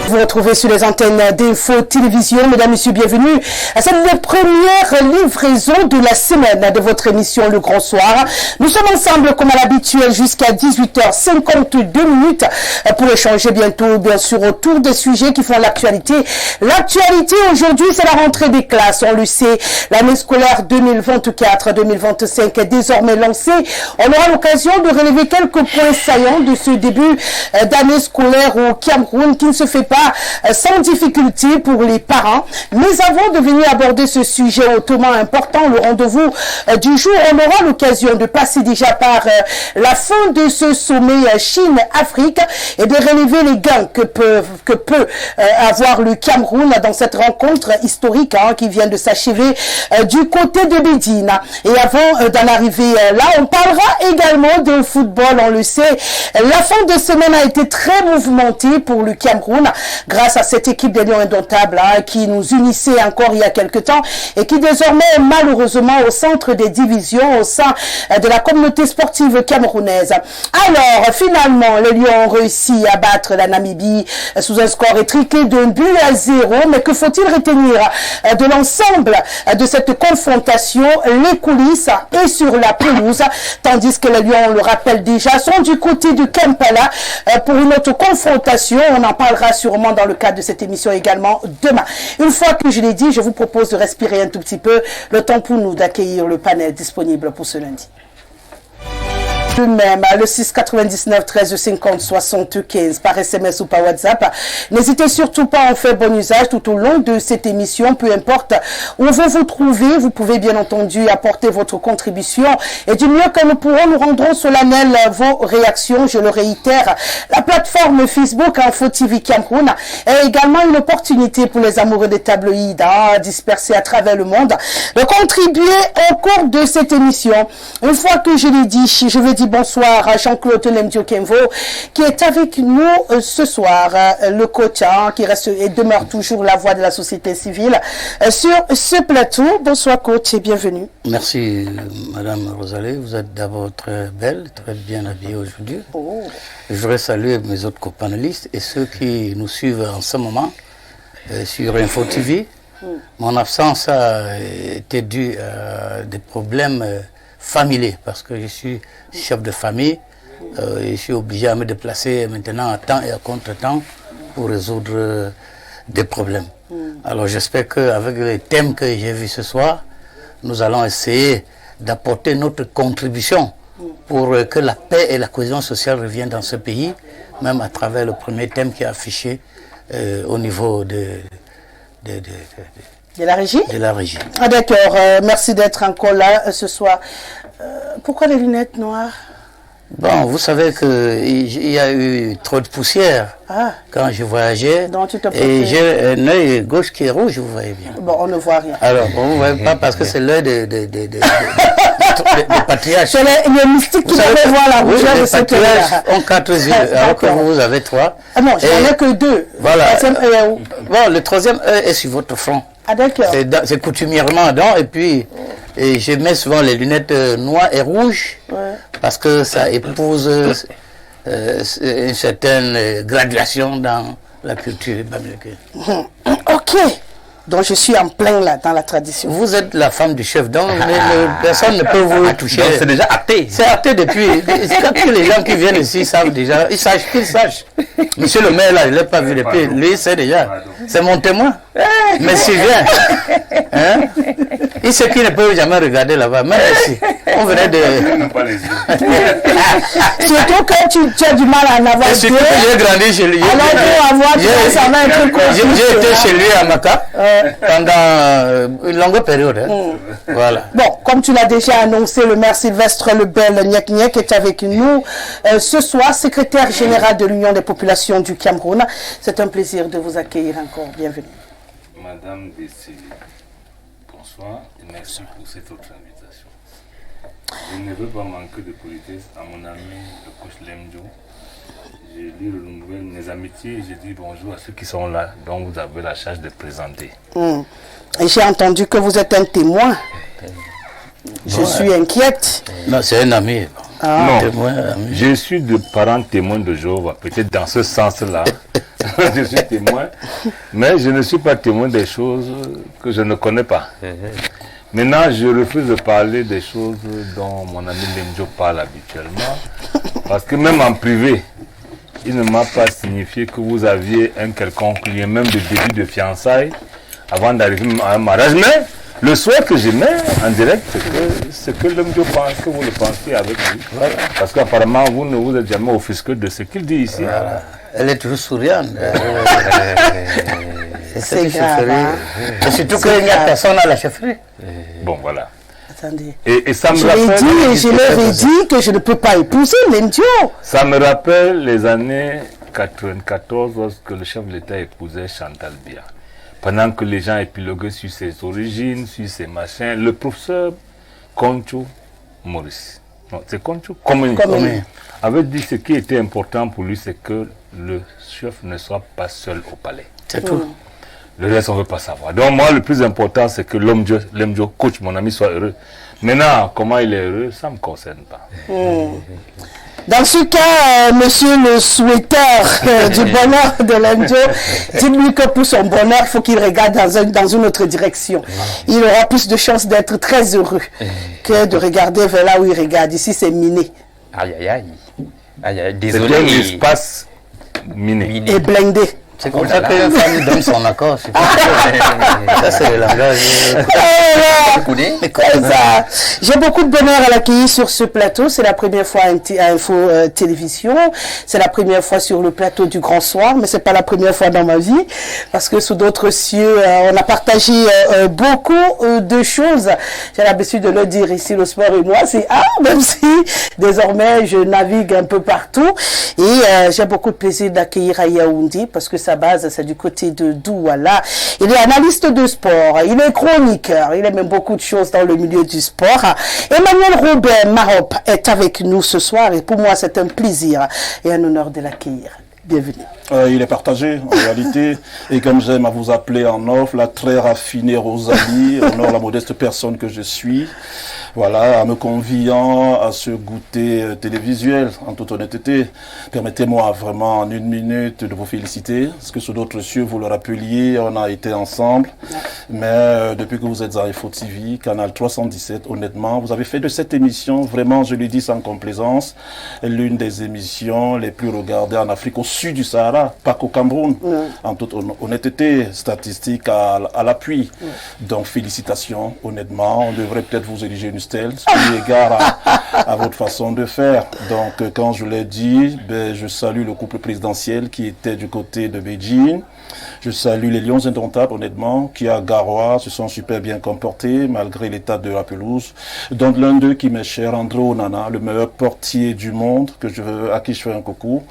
Vous retrouvez sur les antennes d'Info Télévision. Mesdames, Messieurs, bienvenue à cette première livraison de la semaine de votre émission Le Grand Soir. Nous sommes ensemble comme à l'habituel jusqu'à 18h52 pour échanger bientôt, bien sûr, autour des sujets qui font l'actualité. L'actualité aujourd'hui, c'est la rentrée des classes. On le sait, l'année scolaire 2024-2025 est désormais lancée. On aura l'occasion de relever quelques points saillants de ce début d'année scolaire au Cameroun qui ne se fait pas sans difficulté pour les parents. Mais avant de venir aborder ce sujet hautement important, le rendez-vous du jour, on aura l'occasion de passer déjà par la fin de ce sommet Chine-Afrique et de relever les gains que peut avoir le Cameroun dans cette rencontre historique qui vient de s'achever du côté de Médine. Et avant d'en arriver là, on parlera également de football. On le sait, la fin de semaine a été très mouvementée pour le Cameroun grâce à cette équipe des Lions Indomptables qui nous unissait encore il y a quelque temps et qui désormais est malheureusement au centre des divisions au sein de la communauté sportive camerounaise. Alors finalement, les Lions ont réussi à battre la Namibie sous un score étriqué d'1-0, mais que faut-il retenir de l'ensemble de cette confrontation? Les coulisses et sur la pelouse, tandis que les Lions, on le rappelle déjà, sont du côté de Kampala pour une autre confrontation. On en parlera sûrement dans le cadre de cette émission également demain. Une fois que je l'ai dit, je vous propose de respirer un tout petit peu, le temps pour nous d'accueillir le panel disponible pour ce lundi. Même le 699 13 50 75 par SMS ou par WhatsApp. N'hésitez surtout pas à en faire bon usage tout au long de cette émission, peu importe où vous vous trouvez. Vous pouvez bien entendu apporter votre contribution et du mieux que nous pourrons, nous rendrons solennel vos réactions. Je le réitère, la plateforme Facebook Info TV Cameroun est également une opportunité pour les amoureux des tabloïds dispersés à travers le monde de contribuer au cours de cette émission. Une fois que je l'ai dit, je veux dire bonsoir à Jean-Claude Lemdio Kenvo qui est avec nous ce soir, le coach qui reste et demeure toujours la voix de la société civile sur ce plateau. Bonsoir coach et bienvenue. Merci Madame Rosalie, vous êtes d'abord très belle, très bien habillée aujourd'hui. Oh. Je voudrais saluer mes autres copanélistes et ceux qui nous suivent en ce moment sur Info TV. Mon absence a été due à des problèmes familier, parce que je suis chef de famille, je suis obligé à me déplacer maintenant à temps et à contre-temps pour résoudre des problèmes. Alors j'espère qu'avec les thèmes que j'ai vus ce soir, nous allons essayer d'apporter notre contribution pour que la paix et la cohésion sociale reviennent dans ce pays, même à travers le premier thème qui est affiché au niveau de la régie? De la régie. Ah d'accord, merci d'être encore là ce soir. Pourquoi les lunettes noires? Bon, vous savez qu'il y a eu trop de poussière quand je voyageais. Donc, tu te et j'ai un œil gauche qui est rouge, vous voyez bien. Bon, on ne voit rien. Alors, vous ne voyez pas parce que c'est l'œil des patriarches. C'est les mystiques qui devaient voir la rougeur de cette œil. Les patriarches ont 4 yeux, alors que vous avez 3. Ah non, j'en ai que 2. Voilà. Bon, le troisième œil est sur votre front. Ah d'accord. C'est coutumièrement dedans et puis je mets souvent les lunettes noires et rouges parce que ça épouse une certaine graduation dans la culture bamileke. Ok. Donc je suis en plein là dans la tradition. Vous êtes la femme du chef, donc personne ne peut vous toucher. C'est déjà acté. C'est acté depuis. Quand les gens qui viennent ici savent déjà, ils sachent. Monsieur le maire là, je ne l'ai pas vu depuis. Lui, il sait déjà. C'est mon témoin. Mais s'il vient, il sait qu'il ne peut jamais regarder là-bas. Même ici, on venait de. Surtout quand tu as du mal à en avoir deux. Surtout que j'ai grandi chez lui. Alors pour avoir deux, ça va être compliqué. J'ai été chez lui à Maka pendant une longue période. Voilà. Bon, comme tu l'as déjà annoncé, le maire Sylvestre Lebel Niek est avec nous ce soir, secrétaire général de l'Union des populations du Cameroun. C'est un plaisir de vous accueillir encore. Bienvenue. Madame Bessie, bonsoir et merci pour cette autre invitation. Je ne veux pas manquer de politesse à mon ami le coach Lemdio. J'ai lu le nouvel Mes Amitiés et j'ai dit bonjour à ceux qui sont là, dont vous avez la charge de présenter. Et j'ai entendu que vous êtes un témoin. Je suis inquiète. Non, c'est un ami. Non, témoin, ami. Je suis de parent témoin de Jéhovah, peut-être dans ce sens-là. je suis témoin, mais je ne suis pas témoin des choses que je ne connais pas. Maintenant, je refuse de parler des choses dont mon ami Lemjo parle habituellement, parce que même en privé, il ne m'a pas signifié que vous aviez un quelconque lien, même de début de fiançailles, avant d'arriver à un mariage. Mais le souhait que je mets en direct, c'est que Lemjo pense que vous le pensez avec lui. Voilà. Parce qu'apparemment, vous ne vous êtes jamais offusqué de ce qu'il dit ici. Voilà. Elle est toujours souriante. C'est grave. Et surtout qu'il n'y a personne à la chefferie. Bon, voilà. Attendez. Et ça me Je rappelle... l'ai dit et je leur ai dit que je ne peux pas épouser Lemjo. Ça me rappelle les années 94 lorsque le chef de l'État épousait Chantal Biya. Pendant que les gens épiloguaient sur ses origines, sur ses machins, le professeur Concho Maurice, non, c'est Concho Komeni, avait dit ce qui était important pour lui, c'est que le chef ne soit pas seul au palais. C'est tout. Le reste, on ne veut pas savoir. Donc moi, le plus important, c'est que Lemjo, coach, mon ami, soit heureux. Maintenant, comment il est heureux, ça ne me concerne pas. Dans ce cas, monsieur le souhaiteur du bonheur de Lemjo, dites-lui que pour son bonheur, il faut qu'il regarde dans une autre direction. Il aura plus de chances d'être très heureux que de regarder vers là où il regarde. Ici, c'est miné. Aïe, aïe, aïe. Aïe, aïe. C'est Désolé. bien l'espace miné. Et blindé. C'est comme ça qu'une famille donne son accord. Ça, c'est le langage. Ça. J'ai beaucoup de bonheur à l'accueillir sur ce plateau. C'est la première fois à Info Télévision. C'est la première fois sur le plateau du Grand Soir, mais c'est pas la première fois dans ma vie, parce que sous d'autres cieux, on a partagé beaucoup de choses. J'ai l'habitude de le dire ici, le sport et moi, c'est même si désormais je navigue un peu partout. Et j'ai beaucoup de plaisir d'accueillir à Yaoundé, parce que sa base, c'est du côté de Douala. Il est analyste de sport, il est chroniqueur, il aime beaucoup de choses dans le milieu du sport. Emmanuel Robert Marop est avec nous ce soir et pour moi c'est un plaisir et un honneur de l'accueillir. Bienvenue. Il est partagé en réalité, et comme j'aime à vous appeler en off, la très raffinée Rosalie, honore la modeste personne que je suis, voilà, en me conviant à ce goûter télévisuel, en toute honnêteté. Permettez-moi vraiment en une minute de vous féliciter, parce que sous d'autres cieux, vous le rappeliez, on a été ensemble, mais depuis que vous êtes à Info TV, Canal 317, honnêtement, vous avez fait de cette émission, vraiment, je le dis sans complaisance, l'une des émissions les plus regardées en Afrique, au sud du Sahara, pas qu'au Cameroun, en toute honnêteté, statistique à l'appui. Donc félicitations, honnêtement, on devrait peut-être vous ériger une stèle, ce qui est égard à votre façon de faire. Donc quand je l'ai dit, je salue le couple présidentiel qui était du côté de Beijing. Je salue les Lions indomptables, honnêtement, qui à Garoua se sont super bien comportés malgré l'état de la pelouse. Donc l'un d'eux qui m'est cher, André Onana, le meilleur portier du monde, à qui je fais un coucou.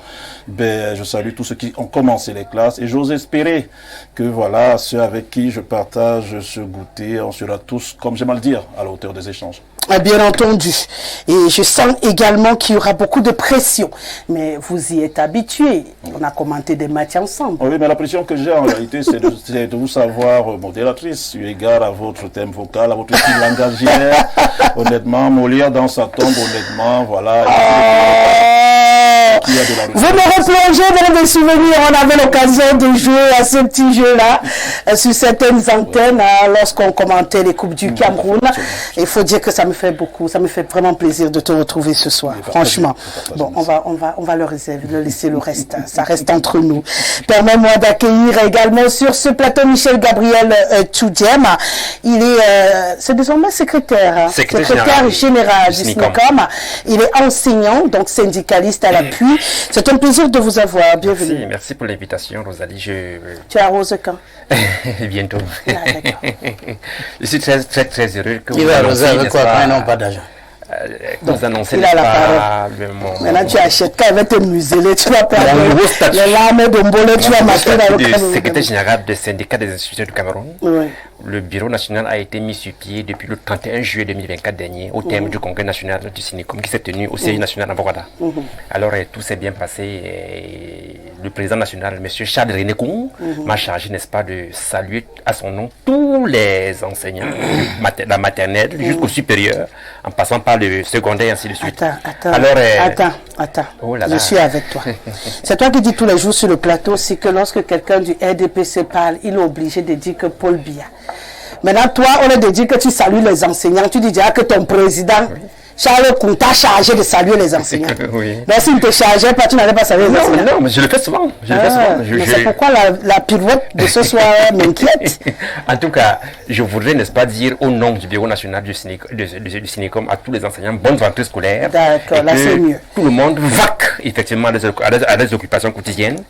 Je salue tous ceux qui ont commencé les classes et j'ose espérer que voilà, ceux avec qui je partage ce goûter, on sera tous, comme j'aime à le dire, à la hauteur des échanges. Bien entendu. Et je sens également qu'il y aura beaucoup de pression. Mais vous y êtes habitués. On a commenté des matchs ensemble. Oui, mais la pression que j'ai en réalité, c'est de vous savoir modératrice, eu égard à votre thème vocal, à votre style langagière. Honnêtement, Molière dans sa tombe, honnêtement, voilà. Vous me replongez dans des souvenirs. On avait l'occasion de jouer à ce petit jeu-là sur certaines antennes lorsqu'on commentait les Coupes du Cameroun. Il faut dire que ça me fait beaucoup, ça me fait vraiment plaisir de te retrouver ce soir, franchement. Bon, on va le réserver, le laisser le reste, ça reste entre nous. Permets-moi d'accueillir également sur ce plateau Michel Gabriel Tchoudjem. Il est, c'est désormais secrétaire général du SNICOM. Il est enseignant, donc syndicaliste à l'appui. C'est un plaisir de vous avoir. Bienvenue. Merci pour l'invitation, Rosalie. Tu arroses quand? Bientôt. Ah, d'accord. Je suis très heureux que vous vous arroser avec quoi quand ils n'ont pas d'argent? Vous annoncez il a la parole. Maintenant tu achètes quand il va te museler, tu vas perdre les larmes de Mbolo, tu vas marquer dans le Cameroun. Secrétaire général du syndicat des instituteurs du Cameroun. Oui. Le bureau national a été mis sur pied depuis le 31 juillet 2024 dernier au terme du congrès national du SNICOM qui s'est tenu au siège national à Bogota. Alors tout s'est bien passé. Et le président national, M. Charles René Koum, m'a chargé, n'est-ce pas, de saluer à son nom tous les enseignants, de la maternelle jusqu'au supérieur, en passant par le secondaire, ainsi de suite. Attends. Alors, Attends. Oh là Je là. suis avec toi. C'est toi qui dis tous les jours sur le plateau, c'est que lorsque quelqu'un du RDPC parle, il est obligé de dire que Paul Biya. Maintenant, toi, on est de dire que tu salues les enseignants, tu dis déjà que ton président, Charles Kounta, chargé de saluer les enseignants. Oui. Mais s'il ne te chargeait pas, tu n'allais pas saluer les enseignants. Non, mais je le fais souvent. Mais c'est pourquoi la pirouette de ce soir m'inquiète. En tout cas, je voudrais, n'est-ce pas, dire au nom du Bureau national du Cinécom à tous les enseignants, bonne rentrée scolaire. D'accord, là c'est mieux. Tout le monde vaque effectivement à des occupations quotidiennes.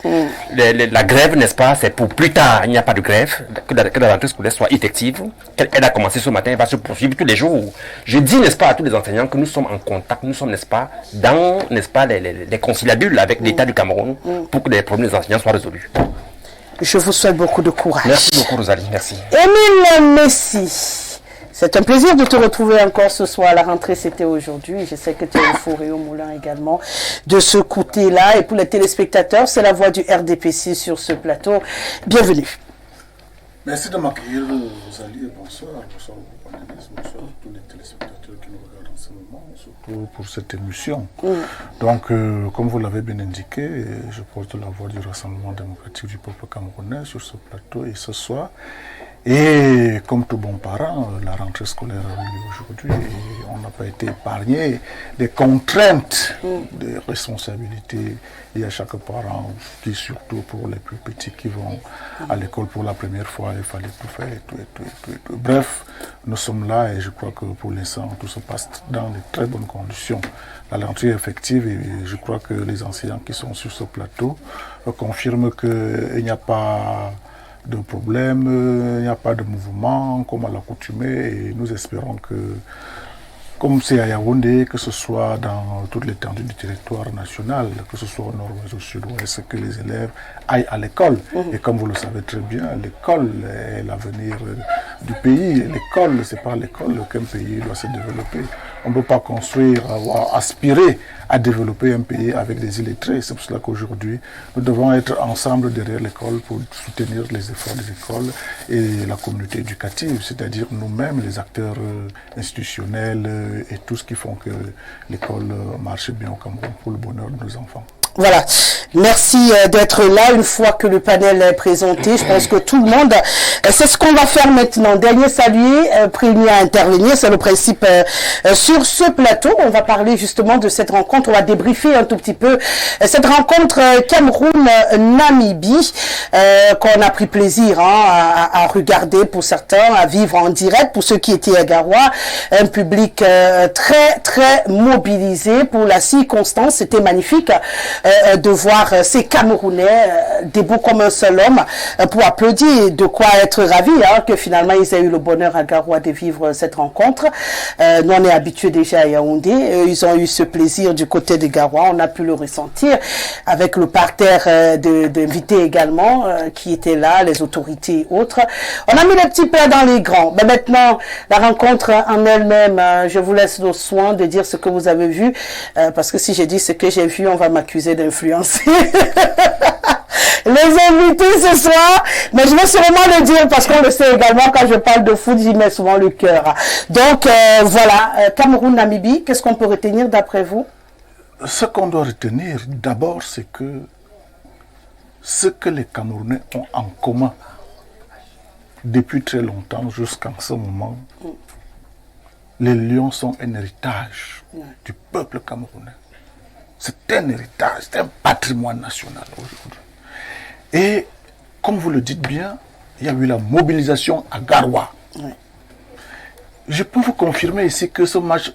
La grève, n'est-ce pas, c'est pour plus tard. Il n'y a pas de grève, que la rentrée scolaire soit effective. Elle a commencé ce matin, elle va se poursuivre tous les jours. Je dis, n'est-ce pas, à tous les enseignants que nous sommes en contact, nous sommes, n'est-ce pas, dans, n'est-ce pas, les conciliabules avec l'État du Cameroun pour que les problèmes des enseignants soient résolus. Je vous souhaite beaucoup de courage. Merci beaucoup, Rosalie. Merci. Émile Messi, c'est un plaisir de te retrouver encore ce soir. La rentrée, c'était aujourd'hui. Je sais que tu es euphorique au moulin également de ce côté-là. Et pour les téléspectateurs, c'est la voix du RDPC sur ce plateau. Bienvenue. Merci de m'accueillir, Rosalie, et bonsoir. Bonsoir aux panélistes, bonsoir à tous les téléspectateurs qui nous regardent en ce moment, surtout pour cette émission. Donc, comme vous l'avez bien indiqué, je porte la voix du Rassemblement démocratique du peuple camerounais sur ce plateau et ce soir. Et comme tout bon parent, la rentrée scolaire a eu lieu aujourd'hui et on n'a pas été épargné des contraintes, des responsabilités. Il y a chaque parent qui, surtout pour les plus petits qui vont à l'école pour la première fois, il fallait tout faire et tout. Bref, nous sommes là et je crois que pour l'instant, tout se passe dans de très bonnes conditions. La rentrée est effective et je crois que les enseignants qui sont sur ce plateau confirment qu'il n'y a pas de problème, il n'y a pas de mouvement comme à l'accoutumée et nous espérons que, comme c'est à Yaoundé, que ce soit dans toute l'étendue du territoire national, que ce soit au nord ou au sud-ouest, que les élèves aillent à l'école. Et comme vous le savez très bien, l'école est l'avenir du pays. L'école, c'est par l'école qu'un pays doit se développer. On ne peut pas construire ou aspirer à développer un pays avec des illettrés. C'est pour cela qu'aujourd'hui, nous devons être ensemble derrière l'école pour soutenir les efforts de l'école et la communauté éducative, c'est-à-dire nous-mêmes, les acteurs institutionnels et tout ce qui font que l'école marche bien au Cameroun pour le bonheur de nos enfants. Voilà. Merci d'être là. Une fois que le panel est présenté, je pense que tout le monde, c'est ce qu'on va faire maintenant. Dernier saluer, premier à intervenir, c'est le principe sur ce plateau. On va parler justement de cette rencontre. On va débriefer un tout petit peu cette rencontre Cameroun-Namibie qu'on a pris plaisir à regarder pour certains, à vivre en direct pour ceux qui étaient à Garoua. Un public très mobilisé pour la circonstance. C'était magnifique de voir ces Camerounais debout comme un seul homme pour applaudir, de quoi être ravis que finalement ils aient eu le bonheur à Garoua de vivre cette rencontre. Nous on est habitués déjà à Yaoundé, ils ont eu ce plaisir du côté de Garoua, on a pu le ressentir avec le parterre d'invités également qui étaient là, les autorités et autres. On a mis les petits plats dans les grands. Mais maintenant, la rencontre en elle-même, je vous laisse le soin de dire ce que vous avez vu, parce que si je dis ce que j'ai vu, on va m'accuser d'influencer les invités ce soir, mais je vais sûrement le dire parce qu'on le sait également, quand je parle de foot, j'y mets souvent le cœur. Donc voilà, Cameroun-Namibie, qu'est-ce qu'on peut retenir d'après vous? Ce qu'on doit retenir d'abord, c'est que ce que les Camerounais ont en commun depuis très longtemps jusqu'à ce moment, les lions sont un héritage du peuple camerounais. C'est un héritage, c'est un patrimoine national aujourd'hui. Et, comme vous le dites bien, il y a eu la mobilisation à Garoua. Oui. Je peux vous confirmer ici que ce match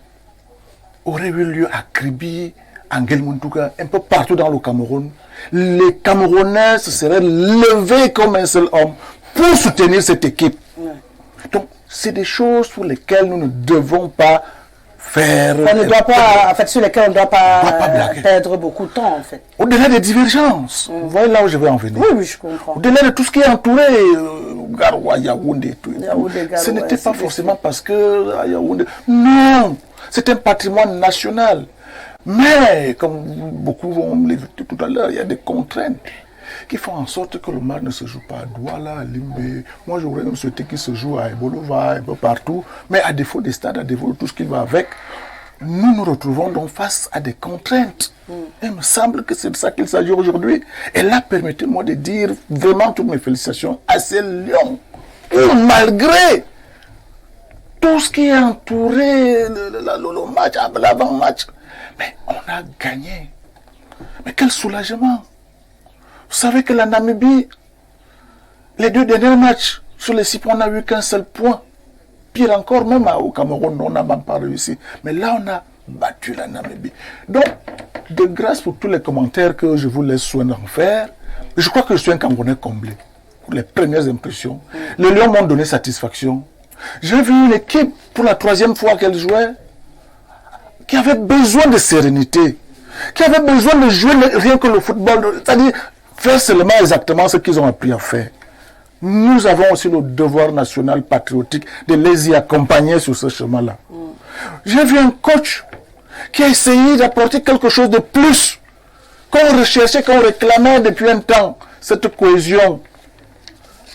aurait eu lieu à Kribi, à Ngelmundouga, un peu partout dans le Cameroun. Les Camerounais se seraient levés comme un seul homme pour soutenir cette équipe. Oui. Donc, c'est des choses sur lesquelles nous ne devons pas faire... On ne doit pas, en fait, sur lesquels on ne doit pas perdre beaucoup de temps, en fait. Au-delà des divergences, vous voyez là où je vais en venir. Oui, je comprends. Au-delà de tout ce qui est entouré, Garoua, Yaoundé, tout. Ce n'était pas forcément parce que Yaoundé... Non, c'est un patrimoine national. Mais, comme beaucoup vont le dire tout à l'heure, il y a des contraintes qui font en sorte que le match ne se joue pas à Douala, à Limbe. Moi, j'aurais même souhaité qu'il se joue à Ebolova, un peu partout. Mais à défaut des stades, à défaut de tout ce qui va avec, nous nous retrouvons donc face à des contraintes. Il me semble que c'est de ça qu'il s'agit aujourd'hui. Et là, permettez-moi de dire vraiment toutes mes félicitations à ces Lions. Où malgré tout ce qui a entouré le match, l'avant-match, mais on a gagné. Mais quel soulagement. Vous savez que la Namibie, les 2 derniers matchs, sur les 6 points, on n'a eu qu'un seul point. Pire encore, même au Cameroun, on n'a même pas réussi. Mais là, on a battu la Namibie. Donc, de grâce pour tous les commentaires que je vous laisse soin d'en faire, je crois que je suis un Camerounais comblé. Pour les premières impressions, les Lions m'ont donné satisfaction. J'ai vu une équipe, pour la 3e fois qu'elle jouait, qui avait besoin de sérénité, qui avait besoin de jouer rien que le football, c'est-à-dire faire seulement exactement ce qu'ils ont appris à faire. Nous avons aussi le devoir national patriotique de les y accompagner sur ce chemin-là. J'ai vu un coach qui a essayé d'apporter quelque chose de plus qu'on recherchait, qu'on réclamait depuis un temps, cette cohésion.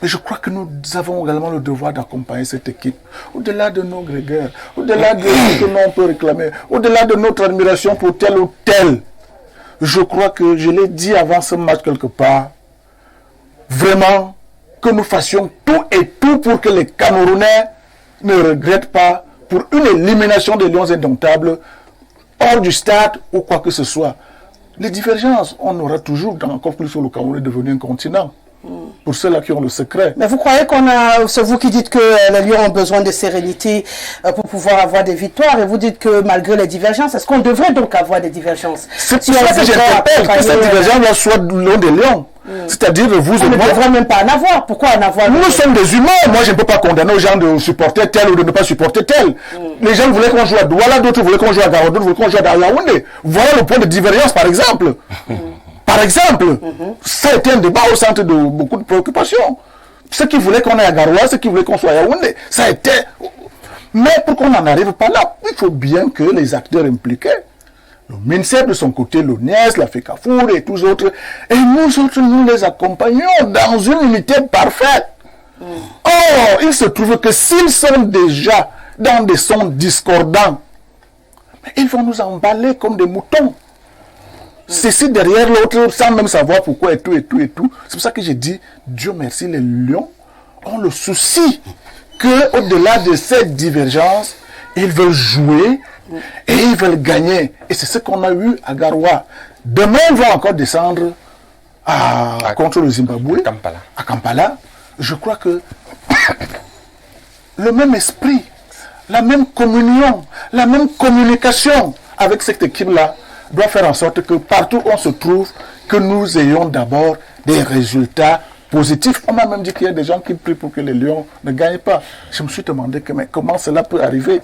Mais je crois que nous avons également le devoir d'accompagner cette équipe, au-delà de nos grégaires, au-delà de ce que l'on peut réclamer, au-delà de notre admiration pour tel ou tel. Je crois que je l'ai dit avant ce match quelque part, vraiment, que nous fassions tout et tout pour que les Camerounais ne regrettent pas pour une élimination des Lions indomptables hors du stade ou quoi que ce soit. Les divergences, on aura toujours, encore plus sur le Cameroun est devenu un continent. Pour ceux-là qui ont le secret. Mais vous croyez c'est vous qui dites que les Lions ont besoin de sérénité pour pouvoir avoir des victoires, et vous dites que malgré les divergences, est-ce qu'on devrait donc avoir des divergences? C'est pour ça que j'interpelle que cette divergence soit l'un des Lions. C'est-à-dire vous et moi. On ne devrait même pas en avoir. Pourquoi en avoir? Nous sommes des humains. Moi, je ne peux pas condamner aux gens de supporter tel ou de ne pas supporter tel. Les gens voulaient qu'on joue à Douala, d'autres voulaient qu'on joue à Garo, d'autres voulaient qu'on joue à Yaoundé. Voilà le point de divergence, par exemple. Par exemple, ça a été un débat au centre de beaucoup de préoccupations. Ceux qui voulaient qu'on aille à Garoua, ceux qui voulaient qu'on soit à Yaoundé, ça a été... Mais pour qu'on n'en arrive pas là, il faut bien que les acteurs impliqués, le MINSEP de son côté, l'ONES, la FECAFOUR et tous les autres, et nous autres, nous les accompagnons dans une unité parfaite. Or, il se trouve que s'ils sont déjà dans des sons discordants, ils vont nous emballer comme des moutons. Ceci derrière l'autre sans même savoir pourquoi et tout et tout et tout. C'est pour ça que j'ai dit, Dieu merci, les Lions ont le souci qu'au-delà de cette divergence, ils veulent jouer et ils veulent gagner. Et c'est ce qu'on a eu à Garoua. Demain, ils vont encore descendre contre le Zimbabwe, à Kampala. Je crois que le même esprit, la même communion, la même communication avec cette équipe-là doit faire en sorte que partout où on se trouve, que nous ayons d'abord des résultats positifs. On m'a même dit qu'il y a des gens qui prient pour que les Lions ne gagnent pas. Je me suis demandé mais comment cela peut arriver.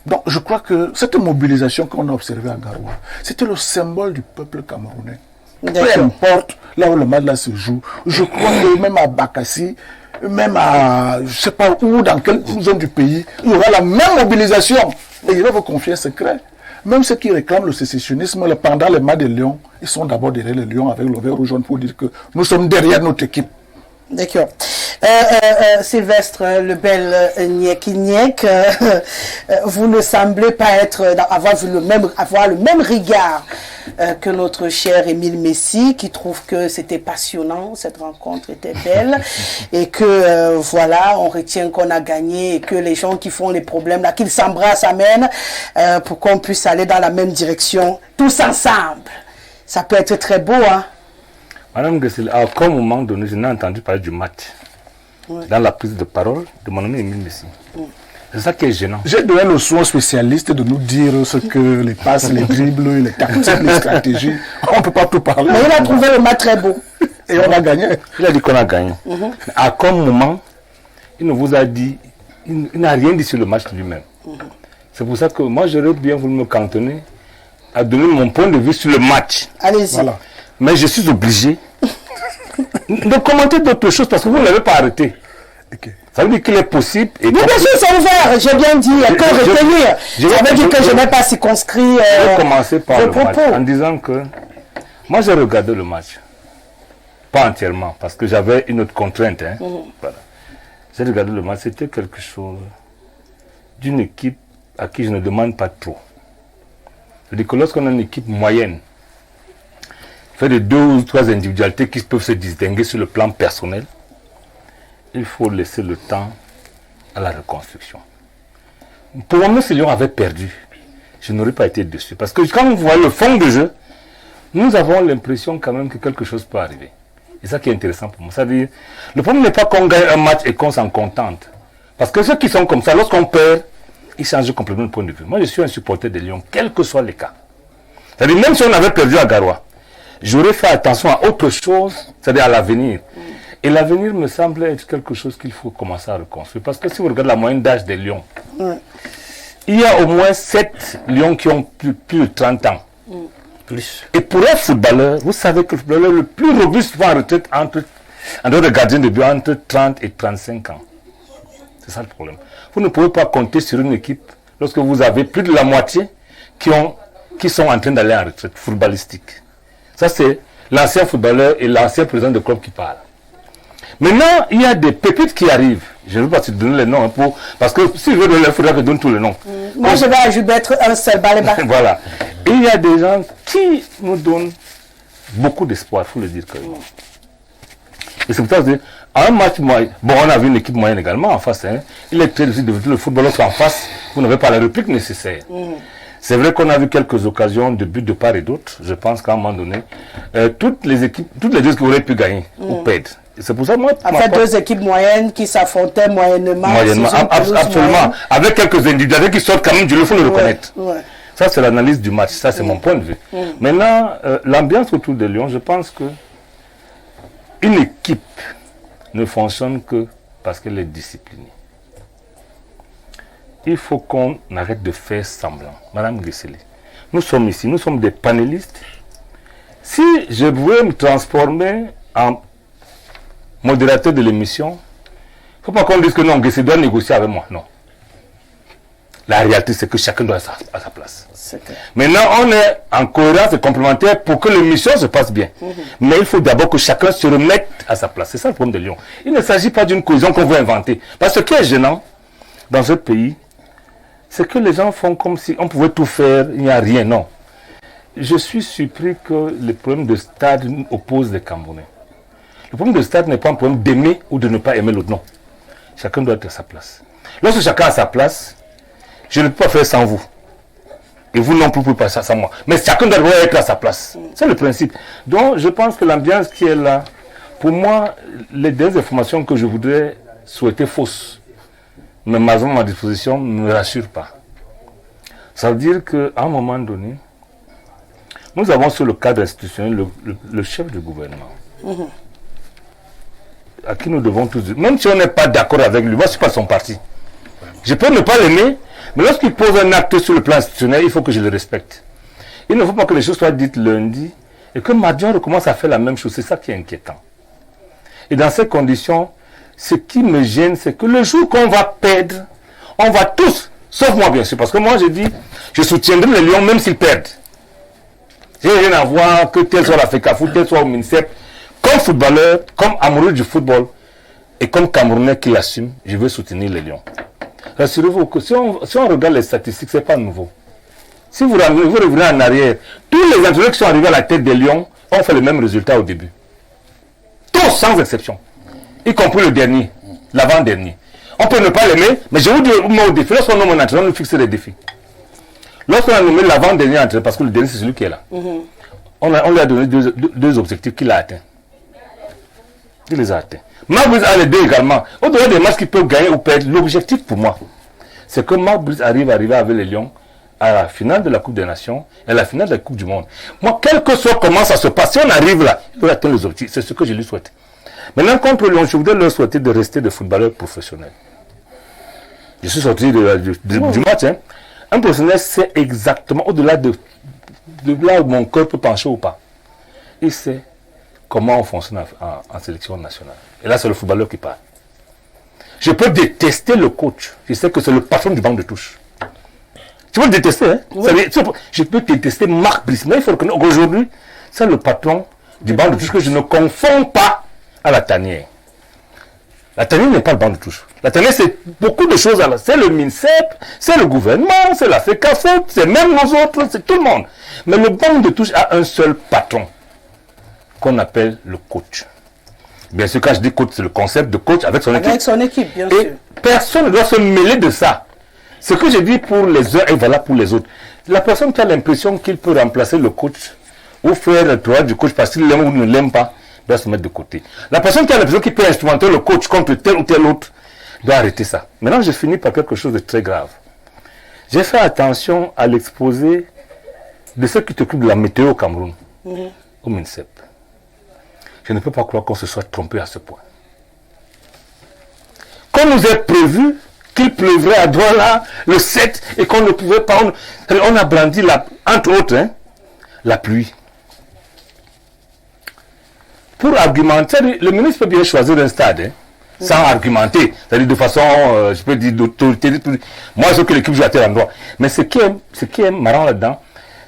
Donc je crois que cette mobilisation qu'on a observée à Garoua, c'était le symbole du peuple camerounais. Peu importe là où le match là se joue. Je crois que même à Bakassi, même à je ne sais pas où, dans quelle zone du pays, il y aura la même mobilisation. Et je vais vous confier un secret. Même ceux qui réclament le sécessionnisme pendant les matchs des Lions, ils sont d'abord derrière les Lions avec le vert rouge jaune pour dire que nous sommes derrière notre équipe. D'accord. Sylvestre Lebel Niek, vous ne semblez pas avoir le même regard que notre cher Émile Messi, qui trouve que c'était passionnant, cette rencontre était belle, et que voilà, on retient qu'on a gagné, et que les gens qui font les problèmes là, qu'ils s'embrassent, amènent, pour qu'on puisse aller dans la même direction, tous ensemble. Ça peut être très beau, hein. Madame Gessel, à aucun moment donné, je n'ai entendu parler du match dans la prise de parole de mon ami Émile Messi. C'est ça qui est gênant. J'ai donné le soin spécialiste de nous dire ce que les passes, les dribbles, les tactiques, les stratégies. On ne peut pas tout parler. Mais il a trouvé le match très beau. Et on a gagné. Il a dit qu'on a gagné. À aucun moment, il ne vous a dit, il n'a rien dit sur le match lui-même. C'est pour ça que moi, j'aurais bien voulu me cantonner à donner mon point de vue sur le match. Allez-y. Voilà. Mais je suis obligé de commenter d'autres choses parce que vous ne l'avez pas arrêté. Okay. Ça veut dire qu'il est possible. Et bien sûr, c'est ouvert. J'ai bien dit, que retenir. Ça veut dire que je n'ai pas circonscrit. Je vais commencer par le match en disant que moi j'ai regardé le match. Pas entièrement, parce que j'avais une autre contrainte. Hein. Voilà. J'ai regardé le match, c'était quelque chose d'une équipe à qui je ne demande pas trop. C'est-à-dire que lorsqu'on a une équipe moyenne, fait de 2 ou 3 individualités qui peuvent se distinguer sur le plan personnel, il faut laisser le temps à la reconstruction. Pour moi, si Lyon avait perdu, je n'aurais pas été dessus. Parce que quand on voit le fond du jeu, nous avons l'impression quand même que quelque chose peut arriver. Et ça qui est intéressant pour moi. C'est-à-dire, le problème n'est pas qu'on gagne un match et qu'on s'en contente. Parce que ceux qui sont comme ça, lorsqu'on perd, ils changent complètement de point de vue. Moi, je suis un supporter de Lyon, quel que soit les cas. C'est-à-dire, même si on avait perdu à Garoua, j'aurais fait attention à autre chose, c'est-à-dire à l'avenir. Et l'avenir me semble être quelque chose qu'il faut commencer à reconstruire. Parce que si vous regardez la moyenne d'âge des Lions, il y a au moins 7 Lions qui ont plus de 30 ans. Plus. Et pour un footballeur, vous savez que le footballeur le plus robuste va en retraite en dehors de gardien de but entre 30 et 35 ans. C'est ça le problème. Vous ne pouvez pas compter sur une équipe lorsque vous avez plus de la moitié qui sont en train d'aller en retraite footballistique. Ça, c'est l'ancien footballeur et l'ancien président de club qui parlent. Maintenant, il y a des pépites qui arrivent. Je ne veux pas te donner les noms, parce que si je veux donner, il faudra que je donne tous les noms. Moi, je vais ajouter un seul Baléba. Voilà. Et il y a des gens qui nous donnent beaucoup d'espoir, il faut le dire carrément. Et c'est pour ça que un match moyen, bon, on a vu une équipe moyenne également en face. Hein. Il est très difficile de voir le football en face, vous n'avez pas la réplique nécessaire. C'est vrai qu'on a vu quelques occasions de buts de part et d'autre. Je pense qu'à un moment donné, toutes les deux qui auraient pu gagner ou perdre. C'est pour ça moi. En fait, 2 équipes moyennes qui s'affrontaient moyennement. Absolument. Avec quelques individus qui sortent quand même du lot, il faut le reconnaître. Ça, c'est l'analyse du match. Ça, c'est mon point de vue. Maintenant, l'ambiance autour de Lyon, je pense que une équipe ne fonctionne que parce qu'elle est disciplinée. Il faut qu'on arrête de faire semblant. Madame Guesseli, nous sommes ici, nous sommes des panélistes. Si je voulais me transformer en modérateur de l'émission, il ne faut pas qu'on dise que non, Guesseli doit négocier avec moi. Non. La réalité, c'est que chacun doit être à sa place. Maintenant, on est en cohérence et complémentaire pour que l'émission se passe bien. Mais il faut d'abord que chacun se remette à sa place. C'est ça le problème de Lyon. Il ne s'agit pas d'une cohésion qu'on veut inventer. Parce que ce qui est gênant dans ce pays, c'est que les gens font comme si on pouvait tout faire, il n'y a rien. Non. Je suis surpris que le problème de stade oppose les Camerounais. Le problème de stade n'est pas un problème d'aimer ou de ne pas aimer l'autre. Non. Chacun doit être à sa place. Lorsque chacun a sa place, je ne peux pas faire sans vous. Et vous non plus ne pouvez pas faire sans moi. Mais chacun doit être à sa place. C'est le principe. Donc, je pense que l'ambiance qui est là, pour moi, les dernières informations que je voudrais souhaiter fausses, mais malheureusement, ma disposition ne me rassure pas. Ça veut dire qu'à un moment donné, nous avons sur le cadre institutionnel le chef du gouvernement, à qui nous devons tous dire, même si on n'est pas d'accord avec lui, moi je ne suis pas son parti. Je peux ne pas l'aimer, mais lorsqu'il pose un acte sur le plan institutionnel, il faut que je le respecte. Il ne faut pas que les choses soient dites lundi et que mardi on recommence à faire la même chose. C'est ça qui est inquiétant. Et dans ces conditions, ce qui me gêne, c'est que le jour qu'on va perdre, on va tous, sauf moi bien sûr, parce que moi je dis, je soutiendrai les Lions même s'ils perdent. J'ai rien à voir que tel soit la FECAFOOT, tel soit au MINSEP. Comme footballeur, comme amoureux du football et comme Camerounais qui l'assume, je veux soutenir les Lions. Rassurez-vous que si on regarde les statistiques, ce n'est pas nouveau. Si vous revenez en arrière, tous les entraîneurs qui sont arrivés à la tête des Lions ont fait le même résultat au début. Tous sans exception. Y compris le dernier, l'avant-dernier. On peut ne pas l'aimer, mais je vous dis au défi, lorsqu'on nomme un entraîneur, on lui fixe des défis. Lorsqu'on a nommé l'avant-dernier entraîneur, parce que le dernier c'est celui qui est là, on lui a donné deux objectifs qu'il a atteints. Il les a atteints. Marc Brice a les deux également. Au-delà des matchs qu'il peut gagner ou perdre, l'objectif pour moi, c'est que Marc Brice arrive avec les Lions à la finale de la Coupe des Nations et à la finale de la Coupe du Monde. Moi, quel que soit comment ça se passe, si on arrive là, il faut atteindre les objectifs. C'est ce que je lui souhaite. Maintenant, contre Lyon, je voudrais leur souhaiter de rester des footballeurs professionnels. Je suis sorti du match. Hein. Un professionnel sait exactement, au-delà de là où mon cœur peut pencher ou pas, il sait comment on fonctionne en sélection nationale. Et là, c'est le footballeur qui parle. Je peux détester le coach. Je sais que c'est le patron du banc de touche. Tu peux le détester, hein? Oui. Je peux détester Marc Brice. Mais il faut reconnaître qu'aujourd'hui, c'est le patron du banc de touche que je ne confonds pas à la tanière. La tenue n'est pas le banc de touche. La tenue, c'est beaucoup de choses. C'est le MINSEP, c'est le gouvernement, c'est la FECAFOOT, c'est même nous autres, c'est tout le monde. Mais le banc de touche a un seul patron, qu'on appelle le coach. Bien sûr, quand je dis coach, c'est le concept de coach avec son équipe. Avec son équipe, bien sûr. Et personne ne doit se mêler de ça. Ce que j'ai dit pour les uns est valable pour les autres. La personne qui a l'impression qu'il peut remplacer le coach ou faire le travail du coach parce qu'il l'aime ou ne l'aime pas, doit se mettre de côté. La personne qui a l'impression qu'il peut instrumenter le coach contre tel ou tel autre doit arrêter ça. Maintenant, je finis par quelque chose de très grave. J'ai fait attention à l'exposé de ceux qui s'occupent de la météo au Cameroun, au MINSEP. Je ne peux pas croire qu'on se soit trompé à ce point. Qu'on nous ait prévu qu'il pleuvrait à Douala le 7 et qu'on ne pouvait pas... On a brandi, entre autres, la pluie. Pour argumenter, le ministre peut bien choisir un stade, sans argumenter, c'est-à-dire de façon, je peux dire, d'autorité. Moi, je veux que l'équipe joue à tel endroit. Mais ce qui est marrant là-dedans,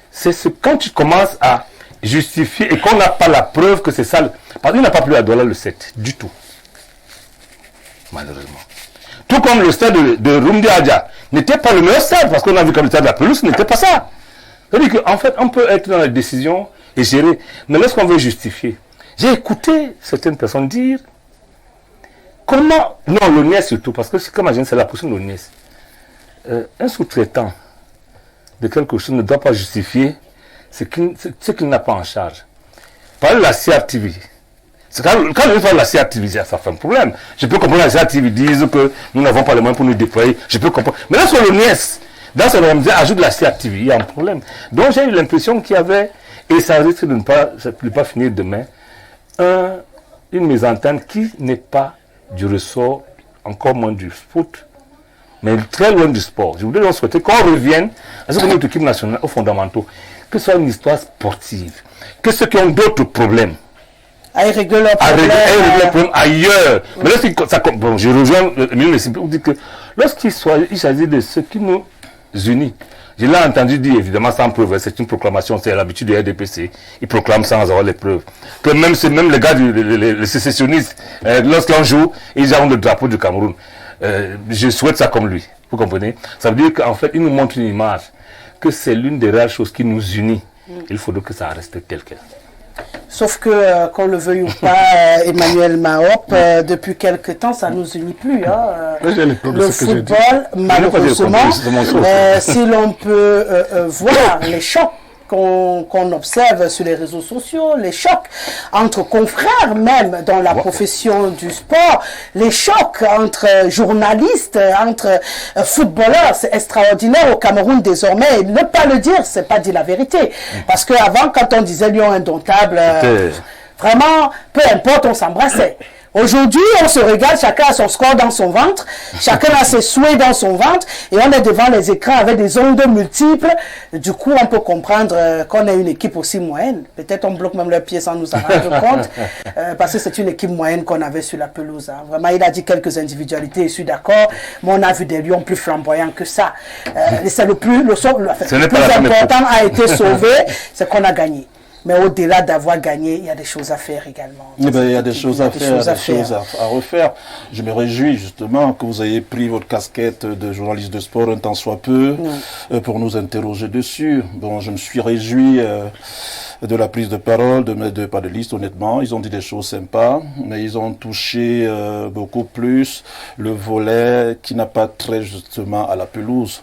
c'est quand tu commences à justifier et qu'on n'a pas la preuve que c'est ça. Parce qu'il n'a pas plu à Douala le 7, du tout. Malheureusement. Tout comme le stade de Rumdi Adja n'était pas le meilleur stade, parce qu'on a vu que le stade de la pelouse n'était pas ça. C'est-à-dire qu'en fait, on peut être dans la décision et gérer, mais lorsqu'on veut justifier, j'ai écouté certaines personnes dire comment, non, l'ONIES surtout, parce que comme c'est la position de l'ONIES. Un sous-traitant de quelque chose ne doit pas justifier ce qu'il n'a pas en charge. Par la CRTV, quand je parle de la CRTV, ça fait un problème. Je peux comprendre que la CRTV dise que nous n'avons pas les moyens pour nous déployer. Je peux comprendre. Mais là, sur l'ONIES, dans ce organisme, ajoute la CRTV, il y a un problème. Donc j'ai eu l'impression qu'il y avait, et ça risque de ne pas finir demain, une mésentente qui n'est pas du ressort, encore moins du foot, mais très loin du sport. Je voudrais donc souhaiter qu'on revienne à ce que notre équipe nationale, aux fondamentaux, que ce soit une histoire sportive, que ceux qui ont d'autres problèmes, à régler leurs problèmes ailleurs. Mais lorsqu'il je rejoins le ministre pour dire que lorsqu'il s'agit de ce qui nous unit, je l'ai entendu dire évidemment sans preuve, c'est une proclamation, c'est l'habitude du RDPC, ils proclament sans avoir les preuves. Que même les gars, les sécessionnistes, lorsqu'on joue, ils ont le drapeau du Cameroun. Je souhaite ça comme lui, vous comprenez? Ça veut dire qu'en fait, il nous montre une image, que c'est l'une des rares choses qui nous unit. Il faudrait que ça reste tel quel. Sauf que, qu'on le veuille ou pas, Emmanuel Mahop, depuis quelque temps, ça ne nous unit plus. Le football, malheureusement, si l'on peut voir les chocs qu'on observe sur les réseaux sociaux, les chocs entre confrères même dans la profession du sport, les chocs entre journalistes, entre footballeurs, c'est extraordinaire au Cameroun désormais. Et ne pas le dire, c'est pas dire la vérité. Parce qu'avant, quand on disait Lion indomptable, vraiment, peu importe, on s'embrassait. Aujourd'hui, on se regarde, chacun a son score dans son ventre, chacun a ses souhaits dans son ventre, et on est devant les écrans avec des ondes multiples. Du coup, on peut comprendre qu'on est une équipe aussi moyenne. Peut-être on bloque même leurs pieds sans nous en rendre compte, parce que c'est une équipe moyenne qu'on avait sur la pelouse. Vraiment, il a dit quelques individualités, je suis d'accord, mais on a vu des lions plus flamboyants que ça. C'est le plus important a été sauvé, c'est qu'on a gagné. Mais au-delà d'avoir gagné, il y a des choses à faire également. Il y a des choses à faire, des choses à refaire. Je me réjouis justement que vous ayez pris votre casquette de journaliste de sport un temps soit peu pour nous interroger dessus. Bon, je me suis réjoui de la prise de parole de mes deux panélistes, honnêtement. Ils ont dit des choses sympas, mais ils ont touché beaucoup plus le volet qui n'a pas trait justement à la pelouse.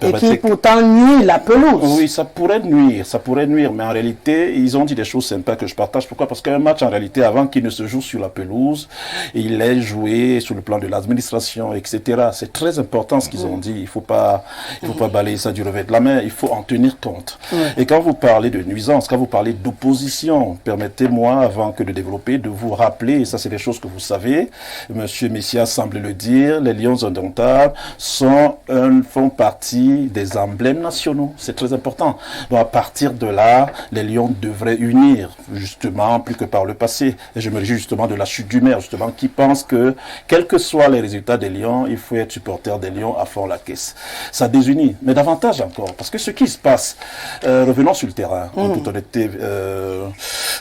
Et qui pourtant nuit la pelouse. Oui, ça pourrait nuire, mais en réalité, ils ont dit des choses sympas que je partage. Pourquoi? Parce qu'un match, en réalité, avant qu'il ne se joue sur la pelouse, il est joué sur le plan de l'administration, etc. C'est très important ce qu'ils ont dit. Il faut pas balayer ça du revers de la main. Il faut en tenir compte. Et quand vous parlez de nuisance, quand vous parlez d'opposition, permettez-moi, avant que de développer, de vous rappeler, et ça c'est des choses que vous savez, Monsieur Messia semble le dire, les Lions indomptables font partie des emblèmes nationaux. C'est très important. Donc à partir de là, les Lions devraient unir, justement, plus que par le passé. Et je me réjouis justement de la chute du maire, justement, qui pense que, quels que soient les résultats des Lions, il faut être supporter des Lions à fond la caisse. Ça désunit, mais davantage encore, parce que ce qui se passe, revenons sur le terrain, en toute honnêteté, respectée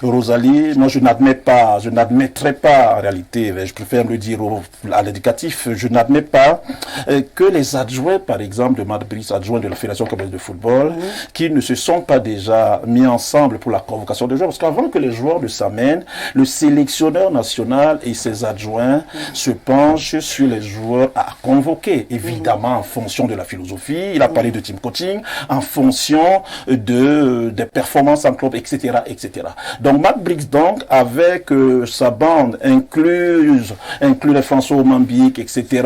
Rosalie, moi je n'admettrai pas en réalité, je préfère le dire à l'éducatif, je n'admets pas que les adjoints, par exemple, de Matt Brice, adjoints de la Fédération camerounaise de football, qui ne se sont pas déjà mis ensemble pour la convocation des joueurs, parce qu'avant que les joueurs ne s'amènent, le sélectionneur national et ses adjoints se penchent sur les joueurs à convoquer, évidemment en fonction de la philosophie, il a parlé de team coaching, en fonction des performances en club, etc., etc. Donc Matt Brice, donc, avec sa bande inclus les François Mambique, etc.,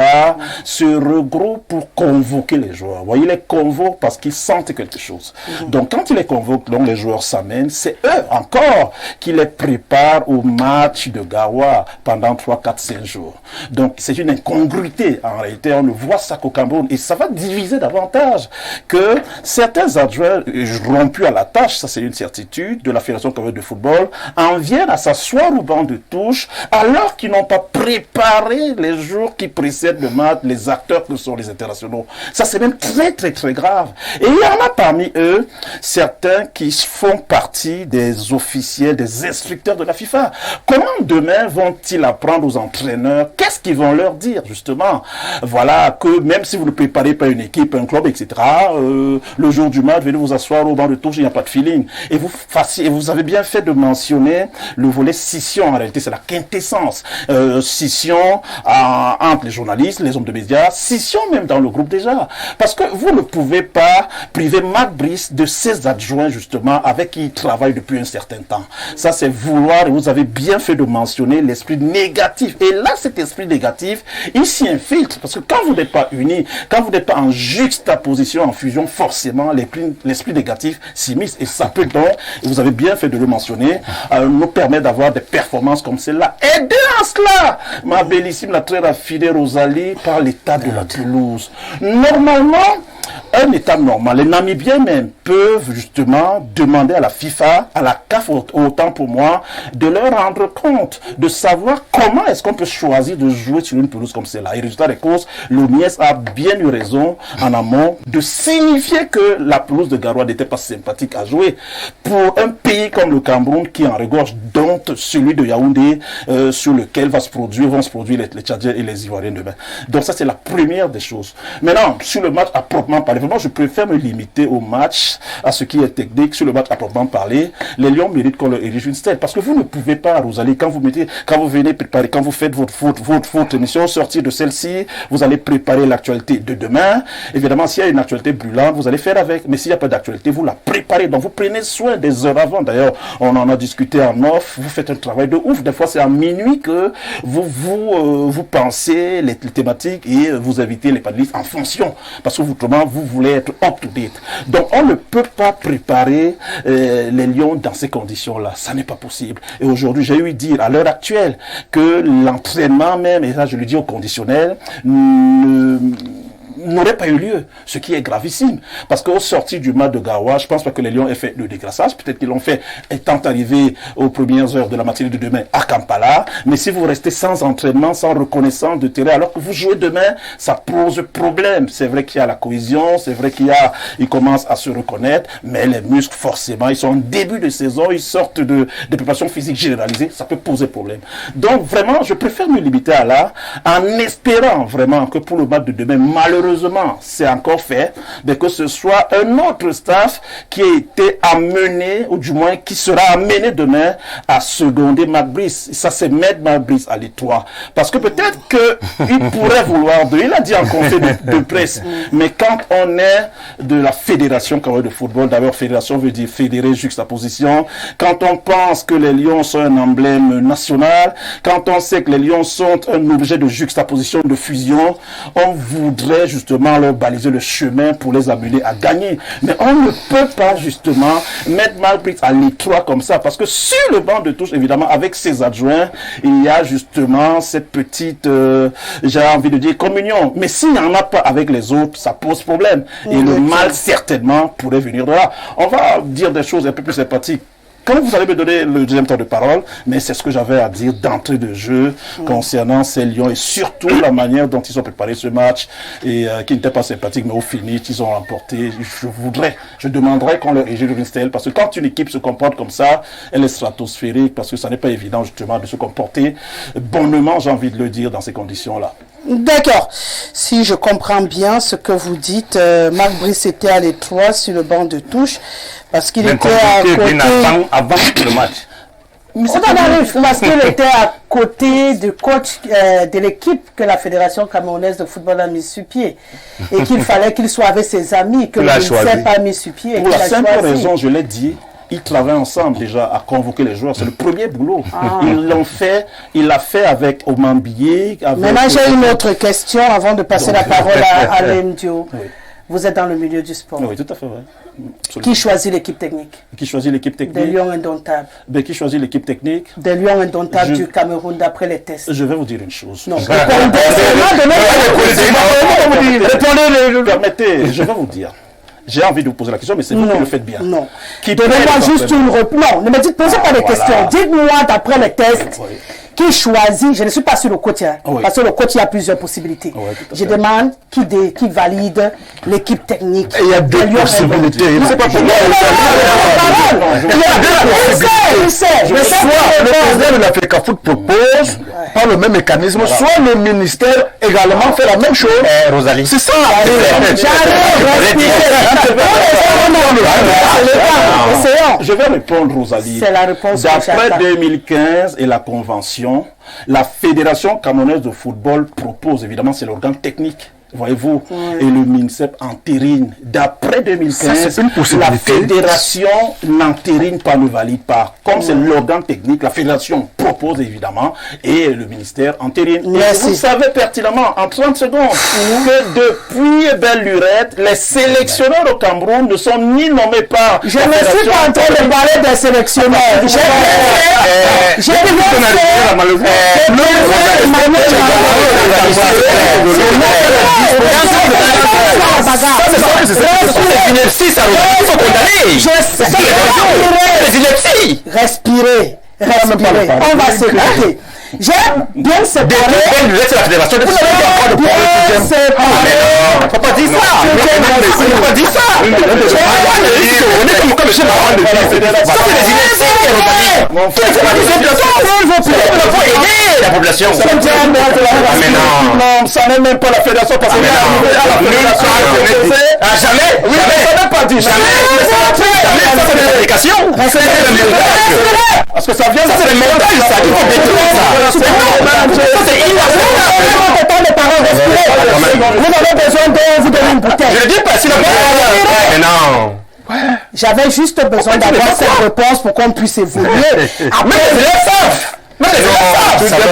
se regroupent pour convoquer les joueurs. Vous voyez, ils les convoquent parce qu'ils sentent quelque chose. Donc quand ils les convoquent, donc les joueurs s'amènent, c'est eux encore qui les préparent au match de Gawa pendant 3, 4, 5 jours. Donc c'est une incongruité. En réalité, on le voit ça qu'au Cameroun, et ça va diviser davantage que certains adjoints rompus à la tâche, ça c'est une certitude, de la Fédération camerounaise de football, en viennent à s'asseoir au banc de touche alors qu'ils n'ont pas préparé les jours qui précèdent le match, les acteurs que sont les internationaux. Ça c'est même très très très grave. Et il y en a parmi eux certains qui font partie des officiels, des instructeurs de la FIFA. Comment demain vont-ils apprendre aux entraîneurs? Qu'est-ce qu'ils vont leur dire justement? Voilà, que même si vous ne préparez pas une équipe, un club, etc., le jour du match, venez vous asseoir au banc de touche, il n'y a pas de feeling. Et vous avez bien fait de mentionner le volet scission. En réalité, c'est la quintessence. Scission entre les journalistes, les hommes de médias, scission même dans le groupe déjà. Parce que vous ne pouvez pas priver Matt Brice de ses adjoints, justement, avec qui il travaille depuis un certain temps. Ça, c'est vouloir, et vous avez bien fait de mentionner l'esprit négatif. Et là, cet esprit négatif, il s'y infiltre. Parce que quand vous n'êtes pas unis, quand vous n'êtes pas en juxtaposition, en fusion, forcément, l'esprit négatif s'immisce. Et ça peut donc, et vous avez bien fait de le mentionner, nous permettre d'avoir des performances comme celle-là. Et à cela, ma bellissime, la très raffinée Rosalie, par l'état de la pelouse. Normalement, un état normal, les Namibiens même peuvent justement demander à la FIFA, à la CAF autant pour moi, de leur rendre compte, de savoir comment est-ce qu'on peut choisir de jouer sur une pelouse comme celle-là. Et résultat des courses, l'OMS a bien eu raison en amont de signifier que la pelouse de Garoua n'était pas sympathique à jouer. Pour un pays comme le Cameroun qui en regorge dont celui de Yaoundé sur lequel vont se produire les Tchadiens et les Ivoiriens demain. Donc ça c'est la première des choses. Maintenant, sur le match à proprement parler, vraiment je préfère me limiter au match, à ce qui est technique. Sur le match à proprement parler, les Lions méritent qu'on leur érige une stèle. Parce que vous ne pouvez pas, Rosalie, quand vous venez préparer, quand vous faites votre émission, sortir de celle-ci, vous allez préparer l'actualité de demain. Évidemment, s'il y a une actualité brûlante, vous allez faire avec. Mais s'il n'y a pas d'actualité, vous la préparez. Donc vous prenez soin des heures avant. D'ailleurs, on en a discuté en off. Vous faites un travail de ouf. Des fois, c'est à minuit que vous pensez les thématiques et vous invitez les panélistes en fonction. Parce que autrement, vous voulez être up-to-date. Donc, on ne peut pas préparer les Lions dans ces conditions-là. Ça n'est pas possible. Et aujourd'hui, j'ai eu dire à l'heure actuelle que l'entraînement même, et là je le dis au conditionnel, n'aurait pas eu lieu, ce qui est gravissime. Parce qu'au sorti du match de Garoua, je pense pas que les Lions aient fait le décrassage, peut-être qu'ils l'ont fait étant arrivés aux premières heures de la matinée de demain à Kampala, mais si vous restez sans entraînement, sans reconnaissance de terrain, alors que vous jouez demain, ça pose problème. C'est vrai qu'il y a la cohésion, c'est vrai ils commencent à se reconnaître, mais les muscles, forcément, ils sont en début de saison, ils sortent de préparation physique généralisée, ça peut poser problème. Donc vraiment, je préfère me limiter à là, en espérant vraiment que pour le match de demain, malheureusement, c'est encore fait, mais que ce soit un autre staff qui a été amené, ou du moins qui sera amené demain à seconder Matt Brice. Ça, c'est mettre Matt Brice à l'étroit. Parce que peut-être qu'il pourrait vouloir, il a dit en conseil de presse, mais quand on est de la Fédération camerounaise de football, d'abord fédération veut dire fédérer juxtaposition, quand on pense que les Lions sont un emblème national, quand on sait que les Lions sont un objet de juxtaposition, de fusion, on voudrait justement leur baliser le chemin pour les amener à gagner. Mais on ne peut pas justement mettre Matt Brice à l'étroit comme ça, parce que sur le banc de touche, évidemment, avec ses adjoints, il y a justement cette petite, j'ai envie de dire, communion. Mais s'il n'y en a pas avec les autres, ça pose problème. Et le mal, certainement, pourrait venir de là. On va dire des choses un peu plus sympathiques. Quand vous allez me donner le deuxième temps de parole, mais c'est ce que j'avais à dire d'entrée de jeu concernant ces Lions et surtout la manière dont ils ont préparé ce match et qui n'était pas sympathique, mais au finish, ils ont remporté. Je demanderais qu'on leur égide une stèle parce que quand une équipe se comporte comme ça, elle est stratosphérique parce que ça n'est pas évident justement de se comporter bonnement, j'ai envie de le dire, dans ces conditions-là. D'accord. Si je comprends bien ce que vous dites, Marc Brice était à l'étroit sur le banc de touche parce qu'il était à côté... avant le match. On en arrive parce qu'il était à côté du coach de l'équipe que la Fédération camerounaise de football a mis sur pied et qu'il fallait qu'il soit avec ses amis que le ministère pas mis sur pied. Pour la simple raison, je l'ai dit, ils travaillent ensemble déjà à convoquer les joueurs. C'est le premier boulot. Ils l'ont fait, il l'a fait avec Oman Bié. Maintenant, j'ai une autre question avant de passer la parole à Lemdio. Oui. Vous êtes dans le milieu du sport. Oui, tout à fait vrai. Qui choisit l'équipe technique? Qui choisit l'équipe technique? Des Lions indomptables. Ben, qui choisit l'équipe technique? Des Lions indomptables du Cameroun d'après les tests. Je vais vous dire une chose. Non, permettez, je vais vous dire. J'ai envie de vous poser la question, mais c'est vous qui le faites bien. Non. Donnez-moi juste une réponse. Non, ne me dites pas des questions. Dites-moi d'après les tests. Qui choisit, je ne suis pas sur le coach, parce que le coach, il y a plusieurs possibilités. Je demande qui valide l'équipe technique. Et il y a deux possibilités. Il ne faut pas pour moi. Je sais. Soit le président de l'Africa Foot propose par le même mécanisme, soit le ministère également fait la même chose. Rosalie. C'est ça. Je vais répondre, Rosalie. C'est la réponse. D'après 2015 et la convention, la Fédération camerounaise de football propose, évidemment, c'est l'organe technique, voyez-vous, et le MINSEP entérine. D'après 2015, la Fédération n'entérine pas, ne valide pas. Comme c'est l'organe technique, la Fédération propose, évidemment, et le ministère entérine. Et vous savez pertinemment, en 30 secondes, que depuis Belle Lurette, les sélectionneurs au Cameroun ne sont ni nommés par... Je ne suis pas en train de parler des sélectionneurs. J'ai Respirez. On va s'écouter. J'ai bien séparé. Faut pas dire ça. Faut pas dire ça. La population. Non, ça n'est même pas la fédération parce que jamais. Oui, mais ça n'a pas dit. Jamais. Parce que ça vient de c'est le montage, ça. Il faut détruire ça. C'est vous avez besoin de vous donner une bouteille. Je le dis pas, sinon. Mais non. J'avais juste besoin d'avoir cette réponse pour qu'on puisse évoluer. Après,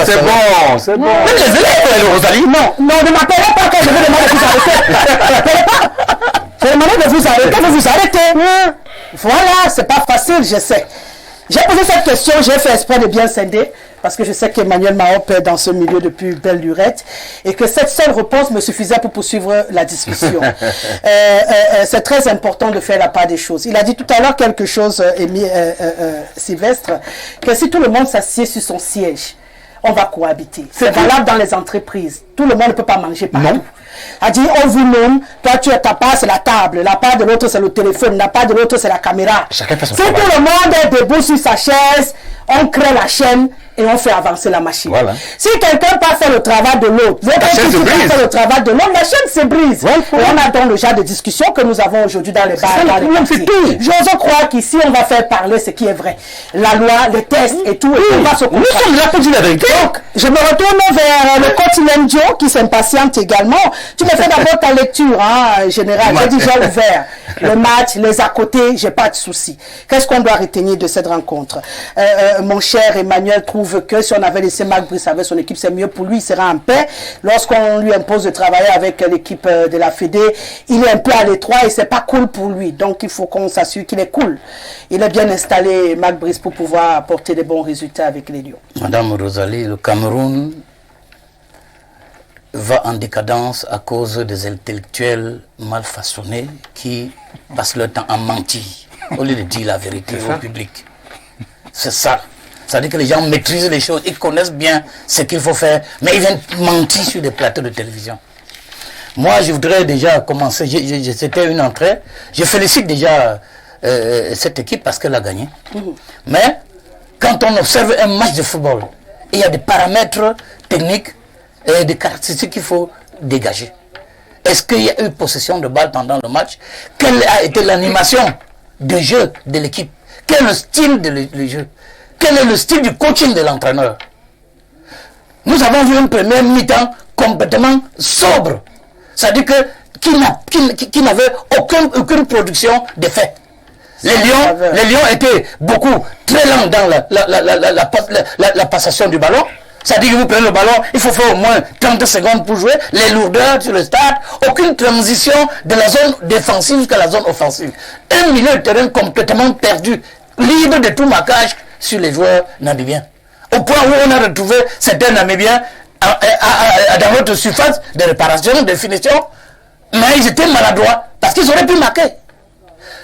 c'est bon, c'est bon. Même les élèves, Rosalie. Non, ne m'appelez pas quand je vous demande de vous arrêter. Je demande de vous arrêter, vous arrêtez. Voilà, c'est pas facile, je sais. J'ai posé cette question, j'ai fait exprès de bien scinder, parce que je sais qu'Emmanuel Mahop est dans ce milieu depuis belle lurette, et que cette seule réponse me suffisait pour poursuivre la discussion. C'est très important de faire la part des choses. Il a dit tout à l'heure quelque chose, Sylvestre, que si tout le monde s'assied sur son siège, on va cohabiter. C'est valable dans les entreprises. Tout le monde ne peut pas manger partout. Non. A dit, on vous nomme, toi tu as ta part, c'est la table, la part de l'autre c'est le téléphone, la part de l'autre c'est la caméra. Si tout le monde est debout sur sa chaise, on crée la chaîne et on fait avancer la machine. Voilà. Si quelqu'un pas fait le travail de l'autre, l'autre pas fait le travail de l'autre, la chaîne se brise. Voilà. Et on a donc le genre de discussion que nous avons aujourd'hui dans les bars. J'ose croire qu'ici on va faire parler ce qui est vrai. La loi, les tests et tout, et on va se comprendre. Nous sommes là pour dire la vérité. Donc, je me retourne vers le coach Lemdio qui s'impatiente également. Tu me fais d'abord ta lecture, hein, général. J'ai déjà ouvert le match, les à côté, j'ai pas de souci. Qu'est-ce qu'on doit retenir de cette rencontre? Mon cher Emmanuel trouve que si on avait laissé Marc Brice avec son équipe, c'est mieux pour lui, il sera en paix. Lorsqu'on lui impose de travailler avec l'équipe de la Fédé, il est un peu à l'étroit et c'est pas cool pour lui. Donc il faut qu'on s'assure qu'il est cool. Il est bien installé, Marc Brice, pour pouvoir apporter des bons résultats avec les Lions. Madame Rosalie, le Cameroun va en décadence à cause des intellectuels mal façonnés qui passent leur temps à mentir au lieu de dire la vérité au public. C'est ça. C'est-à-dire que les gens maîtrisent les choses, ils connaissent bien ce qu'il faut faire, mais ils viennent mentir sur des plateaux de télévision. Moi, je voudrais déjà commencer, c'était une entrée, je félicite déjà cette équipe parce qu'elle a gagné. Mais, quand on observe un match de football, il y a des paramètres techniques et des caractéristiques qu'il faut dégager. Est-ce qu'il y a eu possession de balle pendant le match? Quelle a été l'animation de jeu de l'équipe? Quel est le style de jeu? Quel est le style du coaching de l'entraîneur? Nous avons vu une première mi-temps complètement sobre. C'est-à-dire qui n'avait aucune production d'effet. Les Lions étaient très lents dans la passation du ballon. C'est-à-dire que vous prenez le ballon, il faut faire au moins 30 secondes pour jouer, les lourdeurs sur le stade, aucune transition de la zone défensive jusqu'à la zone offensive. Un milieu de terrain complètement perdu, libre de tout marquage sur les joueurs namibiens. Au point où on a retrouvé certains namibiens dans notre surface de réparation, de finition, mais ils étaient maladroits parce qu'ils auraient pu marquer.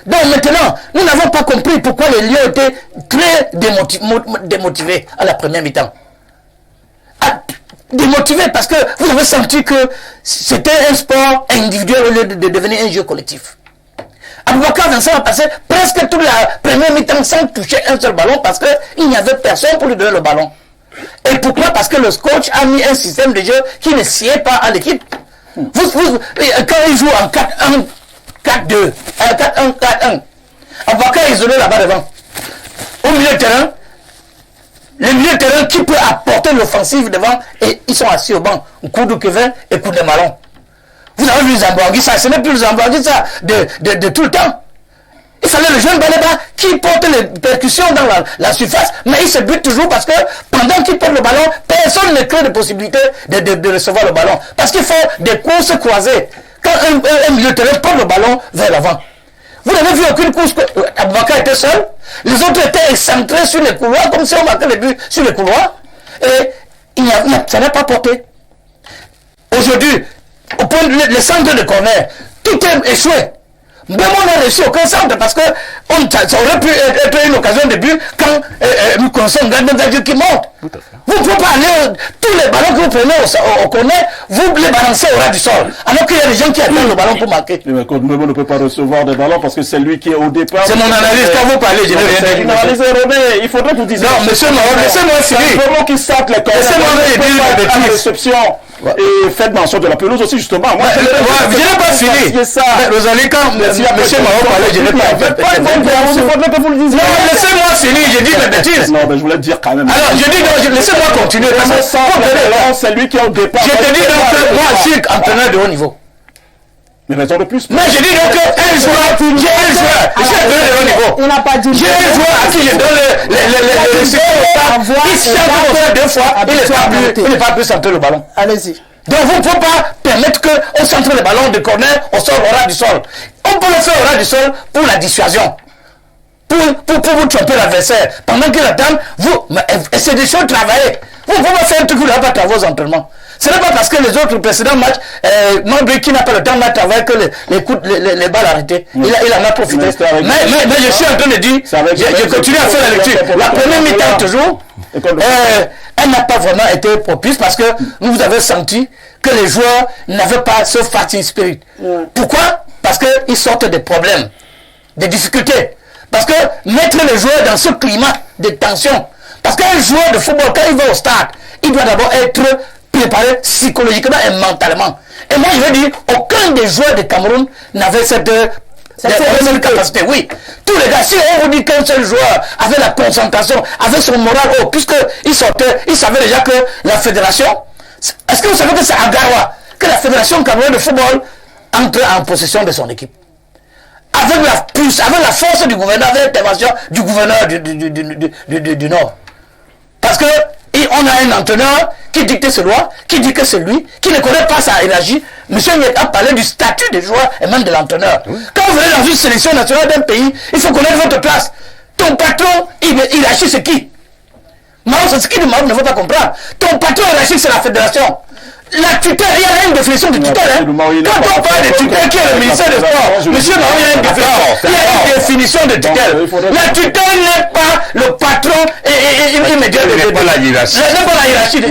Donc maintenant, nous n'avons pas compris pourquoi les Lions étaient très démotivés à la première mi-temps. Démotivés parce que vous avez senti que c'était un sport individuel au lieu de devenir un jeu collectif. Aboubakar Vincent a passé presque toute la première mi-temps sans toucher un seul ballon parce qu'il n'y avait personne pour lui donner le ballon. Et pourquoi? Parce que le coach a mis un système de jeu qui ne sied pas à l'équipe. Quand il joue en 4-1, 4-2, 4-1, 4-1, Aboubakar est isolé là-bas devant. Au milieu de terrain, le milieu de terrain qui peut apporter l'offensive devant, et ils sont assis au banc, coup de Kevin et coup de Malon. Vous avez vu Zambouangui, ça, ce n'est plus le Zambouangui, ça, de tout le temps. Il fallait le jeune Baleba qui porte les percussions dans la surface, mais il se bute toujours parce que pendant qu'il porte le ballon, personne ne crée de possibilité de recevoir le ballon. Parce qu'il faut des courses croisées. Quand un milieu de terrain porte le ballon vers l'avant. Vous n'avez vu aucune course, Aboubakar était seul, les autres étaient excentrés sur les couloirs, comme si on marquait les buts sur les couloirs, et ça n'a pas porté. Aujourd'hui, au point de le centre de corner, tout est échoué. Même on n'a reçu aucun centre parce que ça aurait pu être une occasion de but quand nous connaissons Gardner qui monte. Vous ne pouvez pas aller, tous les ballons que vous prenez au corner, vous les balancez au ras du sol. Alors qu'il y a des gens qui attendent le ballon pour marquer. Mais Memo ne peut pas recevoir des ballons parce que c'est lui qui est au départ. C'est mon analyse, quand vous parlez, je n'ai rien dit. Il faudrait que vous disiez. Non, monsieur Maro, laissez-moi finir. C'est Memo qui saute les corners. Laissez-moi dire la réception. Et faites mention de la pelouse aussi, justement. Moi, je n'ai pas fini. Rosalie, quand monsieur Maro parlait, je n'ai pas fini. Non, laissez-moi finir, j'ai dit mes bêtises. Non, mais je voulais dire quand même. Alors, je dis non, laissez-moi continuer. C'est lui qui est au départ. Je te dis donc que moi, je suis entraîneur de haut niveau. Mais raison de plus. Mais je dis donc qu'un joueur, j'ai un joueur, je suis entraîneur de haut niveau. Il n'a pas dit. J'ai un joueur à qui je donne les secondes. Il s'est deux fois, il n'est pas plus centrer le ballon. Allez-y. Donc vous ne pouvez pas permettre qu'on centre le ballon de corner au sol, au ras du sol. On peut le faire au ras du sol pour la dissuasion. Pour vous tromper l'adversaire. Pendant qu'il attend, vous essayez de choses travailler. Vous pouvez faire un truc où il n'y a pas de vos entraînements. Ce n'est pas parce que les autres précédents matchs, Mandri qui n'a pas le temps de travailler que les balles arrêtées. Il en a profité. Mais je suis en train de dire, je continue à faire la lecture. La première mi-temps toujours, elle n'a pas vraiment été propice parce que vous avez senti que les joueurs n'avaient pas ce fighting spirit. Pourquoi? Parce qu'ils sortent des problèmes, des difficultés. Parce que mettre les joueurs dans ce climat de tension, parce qu'un joueur de football, quand il va au stade, il doit d'abord être préparé psychologiquement et mentalement. Et moi, je veux dire, aucun des joueurs de Cameroun n'avait cette capacité. Oui, tous les gars, si on vous dit qu'un seul joueur avait la concentration, avait son moral haut, puisqu'il sortait, il savait déjà que la fédération, est-ce que vous savez que c'est à Garoua que la fédération camerounaise de football entre en possession de son équipe? Avec la force du gouverneur, avec l'intervention du gouverneur du Nord. Parce que on a un entraîneur qui dicte ses lois, qui dit que c'est lui, qui ne connaît pas sa énergie. Monsieur Nyek a parlé du statut des joueurs et même de l'entraîneur. Quand vous venez dans une sélection nationale d'un pays, il faut connaître votre place. Ton patron, hiérarchique, c'est qui? Maroc, c'est ce qui du Maroc ne veut pas comprendre. Ton patron hiérarchique, c'est la fédération. La tutelle, il y a une définition de tutelle. Hein. Quand on parle de tutelle, qui est le ministère des Sports, monsieur Mahou, il y a une définition de tutelle. La tutelle n'est pas le patron immédiat de n'est pas la hiérarchie. n'est pas la hiérarchie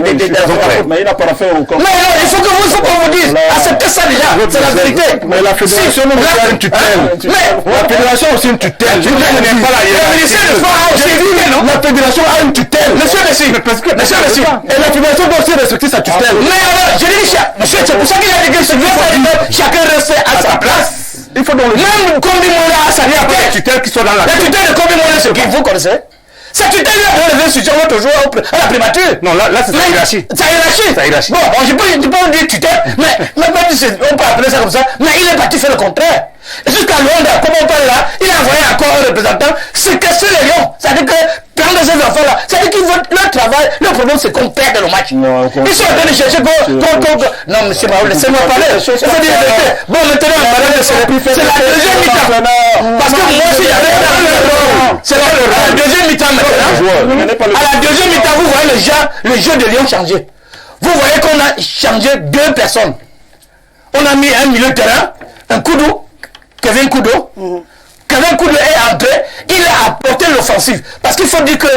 Mais il n'a pas fait aucun. Non, il faut qu'on vous dise. Acceptez ça déjà. C'est la vérité. Mais la fédération a une tutelle. La fédération a aussi une tutelle. La tutelle n'est pas la hiérarchie. Le ministère des Sports a aussi une tutelle, non? La fédération a une tutelle. Monsieur Messi. Et la fédération doit aussi respecter sa tutelle. Mais alors, je dis, monsieur, c'est pour ça qu'il a dit que chacun reste à sa place. Il faut donc le même Kombi Mola a sa La tutelle qui sont dans la La tutelle de Kombi Mola, c'est qui vous connaissez? Cette tutelle là, on le sur l'autre jour à la primature. Non, là c'est sa hiérarchie. Sa hiérarchie. Bon, je peux dire tutelle, mais on peut appeler ça comme ça, mais il est parti faire le contraire. Jusqu'à Luanda, comme on parle là, il a envoyé encore un représentant séquestrer les lions. C'est-à-dire que prendre ces enfants-là, c'est-à-dire qu'ils veulent leur travail, leur problème c'est qu'on perd le match. Ils sont en train de chercher Non, monsieur Mahou, laissez-moi parler. Bon, maintenant, on parle de c'est la deuxième mi-temps. Parce que moi, si j'avais c'est la deuxième mi-temps maintenant. À la deuxième mi-temps, vous voyez le jeu de Lyon changer. Vous voyez qu'on a changé deux personnes. On a mis un milieu de terrain, un coup d'eau. Kevin Kudo est entré, il a apporté l'offensive. Parce qu'il faut dire que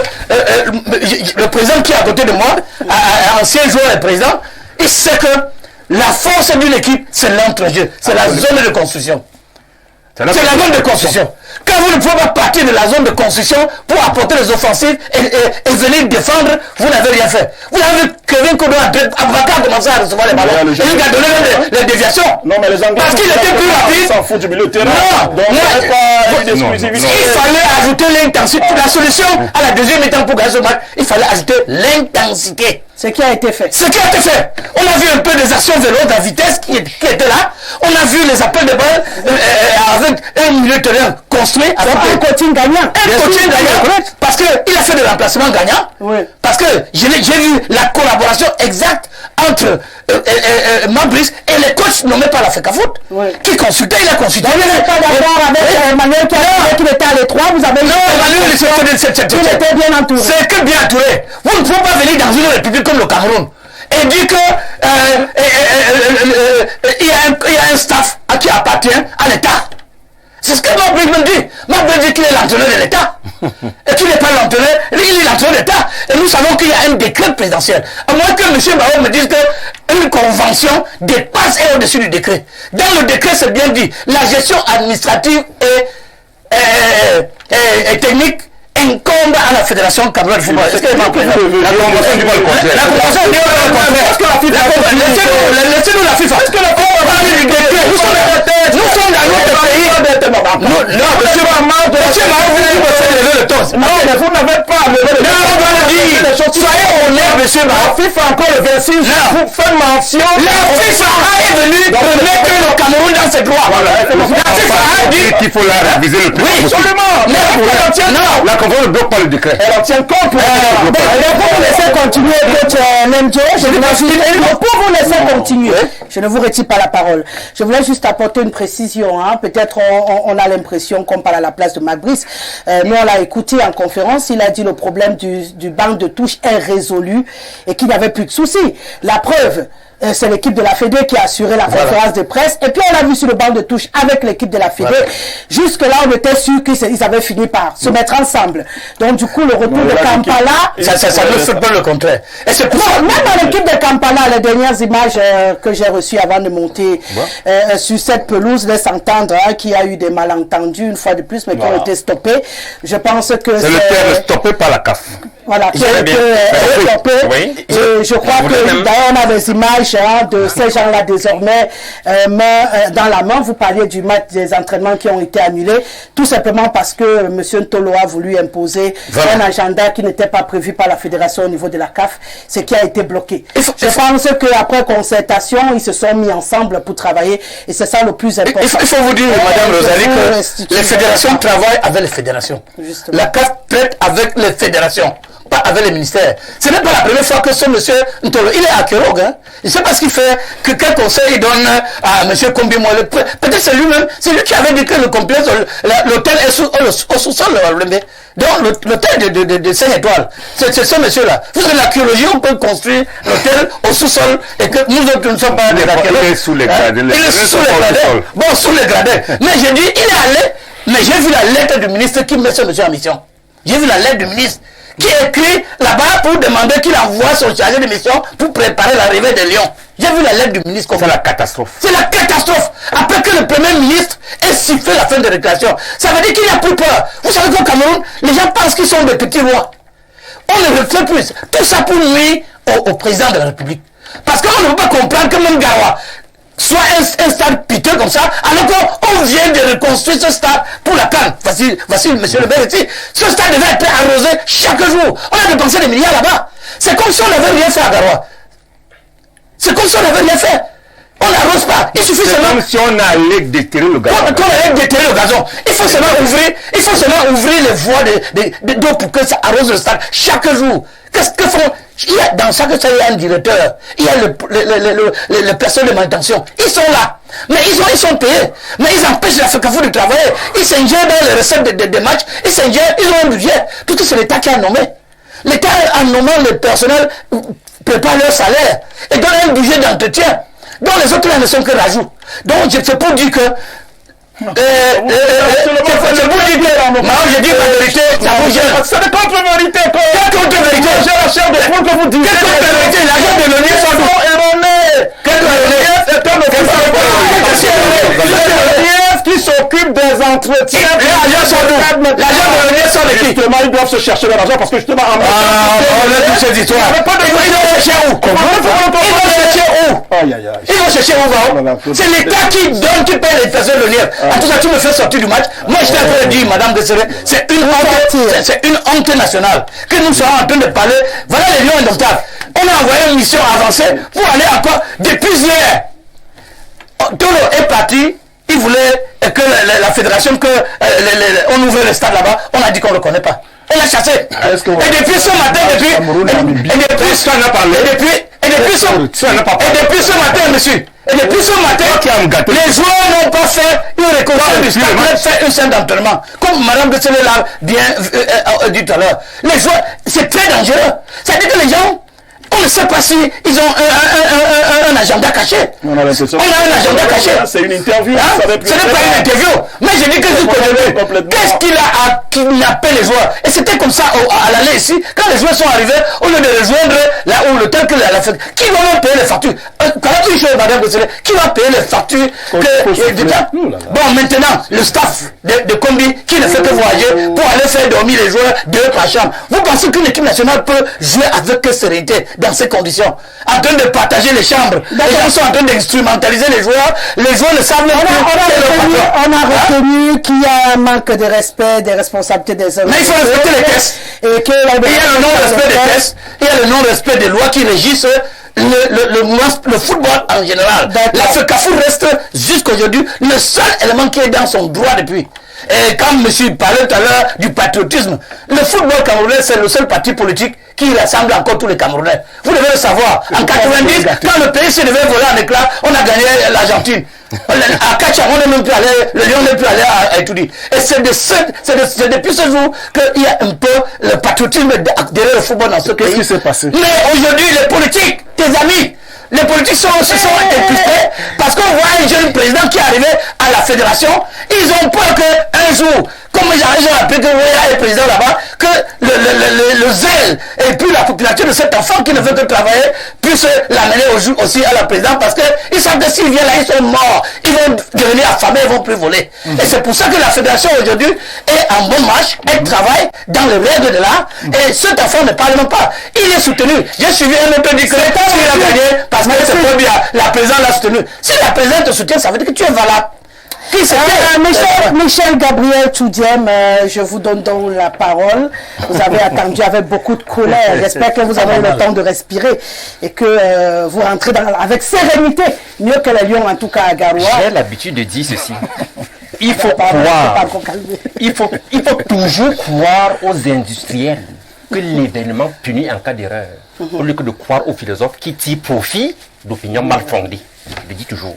le président qui est à côté de moi, ancien joueur et président, il sait que la force d'une équipe, c'est l'entre-jeu, c'est la zone de construction. C'est la zone de construction. Quand vous ne pouvez pas partir de la zone de construction pour apporter les offensives et venir défendre, vous n'avez rien fait. Vous avez vu Kevin Kudo a commencé à recevoir les ballons. Et il a donné les déviations. Non, mais les Anglais. Parce qu'il était plus rapide. S'en fout du milieu de terrain. Non, il fallait ajouter l'intensité. La solution à la deuxième mi-temps pour gagner ce match, il fallait ajouter l'intensité. Ce qui a été fait. Ce qui a été fait. On a vu un peu des actions vélo de vitesse qui étaient là. On a vu les appels de balles avec un milieu de terrain construit. Avec un coaching gagnant. Un coaching gagnant. Parce qu'il a fait des remplacements gagnants. Oui. Parce que j'ai vu la collaboration exacte entre Mabrice et les coachs nommés par la FECAFOOT. Oui. Qui consultait, il a consulté. Vous n'êtes pas d'accord avec Emmanuel qui était à l'étroit, vous avez... Non, Emmanuel, il était bien entouré. C'est que bien entouré. Vous ne pouvez pas venir dans une république comme le Cameroun et dire que il y a un staff qui appartient à l'État. C'est ce que Mabrice me dit. Mabrice dit qu'il est l'entraîneur de l'État. Et qu'il n'est pas l'entraîneur, il est l'entraîneur de l'État. Et nous savons qu'il y a un décret présidentiel. À moins que M. Mahou me dise qu'une convention dépasse et au-dessus du décret. Dans le décret, c'est bien dit, la gestion administrative et technique incombe à la Fédération camerounaise de football. Est-ce que la convention dit pas le contraire? La convention dit pas le contraire. Laissez-nous la FIFA. Est-ce que la FIFA va parler du décret? Nous sommes dans notre pays. Non, monsieur Mahou, vous dites que c'est lever le ton. Non, mais vous n'avez pas levé le ton. Non, on va le dire. Soyez honnête, monsieur Mahou. La FIFA encore le 26. Vous faites mention. La FIFA est venue pour mettre le Cameroun dans ses droits. La FIFA a dit qu'il faut la réviser le plus possible. Non, la convention ne bloque pas le décret. Elle en tient compte pour vous laisser continuer, coach Lemjo. Pour vous laisser continuer, je ne vous retire pas la parole. Je voulais juste apporter une précision. Hein. Peut-être on a l'impression qu'on parle à la place de Mabrice. Nous, on l'a écouté en conférence. Il a dit le problème du banc de touche est résolu et qu'il n'y avait plus de soucis. La preuve, c'est l'équipe de la Fédé qui a assuré la conférence de presse. Et puis on a vu sur le banc de touche avec l'équipe de la Fédé. Jusque-là, on était sûr qu'ils avaient fini par se mettre ensemble. Donc du coup, le retour de Kampala... Ça ne fait pas le contraire. Et c'est pour ça... Même dans l'équipe de Kampala, les dernières images que j'ai reçues avant de monter sur cette pelouse laissent entendre qu'il y a eu des malentendus une fois de plus, mais qui ont été stoppés. Je pense que c'est le terme stoppé par la CAF. Voilà, qui a été stoppé. Oui. Et je crois que d'ailleurs on a des images de ces gens-là désormais dans la main. Vous parliez du match des entraînements qui ont été annulés, tout simplement parce que M. Ntolo a voulu imposer un agenda qui n'était pas prévu par la fédération au niveau de la CAF, ce qui a été bloqué. Je pense qu'après concertation, ils se sont mis ensemble pour travailler et c'est ça le plus important. Il faut vous dire, Madame Rosalie, que les fédérations travaillent avec les fédérations. Justement. La CAF traite avec les fédérations. pas avec les ministères. Ce n'est pas la première fois que ce monsieur Ntolo, il est archéologue. Hein. Je ne sais pas ce qu'il fait, quel conseil il donne à monsieur Kombimoile. Peut-être c'est lui-même, c'est lui qui avait dit que le complexe, l'hôtel est au sous-sol. Donc l'hôtel de 5 étoiles, c'est ce monsieur-là. Vous savez, l'archéologie, on peut construire l'hôtel au sous-sol et que nous autres ne sommes pas des archéologues. Il est sous les gradins. Il est sous les gradins. Bon, sous les gradins. Mais j'ai dit, il est allé, mais j'ai vu la lettre du ministre qui met ce monsieur en mission. J'ai vu la lettre du ministre qui écrit là-bas pour demander qu'il envoie son chargé de mission pour préparer l'arrivée des Lions. J'ai vu la lettre du ministre. C'est la catastrophe. C'est la catastrophe. Après que le premier ministre ait sifflé la fin de récréation. Ça veut dire qu'il n'a plus peur. Vous savez qu'au Cameroun, les gens pensent qu'ils sont des petits rois. On ne le fait plus. Tout ça pour nuire au président de la République. Parce qu'on ne peut pas comprendre que même Garoua soit un stade piteux comme ça, alors qu'on vient de reconstruire ce stade pour la CAN. Voici monsieur le maire ici. Ce stade devait être arrosé chaque jour. On a dépensé des milliards là-bas. C'est comme si on n'avait rien fait à Garoua. C'est comme si on n'avait rien fait. On n'arrose pas. Il suffit seulement. Comme si on allait déterrer le gazon. Quand on allait déterrer le gazon, il faut seulement ouvrir les voies d'eau pour que ça arrose le stade chaque jour. Qu'est-ce que font? Dans chaque stade, il y a un directeur, il y a le personnel de manutention. Ils sont là. Mais ils sont payés. Mais ils empêchent la FECAFO de travailler. Ils s'ingèrent dans les recettes des matchs. Ils s'ingèrent, ils ont un budget. Tout ça, c'est l'État qui a nommé. L'État, en nommant le personnel, prépare leur salaire et donne un budget d'entretien. Donc les autres là ne sont que rajouts. Donc c'est pour dire que je dis la vérité, ça vous gêne. C'est de contre-vérité. Quelle contre-vérité? J'ai la chair de poule que vous disiez. Quelle contre-vérité? L'argent de l'ONU sont erronés. Quelle qui s'occupe des entretiens. L'argent sont d'où? L'argent de l'ONU sont de qui? Justement, ils doivent se chercher leur argent parce que justement, on a toutes ces histoires. Ils vont chercher où? Ils vont chercher où? C'est l'État qui donne, qui paye les personnes de l'ONU. À tout ça, tu me fais sortir du match. Moi, je t'ai en train de dire, madame Desseré, c'est une honte nationale. Que nous sommes en train de parler. Voilà les Lions indomptables. On a envoyé une mission avancée pour aller encore depuis hier. Tolo est parti. Il voulait que la fédération, on ouvre le stade là-bas. On a dit qu'on ne le connaît pas. On l'a chassé. Et depuis ce matin, monsieur. Et depuis ce matin, les joueurs n'ont pas fait une reconnaissance du stade, fait une scène d'entraînement. Comme Mme de Sélé l'a bien dit tout à l'heure. Les joueurs, c'est très dangereux. C'est-à-dire que les gens, on ne sait pas si ils ont un agenda caché. On a un agenda caché. C'est une interview. Ce n'est pas une interview. Mais je dis que qu'est-ce qu'il a kidnappé les joueurs? Et c'était comme ça à l'aller ici. Quand les joueurs sont arrivés, au lieu de rejoindre là où le tel que la fête, qui va leur payer les factures? Quand une chose, madame de Sélé, qui va payer les factures? Bon, maintenant, le staff de Combi qui ne fait que voyager pour aller faire dormir les joueurs deux par chambre. Vous pensez qu'une équipe nationale peut jouer avec sérénité dans ces conditions, en train de partager les chambres? Les gens sont en train d'instrumentaliser les joueurs ne savent même pas. On a retenu qu'il y a un manque de respect des responsabilités des hommes. Mais il faut respecter les tests. Il y a le non-respect des tests, il y a le non-respect des lois qui régissent le football en général. La FECAFO reste jusqu'aujourd'hui le seul élément qui est dans son droit depuis. Et quand monsieur parlait tout à l'heure du patriotisme, le football camerounais, c'est le seul parti politique qui rassemble encore tous les Camerounais. Vous devez le savoir. En 90, quand le pays se devait voler en éclat, on a gagné l'Argentine. À Kacha, on n'est même plus allé, le Lion n'est plus allé à Étoudi. Et c'est depuis ce jour qu'il y a un peu le patriotisme derrière le football dans ce pays. Qu'est-ce qui s'est passé? Mais aujourd'hui, les politiques, tes amis, les politiques se sont impliqués parce qu'on voit un jeune président qui est arrivé à la fédération. Ils ont peur qu'un jour, comme ils ont appris que Wéa est président là-bas, que le zèle et puis la population de cet enfant qui ne veut que travailler puisse l'amener aussi à la présidence parce qu'ils savent que s'ils viennent là, ils sont morts. Ils vont devenir affamés, ils ne vont plus voler. Et c'est pour ça que la fédération aujourd'hui est en bonne marche, elle travaille dans les règles de l'art et cet enfant ne parle même pas. Il est soutenu. J'ai suivi un autre dit que s'il a gagné, parce que c'est pas bien, la présidente l'a soutenu. Si la présidente te soutient, ça veut dire que tu es valable. Michel Gabriel Toudiem, je vous donne donc la parole. Vous avez attendu avec beaucoup de colère. J'espère que vous avez eu le temps de respirer et que vous rentrez avec sérénité, mieux que les Lions en tout cas à Garoua. J'ai l'habitude de dire ceci. Il faut croire. Il faut toujours croire aux industriels. que l'événement punit en cas d'erreur, au lieu que de croire aux philosophes qui tirent profit d'opinions mal fondées. Je le dis toujours.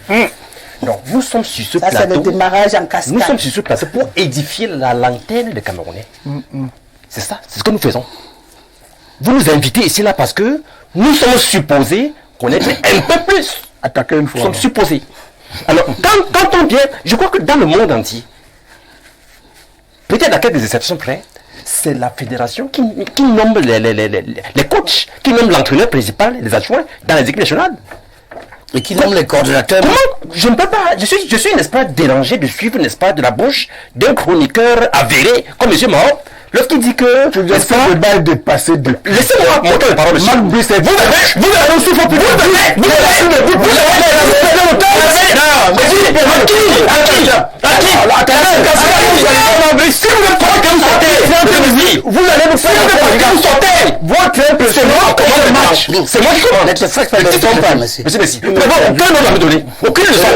Donc nous sommes sur ce plateau. Ça, c'est le démarrage en cascade. Nous sommes sur ce plateau pour édifier la lanterne des Camerounais. C'est ça, c'est ce que nous faisons. Vous nous invitez ici là parce que nous sommes supposés connaître un peu plus. Attaquer une fois. Nous sommes supposés. Alors, quand on vient, je crois que dans le monde entier, peut-être à quelques exceptions près, c'est la fédération qui nomme les coachs, qui nomme l'entraîneur principal et les adjoints dans les équipes nationales. Et qui nomme les coordinateurs. Comment je ne peux pas, je suis n'est-ce pas, dérangé de suivre, n'est-ce pas, de la bouche d'un chroniqueur avéré comme M. Mahon, lorsqu'il dit que... Je dis que le débat est dépassé de... Laissez-moi monter la parole, monsieur. Vous avez aussi faux public. Vous allez vous faire c'est moi qui commande. Monsieur Messi. Aucun nom n'a me donné. Aucune leçon.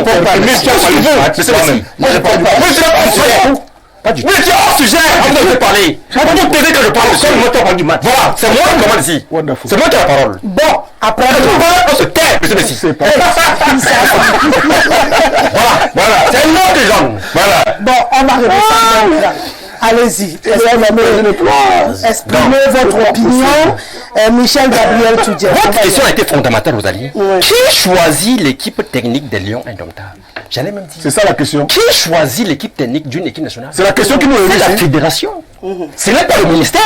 Moi je parle pas. Pas du tout. Mais c'est hors sujet. On peut parler. C'est pas mon TV que je parle. C'est moi qui parle du match. Voilà, c'est moi qui commande ici. C'est moi qui ai la parole. Bon, après... On se tait, monsieur Messi. Voilà. C'est un autre genre. Voilà. Bon, on va revenir. Allez-y, exprimez votre opinion. Michel Gabriel Toudien. Votre question a été fondamentale, Rosalie. Qui choisit l'équipe technique des Lions Indomptables? J'allais même dire. C'est ça la question. Qui choisit l'équipe technique d'une équipe nationale? C'est la question qui nous réunit. C'est la fédération. Ce n'est pas le ministère.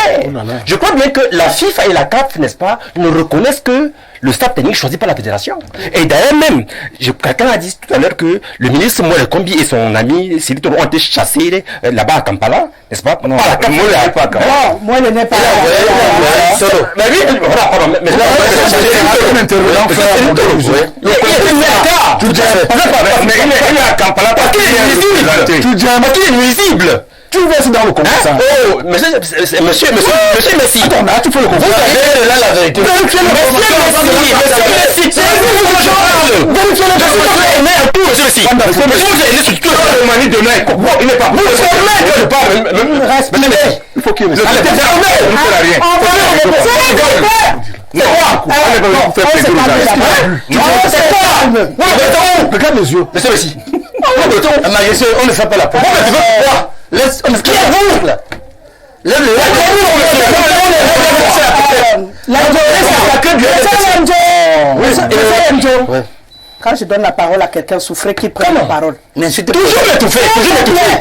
Je crois bien que la FIFA et la CAF, n'est-ce pas, ne reconnaissent que le staff technique choisi par la fédération. Et d'ailleurs même, quelqu'un a dit tout à l'heure que le ministre Moïse Kombi et son ami Sidi Toro ont été chassés là-bas à Kampala, n'est-ce pas? Non, par la CAF. Moïse n'est pas à Kampala. Non, moi je n'ai pas. Mais oui, voilà, mais il est à Kampala parce qu'il est nuisible. Tu verses dans le Congo, ça. Oh, monsieur Messi. Attends, là, tu peux le comprendre. Vous avez là la vérité. Monsieur Messi, c'est vous que je parle. Monsieur Messi. Il n'est pas. Je parle. Il faut qu'il me regarde les yeux. Monsieur Messi. On ne fait pas la porte. Laisse, on qui est vous là? Quand je donne la parole à quelqu'un souffré qui prend la parole. Mais c'est toujours m'étouffer.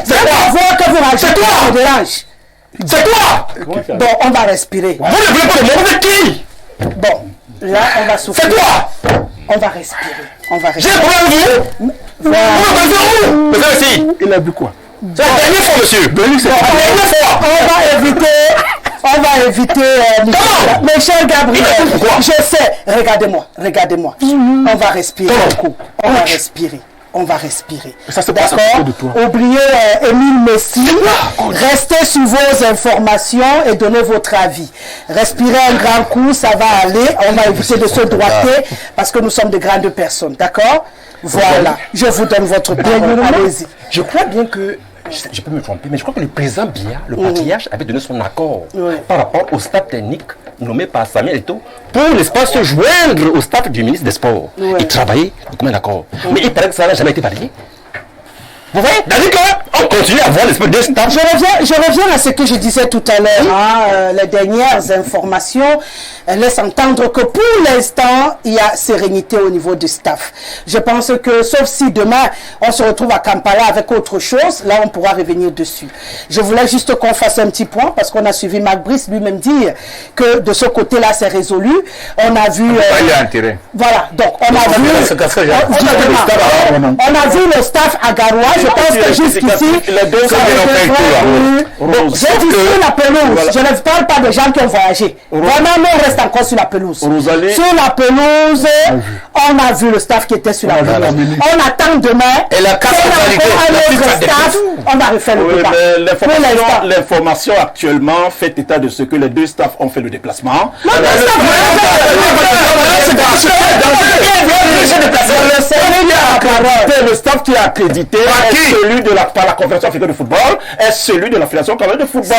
C'est toi. C'est toi. Bon, on va respirer. Vous ne voulez pas de moi, vous êtes qui? Bon, là on va souffrir. C'est toi. On va respirer. J'ai un problème avec vous. Vous aussi. Il a vu quoi? C'est la dernière fois, monsieur. On va éviter Michel Gabriel. Je sais. Regardez-moi. On va respirer beaucoup. On va respirer. Ça se passe à côté de toi. Oubliez Émile Messi. Restez sur vos informations et donnez votre avis. Respirez un grand coup, ça va aller. On va éviter de se droiter parce que nous sommes de grandes personnes. D'accord? Voilà. Je vous donne votre parole. Allez-y. Je crois bien que, je peux me tromper, mais je crois que le président Biya, le patriarche, avait donné son accord par rapport au staff technique nommé par Samuel Eto'o pour, n'est-ce pas, se joindre au staff du ministre des Sports et travailler comme un accord. Mais il paraît que ça n'a jamais été validé. Vous voyez? C'est-à-dire qu'on continue à avoir l'espèce de staff. Je reviens à ce que je disais tout à l'heure. Les dernières informations laissent entendre que pour l'instant, il y a sérénité au niveau du staff. Je pense que, sauf si demain, on se retrouve à Kampala avec autre chose, là, on pourra revenir dessus. Je voulais juste qu'on fasse un petit point, parce qu'on a suivi Marc Brice lui-même dire que de ce côté-là, c'est résolu. On a vu... il y a intérêt. Voilà, donc on a vu le staff à Garoua. Je pense que jusqu'ici, j'ai dit sur la pelouse. Je ne parle pas de gens qui ont voyagé. Vraiment, nous, on reste encore sur la pelouse. Sur la pelouse, on a vu le staff qui était sur la pelouse. On attend demain. Et la carte on va refaire le débat. L'information actuellement fait état de ce que les deux staffs ont fait le déplacement. le staff qui est accrédité est celui de par la Confédération africaine de football, est celui de la Fédération congolaise de football.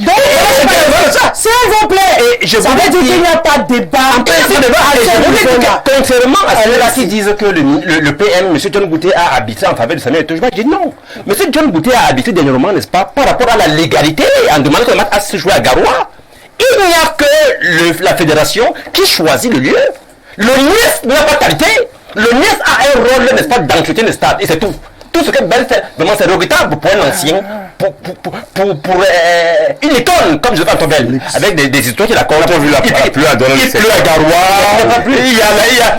Donc, s'il vous plaît, ça veut dire qu'il n'y a pas de débat. Contrairement à ceux-là qui disent que le PM, M. John Bouté, a habité en faveur de Samuel Eto'o, je dis non. M. John Bouté a habité dernièrement, n'est-ce pas, par rapport à la légalité, en demandant que le match a se jouer à Garoua. Il n'y a que la fédération qui choisit le lieu. Le ministre n'a pas de qualité. Le ministre a un rôle, n'est-ce pas, d'entretien le stade, et c'est tout. Tout ce que Ben fait, vraiment, c'est regrettable pour un ancien, pour une école, comme je fais à Tobel, avec des histoires qui la comptent. Il pleut à Garoua,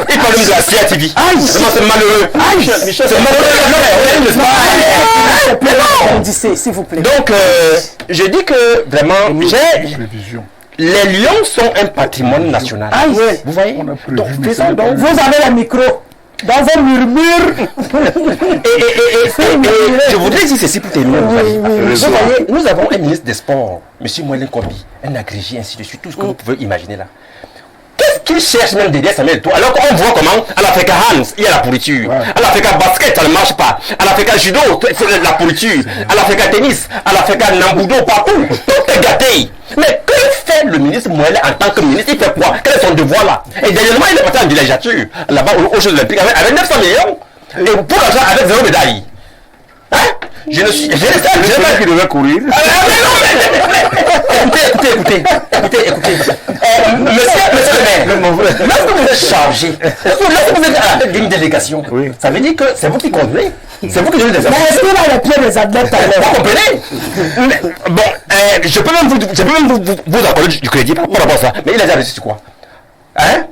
il parle de la CIATV. C'est malheureux. C'est malheureux. S'il vous plaît. Donc, je dis que, vraiment, les lions sont un patrimoine national. Vous voyez? Donc, vous avez le micro. Dans vos murmures. et je voudrais dire ceci pour terminer. Vous voyez, nous avons un ministre des Sports, M. Moëlen Kobi, un agrégé, ainsi de suite, tout ce que vous pouvez imaginer là. Qu'est-ce qu'il cherche même derrière Samuel Eto'o? Alors qu'on voit comment à l'Africa Hands, il y a la pourriture. À l'Africa Basket, ça ne marche pas. À l'Africa Judo, c'est la pourriture. À l'Africa Tennis, à l'Africa Nambudo, partout. Tout est gâté. Mais que fait le ministre Moëlen en tant que ministre? Il fait quoi? Quel est son devoir là? Et dernièrement, il est parti en villégiature, là-bas aux Jeux Olympiques, avec 900 millions. Et pour l'argent, avec 0 médaille. Hein? Je ne suis pas qui devait courir. Écoutez. Monsieur le maire, lorsque vous êtes chargé, lorsque vous êtes à la tête d'une délégation, ça veut dire que c'est vous qui conduisez. C'est vous qui donnez des informations. Mais est-ce qu'il a les pieds des athlètes? Vous comprenez? Bon, je peux même vous accorder du crédit par rapport à ça. Mais il a déjà réussi sur quoi? Hein?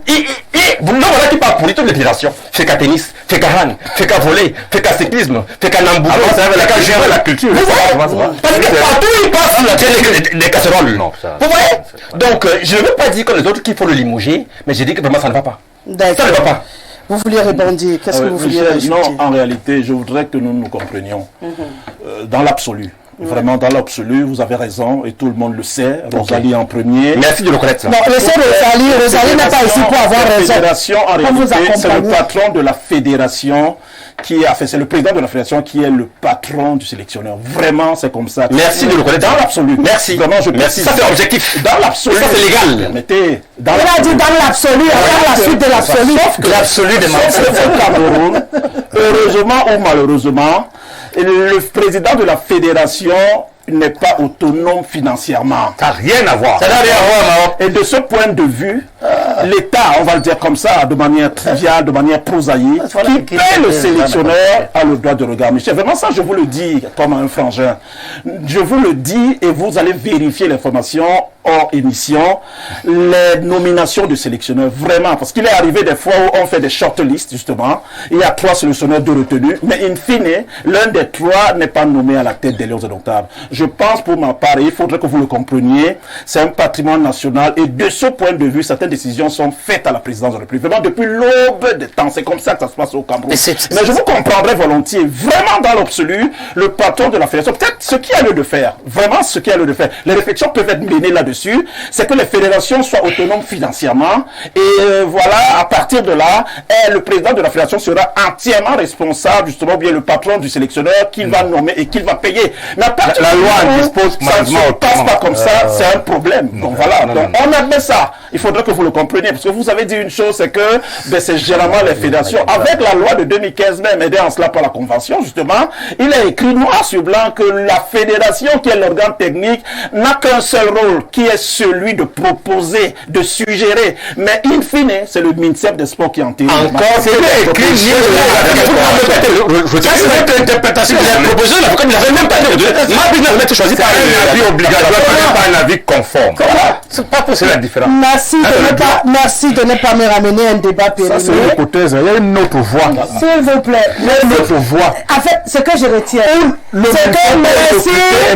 Non, voilà qui parle pour toutes les fédérations. Fait qu'à tennis, fait qu'à hand, fait qu'à volley, fait qu'à cyclisme, fait qu'à nambudo, fait qu'à gérer la culture. Vous voyez? Parce que partout il passe la télé des casseroles. Vous voyez? Donc, je ne veux pas dire que les autres qu'il faut le limoger, mais j'ai dit que vraiment ça ne va pas. Ça ne va pas. Vous vouliez répondre? Qu'est-ce que vous vouliez rajouter? Non, en réalité, je voudrais que nous nous comprenions. Dans l'absolu. Vraiment, dans l'absolu, vous avez raison, et tout le monde le sait. Rosalie en premier. Merci de le connaître. Non, laissez Rosalie n'est pas ici pour avoir raison. La fédération, en réalité, c'est le patron de la fédération qui a fait, c'est le président de la fédération qui est le patron du sélectionneur. Vraiment, c'est comme ça. Merci de le connaître. Dans l'absolu. Merci. Vraiment, je merci. Ça, c'est objectif. Dans l'absolu. Ça, c'est légal. Permettez. Il a dit dans l'absolu, dans la suite de l'absolu. Sauf que l'absolu de Cameroun, heureusement ou malheureusement, le président de la fédération n'est pas autonome financièrement. Ça n'a rien à voir. Ça n'a rien à voir. Et de ce point de vue, l'État, on va le dire comme ça, de manière triviale, de manière prosaïque, qui paie le sélectionneur a le droit de regard. Michel, vraiment ça, je vous le dis comme un frangin. Je vous le dis et vous allez vérifier l'information hors émission, les nominations de sélectionneurs, vraiment, parce qu'il est arrivé des fois où on fait des shortlists, justement, il y a 3 sélectionneurs de retenue, mais in fine, l'un des 3 n'est pas nommé à la tête des Lions indomptables. Je pense pour ma part, et il faudrait que vous le compreniez, c'est un patrimoine national, et de ce point de vue, certaines décisions sont faites à la présidence de la République. Vraiment, depuis l'aube des temps, c'est comme ça que ça se passe au Cameroun. Mais je vous comprendrai volontiers, vraiment dans l'absolu, le patron de la fédération, peut-être ce qu'il y a lieu de faire, vraiment ce qu'il y a lieu de faire, les réflexions peuvent être menées là-dessus, c'est que les fédérations soient autonomes financièrement et voilà, à partir de là, le président de la fédération sera entièrement responsable, justement, bien le patron du sélectionneur qu'il va nommer et qu'il va payer. Mais à partir la loi dispose ça ne se passe pas comme ça, c'est un problème. Donc voilà, donc on admet ça. Il faudrait que vous le compreniez, parce que vous avez dit une chose, c'est que c'est généralement les fédérations, avec la loi de 2015 même, aidée en cela par la convention, justement, il est écrit noir sur blanc que la fédération, qui est l'organe technique, n'a qu'un seul rôle, qui est celui de proposer, de suggérer. Mais in fine, c'est le ministère des Sports qui en tire. Encore, c'est écrit. C'est votre interprétation. Il a proposé, l'avocat ne l'avait même pas dit. Ma business va être choisi par un avis obligatoire, pas un avis conforme. C'est pas possible la différence. Merci de ne pas me ramener un débat périmé. Ça, c'est une hypothèse. Il y a une autre voie. S'il vous plaît. Il y a une autre voie. En fait, ce que je retiens, c'est que merci.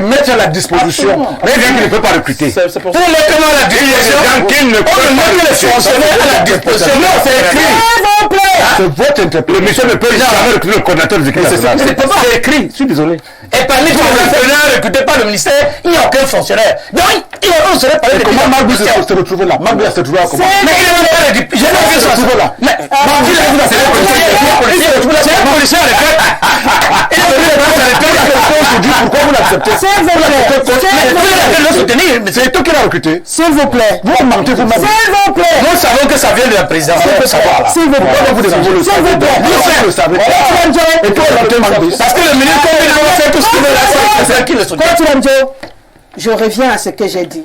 Mettre à la disposition. Mais il ne peut pas recruter. C'est pour ça. Pour mettre à la disposition, qu'il ne peut pas les fonctionnaires à la disposition. Non, c'est écrit. S'il vous plaît. C'est votre interprétation. Le monsieur ne peut jamais recruter le coordinateur des équipes. C'est écrit. Je suis désolé. Et parmi les fonctionnaires recrutés par le ministère, il n'y a aucun fonctionnaire. Donc, on serait parlé de comment Marc Brice s'est retrouvé là? Marc Brice s'est retrouvé là comment? Mais il est je n'ai vu ça. Mais c'est un policier à retraite. Il est venu à la retraite. Pourquoi vous l'acceptez? S'il vous plaît. C'est toi qui l'as recruté. S'il vous plaît. Vous mentez vous-même. S'il vous plaît. Nous savons que ça vient de la présidence. S'il vous plaît. Vous le savez. S'il vous plaît. Vous le savez. Et toi, Marc Brice. Parce que le ministre, comme il a fait tout ce qu'il veut, c'est qui le soutient. Je reviens à ce que j'ai dit.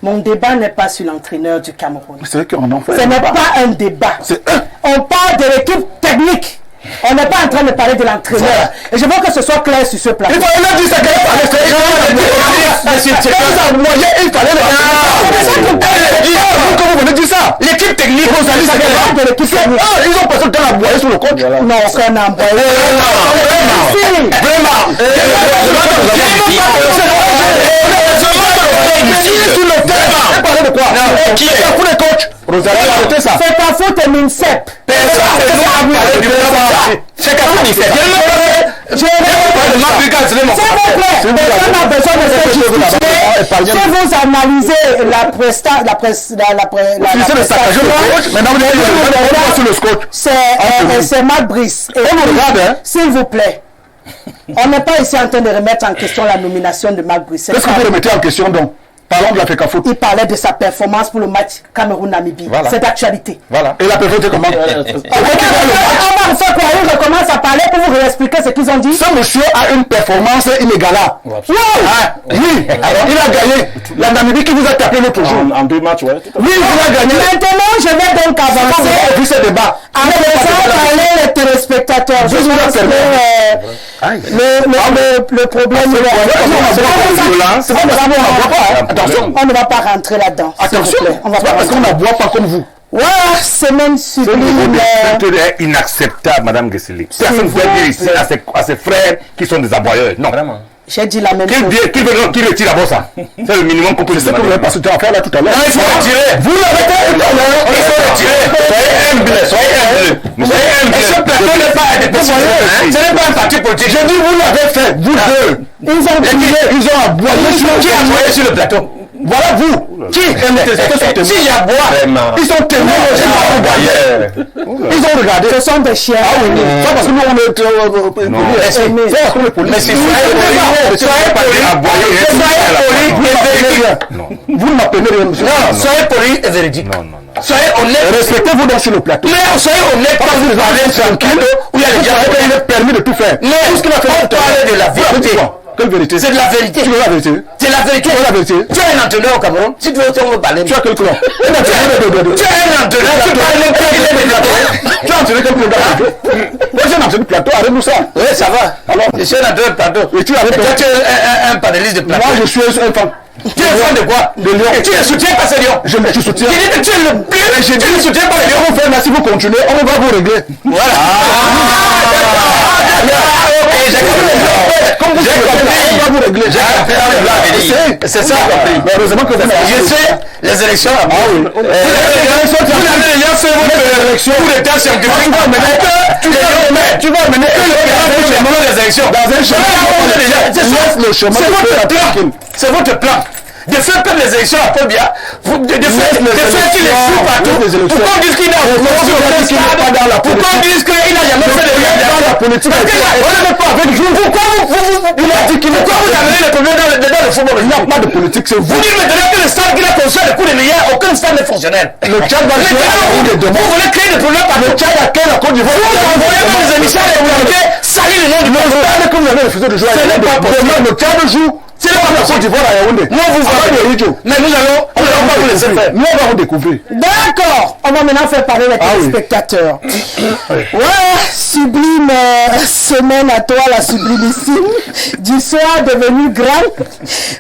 Mon débat n'est pas sur l'entraîneur du Cameroun. C'est vrai qu'on en fait. Ce n'est pas un débat. On parle de l'équipe technique. On n'est pas en train de parler de l'entraîneur. Et je veux que ce soit clair sur ce plateau. Il fallait le dire ça qu'il fallait. Il fallait le dire. Comment vous venez dire ça? L'équipe technique, vous allez ça de l'équipe technique. Ils ont passé le temps à boyer sur le coach. Non, c'est un emboyé. Vraiment. Sur le terrain. Parler de quoi? Qui est pour les coachs? C'est ta faute, Minsep. C'est qu'à vous dire. S'il vous analysez la c'est Marc Brice. S'il vous plaît. On n'est pas ici en train de remettre en question la nomination de Marc Brice. Qu'est-ce que vous remettez en question donc? Parlons de la FECAFOOT. Il parlait de sa performance pour le match Cameroun-Namibie. Voilà. C'est d'actualité. Voilà. Et la performance comment? On recommence à parler pour vous expliquer ce qu'ils ont dit. Ce monsieur a une performance inégale. Oui, il a gagné. La Namibie qui vous a tapé l'autre jour. En 2 matchs, ouais. Oui, il a gagné. Maintenant, je vais donc avancer. Vous avez vu ce débat. En laissant parler les téléspectateurs. Je pense que le problème Attention, on ne va pas rentrer là-dedans. Attention, on va pas parce qu'on n'aboie pas comme vous. Voilà, semaine sublime. C'est inacceptable, Madame Guesseli. Personne ne peut dire ici à ses frères qui sont des aboyeurs. Non, vraiment. J'ai dit la même chose. Qui retire d'abord ça? C'est le minimum qu'on peut dire. C'est ce que vous avez passé à faire là tout à l'heure. Il faut retirer. Vous l'avez fait tout à l'heure. Il faut retirer. Soyez humble. Ce plateau n'est pas indépendant. Ce n'est pas un parti politique. Je dis, vous l'avez fait. Vous deux. Ils ont aboyé. Qui a aboyé sur le plateau? Voilà vous. Qui S'il y a bois, ils sont témoins. Ils ont regardé. Ce sont des chiens. Ah oui, ça parce que nous on est mais c'est soyez poli. Vous ne m'appelez rien, monsieur. Non, soyez poli et véridique. Soyez honnête. Respectez-vous donc sur le plateau. Mais soyez honnête quand vous parlez tranquille où il y a les gens. Il est permis de tout faire. Mais on parle de la vérité. Quelle vérité? C'est de la vérité. Tu veux la vérité? C'est la vérité. Tu veux la vérité? Tu es un entraîneur au Cameroun. Si tu veux, on va parler. Tu as quel club? Tu es un entraîneur. Tu parles de tu as entraîné quel club? Moi j'ai entraîné plateau, arrête-nous ça. Oui, ça va. Alors, je suis un entraîneur de plateau. Et tu avais tu es un panéliste de plateau. Moi je suis un fan. Tu es fan de quoi? De Lyon. Et tu ne soutiens pas ces Lions. Je soutiens. Tu dis que tu es le pire. Tu ne soutiens pas les Lions. On va faire, si vous continuez, on va vous régler. Voilà. Comme vous avez compris, on va vous régler. C'est ça. Mais heureusement que vous avez. Je sais, les élections. Ah oui. Vous avez déjà fait votre élection. Pour les terres scientifiques. Tu vas mener que les élections. Dans un chemin. C'est votre plan. De faire perdre les élections à Paul Biya, de faire qu'il est fou partout. Pourquoi on dit qu'il n'a pas dans la politique? Pourquoi on dit qu'il n'a jamais fait de rien dans la politique? On ne veut pas avec vous. Pourquoi vous amenez les problèmes dans le football? Il n'y a pas de politique, c'est vous. Vous dites maintenant que le stade qu'il a construit à le coup des milliards, aucun stade n'est fonctionnel. Le Tchad va jouer à la de demain. Vous voulez créer des problèmes par Le Tchad a quel la Côte d'Ivoire? Vous envoyez des émissions et vous avez sali le nom du Le stade que vous avez refusé de jouer à Yaoundé. Le Tchad joue. C'est la Côte d'Ivoire à Yaoundé. Non, vous mais nous allons pas vous laisser faire. Nous on va vous découvrir. D'accord. On va maintenant faire parler les téléspectateurs. Ouais, sublime semaine à toi, la sublimissime. Du soir devenu grand.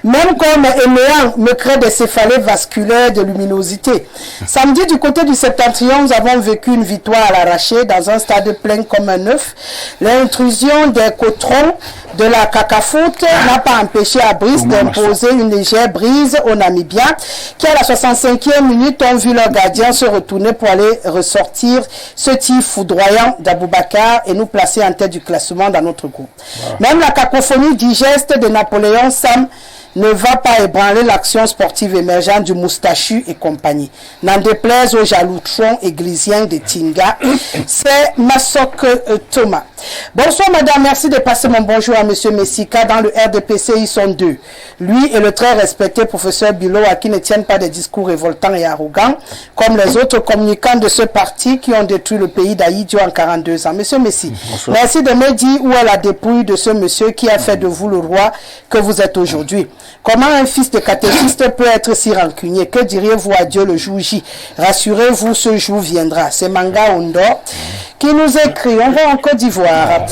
Même comme Eméan me crée des céphalées vasculaires de luminosité. Samedi, du côté du Septentrion, nous avons vécu une victoire à l'arraché dans un stade plein comme un œuf. L'intrusion des cotrons de la CACAFOOT n'a pas empêché à Brice d'imposer une légère brise aux Namibiens qui à la 65e minute ont vu leur gardien se retourner pour aller ressortir ce tir foudroyant d'Aboubacar et nous placer en tête du classement dans notre groupe. Wow. Même la cacophonie digeste de Napoléon Sam ne va pas ébranler l'action sportive émergente du Moustachu et compagnie. N'en déplaise aux jaloux-trons églisiens de Tinga, c'est Massok Thomas. Bonsoir madame, merci de passer mon bonjour à monsieur Messika. Dans le RDPC, ils sont deux. Lui et le très respecté professeur Bilo, à qui ne tiennent pas des discours révoltants et arrogants, comme les autres communicants de ce parti qui ont détruit le pays d'Aïdio en 42 ans. Monsieur Messi, merci de me dire où est la dépouille de ce monsieur qui a fait de vous le roi que vous êtes aujourd'hui. Comment un fils de catéchiste peut être si rancunier? Que diriez-vous à Dieu le jour J? Rassurez-vous, ce jour viendra. C'est Manga Ondo qui nous écrit. On va en Côte d'Ivoire.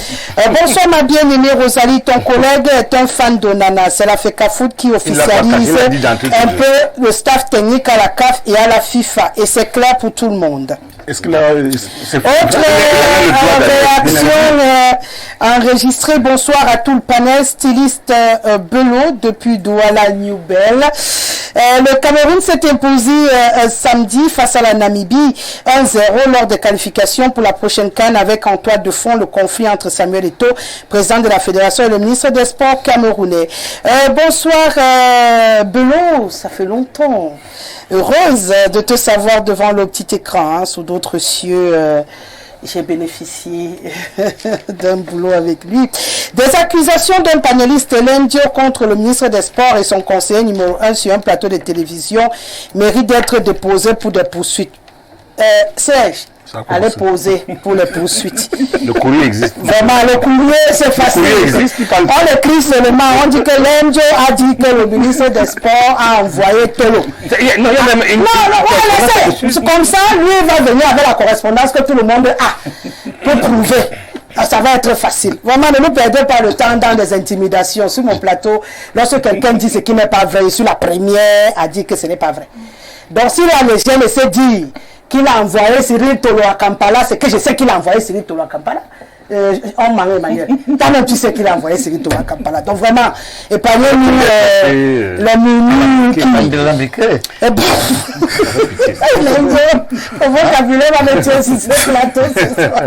Bonsoir ma bien-aimée Rosalie, ton collègue est un fan d'Onana. C'est la FECAFOOT qui officialise un peu le staff technique à la CAF et à la FIFA. Et c'est clair pour tout le monde. Est-ce que là, autre réaction enregistrée. Bonsoir à tout le panel. Styliste Belot depuis Douala New Bell. Le Cameroun s'est imposé samedi face à la Namibie 1-0 lors des qualifications pour la prochaine CAN avec en toile de fond le conflit entre Samuel Eto'o, président de la Fédération, et le ministre des Sports camerounais. Bonsoir Belot, ça fait longtemps. Heureuse de te savoir devant le petit écran, hein, sous d'autres cieux. J'ai bénéficié d'un boulot avec lui. Des accusations d'un panéliste Lendio contre le ministre des Sports et son conseiller numéro 1 sur un plateau de télévision méritent d'être déposées pour des poursuites. Serge, allez poser pour les poursuites. Le courrier existe. Vraiment, le courrier, c'est facile. Le courrier existe, on écrit seulement, on dit que Lendio a dit que le ministre des Sports a envoyé Tolo. Non, c'est comme ça, lui va venir avec la correspondance que tout le monde a pour prouver. Ça va être facile. Vraiment, ne nous perdez pas le temps dans des intimidations. Sur mon plateau, lorsque quelqu'un dit ce qui n'est pas vrai, sur la première a dit que ce n'est pas vrai. Donc, si la légende essaie de dire qu'il a envoyé Cyril Tolo à Kampala, c'est que je sais qu'il a envoyé Cyril Tolo à Kampala. On m'a Emmanuel. Toi-même, tu sais qu'il a envoyé Cyril Tolo à Kampala. Donc vraiment, épargnez-nous la minute qui... Le vocabulaire va me tuer sur ce plateau ce soir.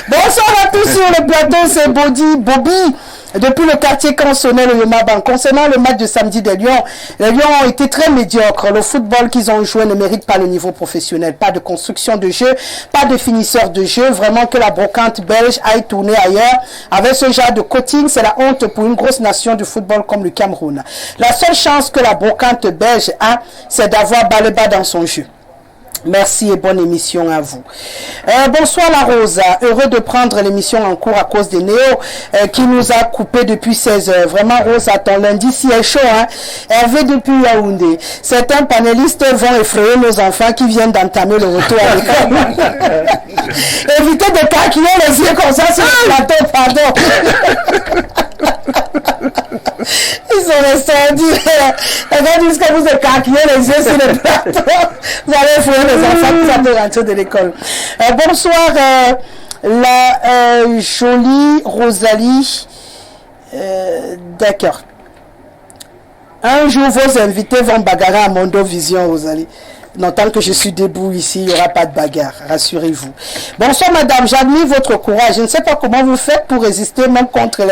Bonsoir à tous sur le plateau, c'est Bobby. Depuis le quartier cantonné le Yomaban. Concernant le match de samedi des Lions, les Lions ont été très médiocres. Le football qu'ils ont joué ne mérite pas le niveau professionnel. Pas de construction de jeu, pas de finisseur de jeu. Vraiment que la brocante belge aille tourner ailleurs. Avec ce genre de coaching, c'est la honte pour une grosse nation du football comme le Cameroun. La seule chance que la brocante belge a, c'est d'avoir Baleba dans son jeu. Merci et bonne émission à vous. Bonsoir la Rosa, heureux de prendre l'émission en cours à cause des Néo qui nous a coupé depuis 16 heures. Vraiment Rosa, ton lundi si est chaud, hein. Hervé depuis Yaoundé. Certains panélistes vont effrayer nos enfants qui viennent d'entamer le retour à l'école. Évitez de calculer les yeux comme ça sur le plateau, pardon. Ils sont restés à dire, que vous calculez les yeux sur le plateau, vous allez effrayer les enfants qui sont de rentrer de l'école. Bonsoir, la jolie Rosalie. D'accord. Un jour, vos invités vont bagarrer à Mondo Vision, Rosalie. Non, tant que je suis debout ici, il n'y aura pas de bagarre, rassurez-vous. Bonsoir madame, j'admire votre courage. Je ne sais pas comment vous faites pour résister même contre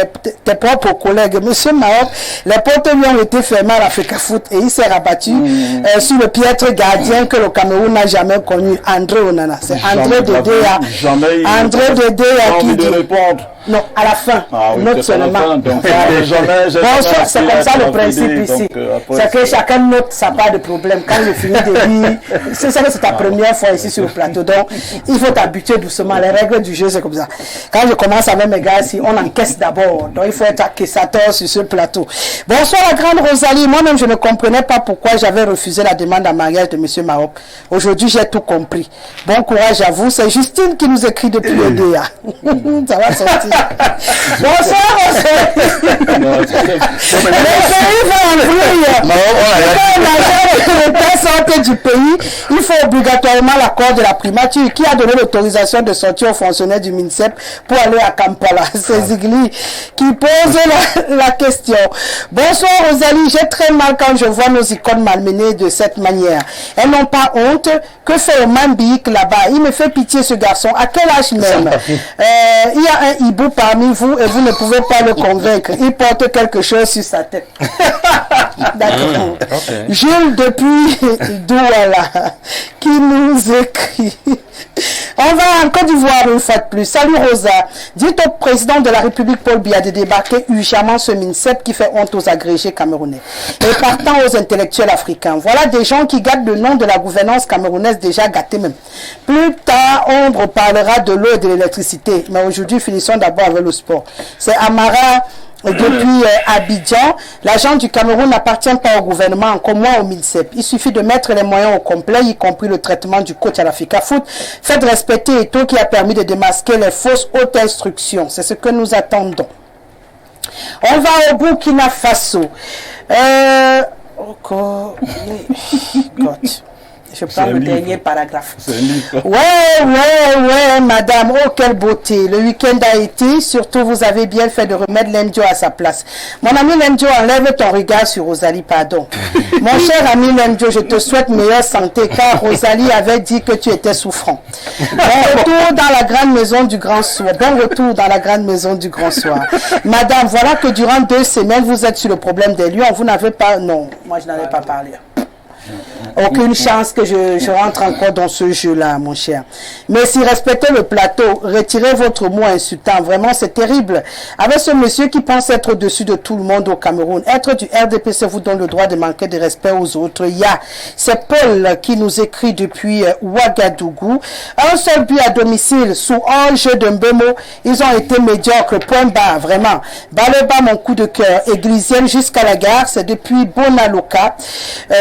tes propres collègues. Monsieur Maroc, les portes lui ont été fermées à la FECAFOOT et il s'est rabattu sur le piètre gardien que le Cameroun n'a jamais connu, André Onana. C'est André Dédéa. André Dédéa qui dit... Non, à la fin, note seulement. C'est comme ça le principe ici. C'est que chacun note, ça n'a pas de problème. Quand je finis de lire, c'est ta première fois ici sur le plateau. Donc, il faut t'habituer doucement. Les règles du jeu, c'est comme ça. Quand je commence avec mes gars ici, on encaisse d'abord. Donc, il faut être acquistateur sur ce plateau. Bonsoir la grande Rosalie. Moi-même, je ne comprenais pas pourquoi j'avais refusé la demande en mariage de M. Maroc. Aujourd'hui, j'ai tout compris. Bon courage à vous. C'est Justine qui nous écrit depuis le DA. Ça va sortir. Bonsoir, le pays va ouvrir. Les tests sont côté du pays, il faut obligatoirement l'accord de la primature qui a donné l'autorisation de sortir aux fonctionnaires du MINSEP pour aller à Kampala. C'est Zigli qui pose la question. Bonsoir Rosalie, j'ai très mal quand je vois nos icônes malmenées de cette manière. Elles n'ont pas honte. Que fait Oman Biik là-bas? Il me fait pitié ce garçon. À quel âge même? Il y a un hibou parmi vous et vous ne pouvez pas le convaincre. Il porte quelque chose sur sa tête. D'accord. Okay. Jules depuis Douala qui nous écrit. On va en Côte d'Ivoire une fois de plus. Salut Rosa. Dites au président de la République Paul Biya de débarquer urgemment ce MINSEP qui fait honte aux agrégés camerounais. Et partant aux intellectuels africains. Voilà des gens qui gâtent le nom de la gouvernance camerounaise déjà gâtée même. Plus tard, on reparlera de l'eau et de l'électricité. Mais aujourd'hui, finissons d'abord avec le sport. C'est Amara. Depuis Abidjan, l'agent du Cameroun n'appartient pas au gouvernement, encore moins au MINSEP. Il suffit de mettre les moyens au complet, y compris le traitement du coach à la FICAFOOT. Faites respecter Eto'o qui a permis de démasquer les fausses hautes instructions. C'est ce que nous attendons. On va au Burkina Faso. Je prends le dernier paragraphe. Ouais, madame. Oh, quelle beauté. Le week-end a été. Surtout, vous avez bien fait de remettre Lemdio à sa place. Mon ami Lemdio, enlève ton regard sur Rosalie, pardon. Mon cher ami Lemdio, je te souhaite meilleure santé car Rosalie avait dit que tu étais souffrant. Bon retour dans la grande maison du grand soir. Bon retour dans la grande maison du grand soir. Madame, voilà que durant 2 semaines, vous êtes sur le problème des lions. Vous n'avez pas... Non, moi, je n'en ai pas parlé. Aucune chance que je rentre encore dans ce jeu-là, mon cher. Mais si respectez le plateau, retirez votre mot insultant. Vraiment, c'est terrible. Avec ce monsieur qui pense être au-dessus de tout le monde au Cameroun, être du RDPC vous donne le droit de manquer de respect aux autres. C'est Paul qui nous écrit depuis Ouagadougou. Un seul but à domicile, sous un jeu de Mbemo. Ils ont été médiocres, point barre, vraiment. Baleba, mon coup de cœur. Églisienne jusqu'à la gare, c'est depuis Bonaloka.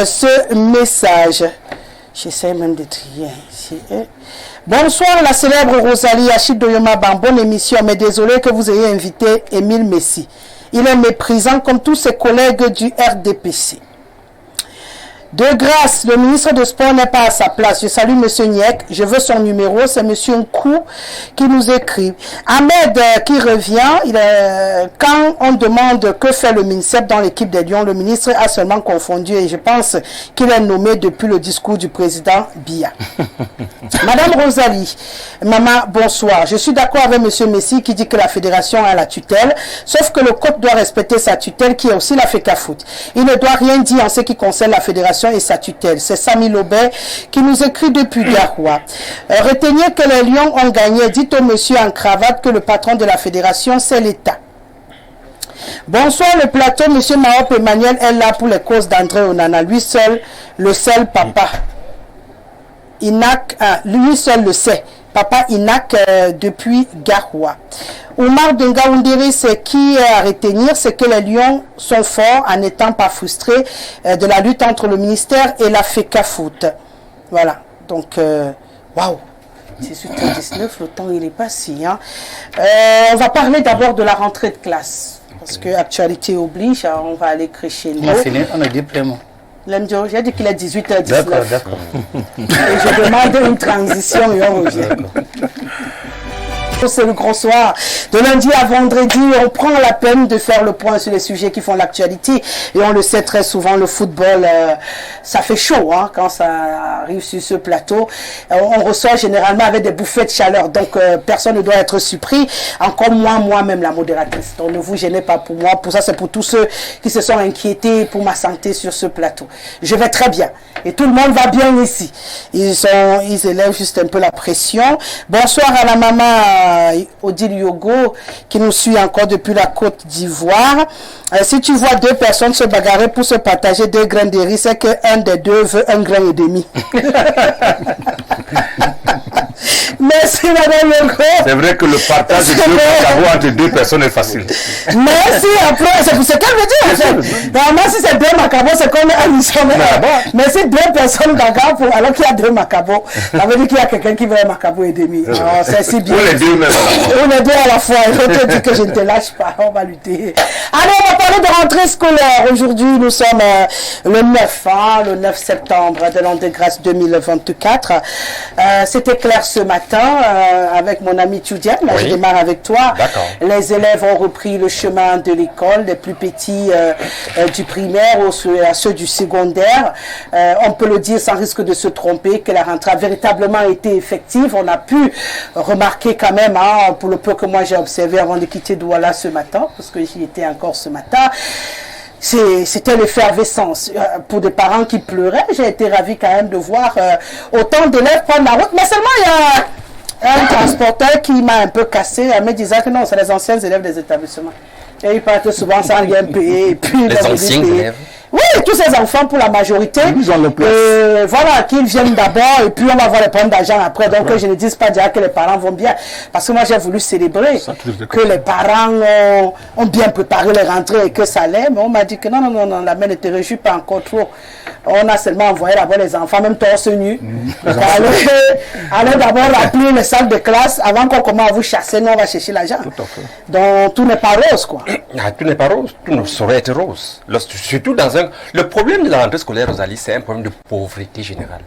Ce message, j'essaie même de trier ici. Bonsoir la célèbre Rosalie Achille Doyoma-Ban, bonne émission, mais désolé que vous ayez invité Émile Messi. Il est méprisant comme tous ses collègues du RDPC. De grâce, le ministre de Sport n'est pas à sa place. Je salue M. Niek. Je veux son numéro. C'est M. Nkou qui nous écrit. Ahmed qui revient. Quand on demande que fait le MINSEP dans l'équipe des Lions, le ministre a seulement confondu et je pense qu'il est nommé depuis le discours du président Biya. Madame Rosalie, maman, bonsoir. Je suis d'accord avec M. Messi qui dit que la fédération a la tutelle, sauf que le coach doit respecter sa tutelle qui est aussi la FECAFOOT. Il ne doit rien dire en ce qui concerne la fédération et sa tutelle. C'est Samy Lobet qui nous écrit depuis Garoua. Retenez que les Lions ont gagné. Dites au monsieur en cravate que le patron de la fédération, c'est l'État. Bonsoir le plateau, monsieur Mahop Emmanuel est là pour les causes d'André Onana. Lui seul, le seul papa. Lui seul le sait. Papa Inak depuis Garoua. Oumar Dengaoundiri, c'est qui est à retenir, c'est que les Lions sont forts en n'étant pas frustrés de la lutte entre le ministère et la FECAFOOT. Voilà, donc, waouh, 18h19, le temps il est passé. Hein. On va parler d'abord de la rentrée de classe, parce que actualité oblige, on va aller crescendo. On a dit pleinement. Lemdio, j'ai dit qu'il est 18h19. D'accord. Et je demande une transition et on revient. C'est le grand soir. De lundi à vendredi, on prend la peine de faire le point sur les sujets qui font l'actualité. Et on le sait très souvent, le football, ça fait chaud hein, quand ça arrive sur ce plateau. On reçoit généralement avec des bouffées de chaleur. Donc, personne ne doit être surpris. Encore moins moi-même, la modératrice. Donc, ne vous gênez pas pour moi. Pour ça, c'est pour tous ceux qui se sont inquiétés pour ma santé sur ce plateau. Je vais très bien. Et tout le monde va bien ici. Ils élèvent juste un peu la pression. Bonsoir à la maman Odile Yogo qui nous suit encore depuis la Côte d'Ivoire. Si tu vois 2 personnes se bagarrer pour se partager 2 grains de riz, c'est qu'un des 2 veut 1 grain et demi. Merci, Madame Yoko. C'est vrai que le partage de 2 cacahuètes entre 2 personnes est facile. Merci, après, c'est pour ce qu'elle veut dire, en fait. Normalement, si c'est 2 macabos, c'est comme un missionnaire. Mais si 2 personnes d'accord, alors qu'il y a 2 macabos, ça veut dire qu'il y a quelqu'un qui veut un macabo et demi. C'est si bien. Ou les 2 même. On est 2 à la fois. Il faut te dire que je ne te lâche pas. On va lutter. Alors, on va parler de rentrée scolaire. Aujourd'hui, nous sommes le 9, le 9 septembre de l'an de grâce 2024. C'était clair ce matin avec mon ami Tudian. Là, je démarre avec toi. Les élèves ont repris le chemin de l'école, les plus petits du primaire à ceux du secondaire. On peut le dire sans risque de se tromper que la rentrée a véritablement été effective. On a pu remarquer quand même, pour le peu que moi j'ai observé avant de quitter Douala ce matin, parce que j'y étais encore ce matin, c'était l'effervescence. Pour des parents qui pleuraient, j'ai été ravi quand même de voir autant d'élèves prendre la route. Mais seulement, il y a un transporteur qui m'a un peu cassé en me disant que non, c'est les anciens élèves des établissements. Et ils partent souvent sans rien payer. Et puis, les anciens élèves. Oui, tous ces enfants pour la majorité. Ils ont le place. Voilà, qu'ils viennent d'abord et puis on va voir les problèmes d'argent après. Donc que je ne dise pas déjà que les parents vont bien. Parce que moi j'ai voulu célébrer que les parents ont bien préparé les rentrées et que ça allait. Mais on m'a dit que non, la mère ne te réjouit pas encore trop. On a seulement envoyé d'abord les enfants, même torse nu. Allez d'abord remplir les salles de classe avant qu'on commence à vous chasser. Nous on va chercher l'argent. Donc tout n'est pas rose quoi. Tout n'est pas rose, tout ne saurait être rose. Surtout dans le problème de la rentrée scolaire, Rosalie, c'est un problème de pauvreté générale.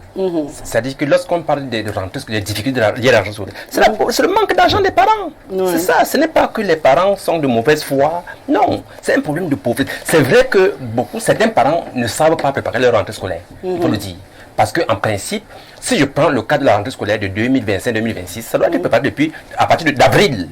C'est-à-dire que lorsqu'on parle de rentrée scolaire, des difficultés liées à la rentrée scolaire, c'est le manque d'argent des parents. C'est ça, ce n'est pas que les parents sont de mauvaise foi. Non, c'est un problème de pauvreté. C'est vrai que certains parents ne savent pas préparer leur rentrée scolaire, il faut le dire. Parce qu'en principe, si je prends le cas de la rentrée scolaire de 2025-2026, ça doit être préparé à partir d'avril.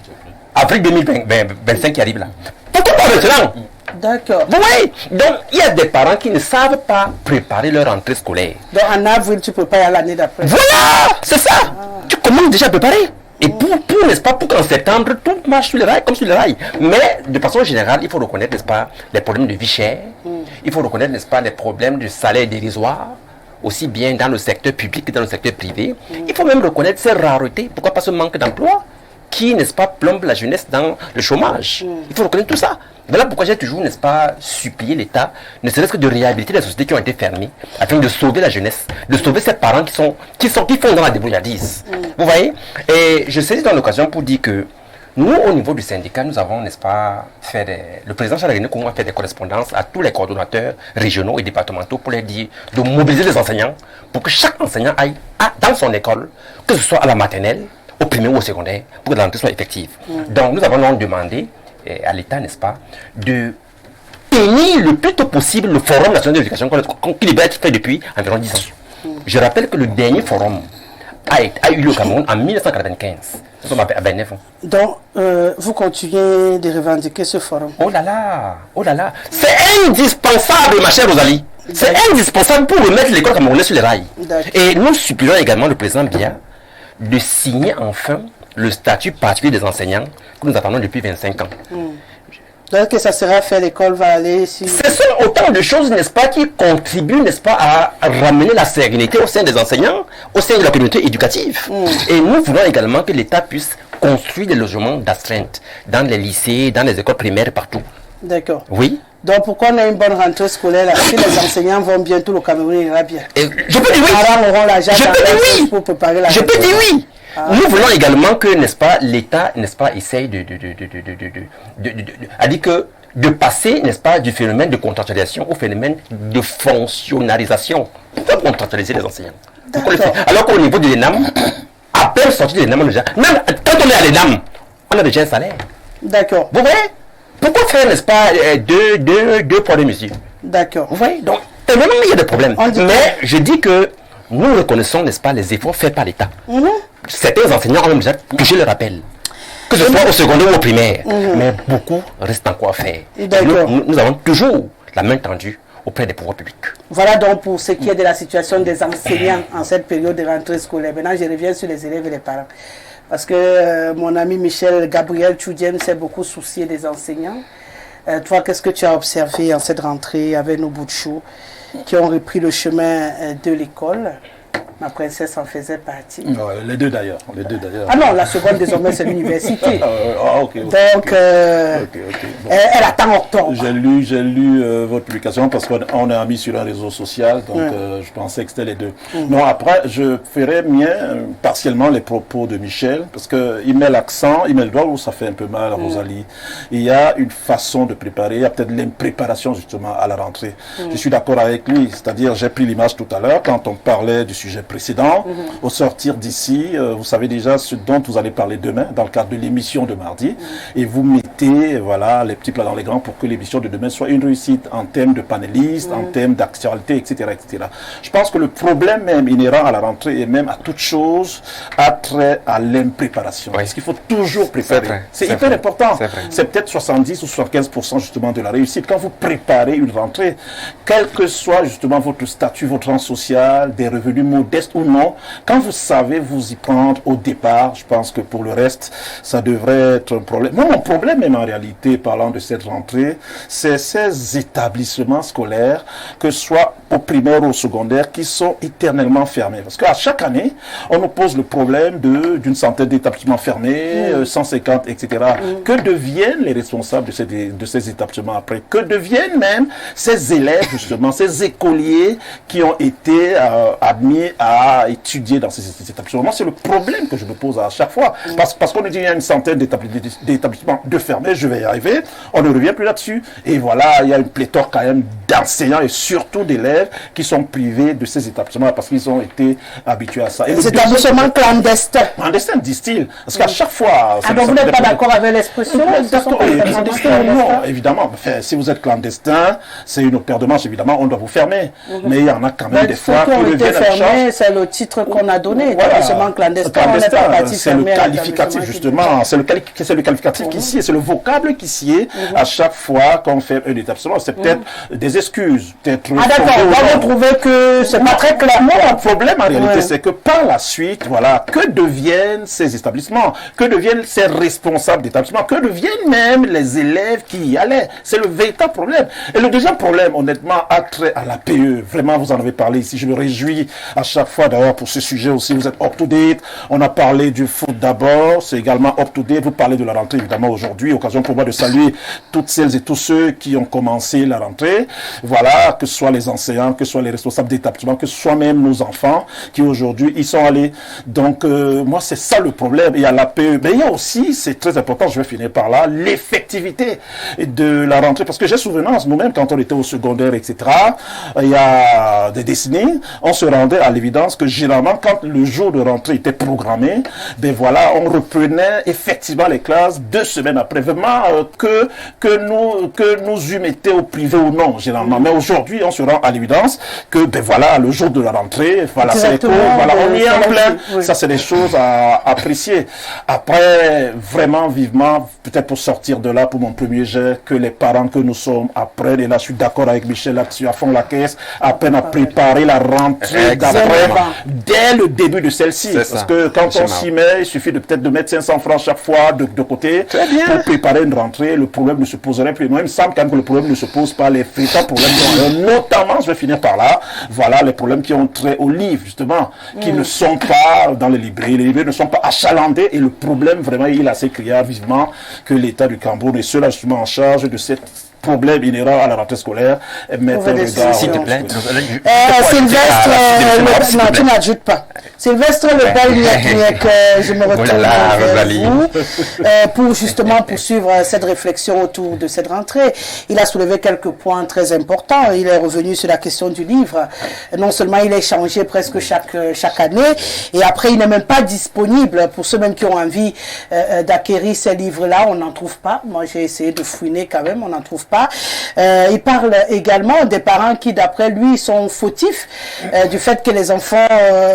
Avril 2025 qui arrive là. Pourquoi pas maintenant? D'accord. Oui, donc il y a des parents qui ne savent pas préparer leur rentrée scolaire. Donc en avril, tu peux pas y aller l'année d'après. Voilà, c'est ça. Tu commences déjà à préparer. Et n'est-ce pas, pour qu'en septembre, tout marche sur les rails, comme sur les rails. Mais de façon générale, il faut reconnaître, n'est-ce pas, les problèmes de vie chère. Il faut reconnaître, n'est-ce pas, les problèmes de salaire dérisoire, aussi bien dans le secteur public que dans le secteur privé. Il faut même reconnaître ces raretés. Pourquoi pas ce manque d'emploi qui, n'est-ce pas, plombe la jeunesse dans le chômage. Il faut reconnaître tout ça. Voilà pourquoi j'ai toujours, n'est-ce pas, supplié l'État, ne serait-ce que de réhabiliter les sociétés qui ont été fermées, afin de sauver la jeunesse, de sauver ces parents qui font dans la débrouillardise. Vous voyez? Et je saisis dans l'occasion pour dire que nous, au niveau du syndicat, nous avons, n'est-ce pas, le président Charles René Koumou a fait des correspondances à tous les coordonnateurs régionaux et départementaux pour leur dire de mobiliser les enseignants pour que chaque enseignant aille dans son école, que ce soit à la maternelle, au primaire ou au secondaire, pour que la rentrée soit effective. Donc nous avons donc demandé à l'État, n'est-ce pas, de tenir le plus tôt possible le Forum national de l'éducation qui devait être fait depuis environ 10 ans. Je rappelle que le dernier forum a eu lieu au Cameroun en 1995. Nous sommes à 29 ans. Donc, vous continuez de revendiquer ce forum. Oh là là, c'est indispensable, ma chère Rosalie. C'est indispensable pour remettre l'école camerounaise sur les rails. Et nous supplions également le président Biya de signer enfin le statut particulier des enseignants que nous attendons depuis 25 ans. Donc que ça sera fait, l'école va aller ici. Ce sont autant de choses, n'est-ce pas, qui contribuent, n'est-ce pas, à ramener la sérénité au sein des enseignants, au sein de la communauté éducative. Et nous voulons également que l'État puisse construire des logements d'astreinte dans les lycées, dans les écoles primaires, partout. D'accord. Oui. Donc pourquoi on a une bonne rentrée scolaire là? Si les enseignants vont bien, tout le Cameroun ira bien. Je peux dire oui. Les parents auront l'argent pour préparer la rentrée. Je peux dire oui. Nous voulons également que, n'est-ce pas, l'État, n'est-ce pas, essaye de passer, n'est-ce pas, du phénomène de contractualisation au phénomène de fonctionnalisation. Pourquoi contractualiser les enseignants? Alors qu'au niveau de l'ENAM, à peine sorti de l'ENAM, même quand on est à l'ENAM, on a déjà un salaire. D'accord. Vous voyez? Pourquoi faire, n'est-ce pas, deux poids, deux mesures? D'accord. Vous voyez? Donc, évidemment, il y a des problèmes. Mais je dis que nous reconnaissons, n'est-ce pas, les efforts faits par l'État. Certains enseignants ont même déjà touché le rappel, que ce soit au secondaire ou au primaire. Mais beaucoup reste encore à faire. Nous avons toujours la main tendue auprès des pouvoirs publics. Voilà donc pour ce qui est de la situation des enseignants en cette période de rentrée scolaire. Maintenant, je reviens sur les élèves et les parents. Parce que mon ami Michel Gabriel Tchoudjem s'est beaucoup soucié des enseignants. Toi, qu'est-ce que tu as observé en cette rentrée avec nos bouts de chou qui ont repris le chemin de l'école? Ma princesse en faisait partie. Les deux d'ailleurs. Ah non, la seconde désormais c'est l'université. Ok. Donc, elle attend octobre. J'ai lu votre publication parce qu'on est amis sur un réseau social, donc je pensais que c'était les deux. Non, après, je ferai mien partiellement les propos de Michel, parce qu'il met l'accent, il met le doigt où ça fait un peu mal à Rosalie. Il y a une façon de préparer, il y a peut-être l'impréparation justement à la rentrée. Je suis d'accord avec lui, c'est-à-dire j'ai pris l'image tout à l'heure quand on parlait du sujet précédent. Au sortir d'ici, vous savez déjà ce dont vous allez parler demain dans le cadre de l'émission de mardi, et vous mettez voilà, les petits plats dans les grands pour que l'émission de demain soit une réussite en termes de panélistes, en termes d'actualité, etc., etc. Je pense que le problème même inhérent à la rentrée et même à toute chose a trait à l'impréparation. Parce qu'il faut toujours préparer. C'est hyper important. C'est peut-être 70 ou 75% justement de la réussite. Quand vous préparez une rentrée, quel que soit justement votre statut, votre rang social, des revenus modestes ou non, quand vous savez vous y prendre au départ, je pense que pour le reste, ça devrait être un problème. Non, mon problème même en réalité, parlant de cette rentrée, c'est ces établissements scolaires, que ce soit au primaire ou au secondaire, qui sont éternellement fermés. Parce qu'à chaque année, on nous pose le problème d'une centaine d'établissements fermés, 150, etc. Que deviennent les responsables de ces établissements après? Que deviennent même ces élèves, justement, ces écoliers qui ont été admis à étudier dans ces établissements? Moi, c'est le problème que je me pose à chaque fois. Parce qu'on nous dit qu'il y a une centaine d'établissements de fermés, je vais y arriver, on ne revient plus là-dessus. Et voilà, il y a une pléthore quand même d'enseignants et surtout d'élèves qui sont privés de ces établissements parce qu'ils ont été habitués à ça. Et les établissements clandestins. Clandestins, disent-ils. Parce qu'à chaque fois... Ah, donc vous n'êtes pas d'accord avec l'expression? Non, évidemment. Enfin, si vous êtes clandestin, c'est une paire de manches, évidemment, on doit vous fermer. Mais il y en a quand même des fois qui reviennent fermés, c'est le titre qu'on a donné. Établissement clandestin, c'est le qualificatif, justement. C'est le qualificatif qui sied, c'est le vocable qui sied à chaque fois qu'on fait un établissement. C'est peut-être des excuses. Ah d'accord, on va trouver que c'est pas très clair. Non, le problème en réalité, c'est que par la suite, voilà, que deviennent ces établissements? Que deviennent ces responsables d'établissements? Que deviennent même les élèves qui y allaient? C'est le véritable problème. Et le deuxième problème, honnêtement, a trait à la PE. Vraiment, vous en avez parlé ici. Je me réjouis à chaque fois, d'ailleurs, pour ce sujet aussi. Vous êtes up-to-date. On a parlé du foot d'abord. C'est également up-to-date. Vous parlez de la rentrée, évidemment, aujourd'hui. Occasion pour moi de saluer toutes celles et tous ceux qui ont commencé la rentrée. Voilà, que ce soit les enseignants, que ce soit les responsables d'établissement, que ce soit même nos enfants qui aujourd'hui y sont allés. Donc, moi, c'est ça le problème. Il y a la PE. Mais il y a aussi, c'est très important, je vais finir par là, l'effectivité de la rentrée. Parce que j'ai souvenance, nous-mêmes, quand on était au secondaire, etc., il y a des décennies, on se rendait à l'évidence que généralement, quand le jour de rentrée était programmé, ben voilà, on reprenait effectivement les classes 2 semaines après. Vraiment, que nous y mettions au privé ou non, généralement. Mais aujourd'hui, on se rend à l'évidence que, ben voilà, le jour de la rentrée, voilà, c'est les cours, voilà, on y est en plein. Oui. Ça, c'est des choses à apprécier. Après, vraiment, vivement, peut-être pour sortir de là, pour mon premier jet, que les parents que nous sommes apprennent, et là, je suis d'accord avec Michel là-dessus, à fond la caisse, apprennent à préparer la rentrée d'après, dès le début de celle-ci. Parce que quand on s'y met, il suffit peut-être de mettre 500 francs chaque fois de côté pour préparer une rentrée. Le problème ne se poserait plus. Moi, il me semble quand même que le problème ne se pose pas, les véritables problèmes, notamment, je vais finir par là, voilà, les problèmes qui ont trait aux livres, justement, qui ne sont pas dans les librairies. Les librairies ne sont pas achalandés et le problème, vraiment, il est assez criard vivement que l'État du Cameroun est seul justement en charge de cette problème inhérent à la rentrée scolaire. S'il te plaît. Sylvestre, non, tu n'ajoutes pas. Sylvestre Lebel, je me retourne vers vous pour justement poursuivre cette réflexion autour de cette rentrée. Il a soulevé quelques points très importants. Il est revenu sur la question du livre. Non seulement il est changé presque chaque année, et après il n'est même pas disponible pour ceux même qui ont envie d'acquérir ces livres-là. On n'en trouve pas. Moi j'ai essayé de fouiner quand même, on n'en trouve pas. Il parle également des parents qui, d'après lui, sont fautifs du fait que les enfants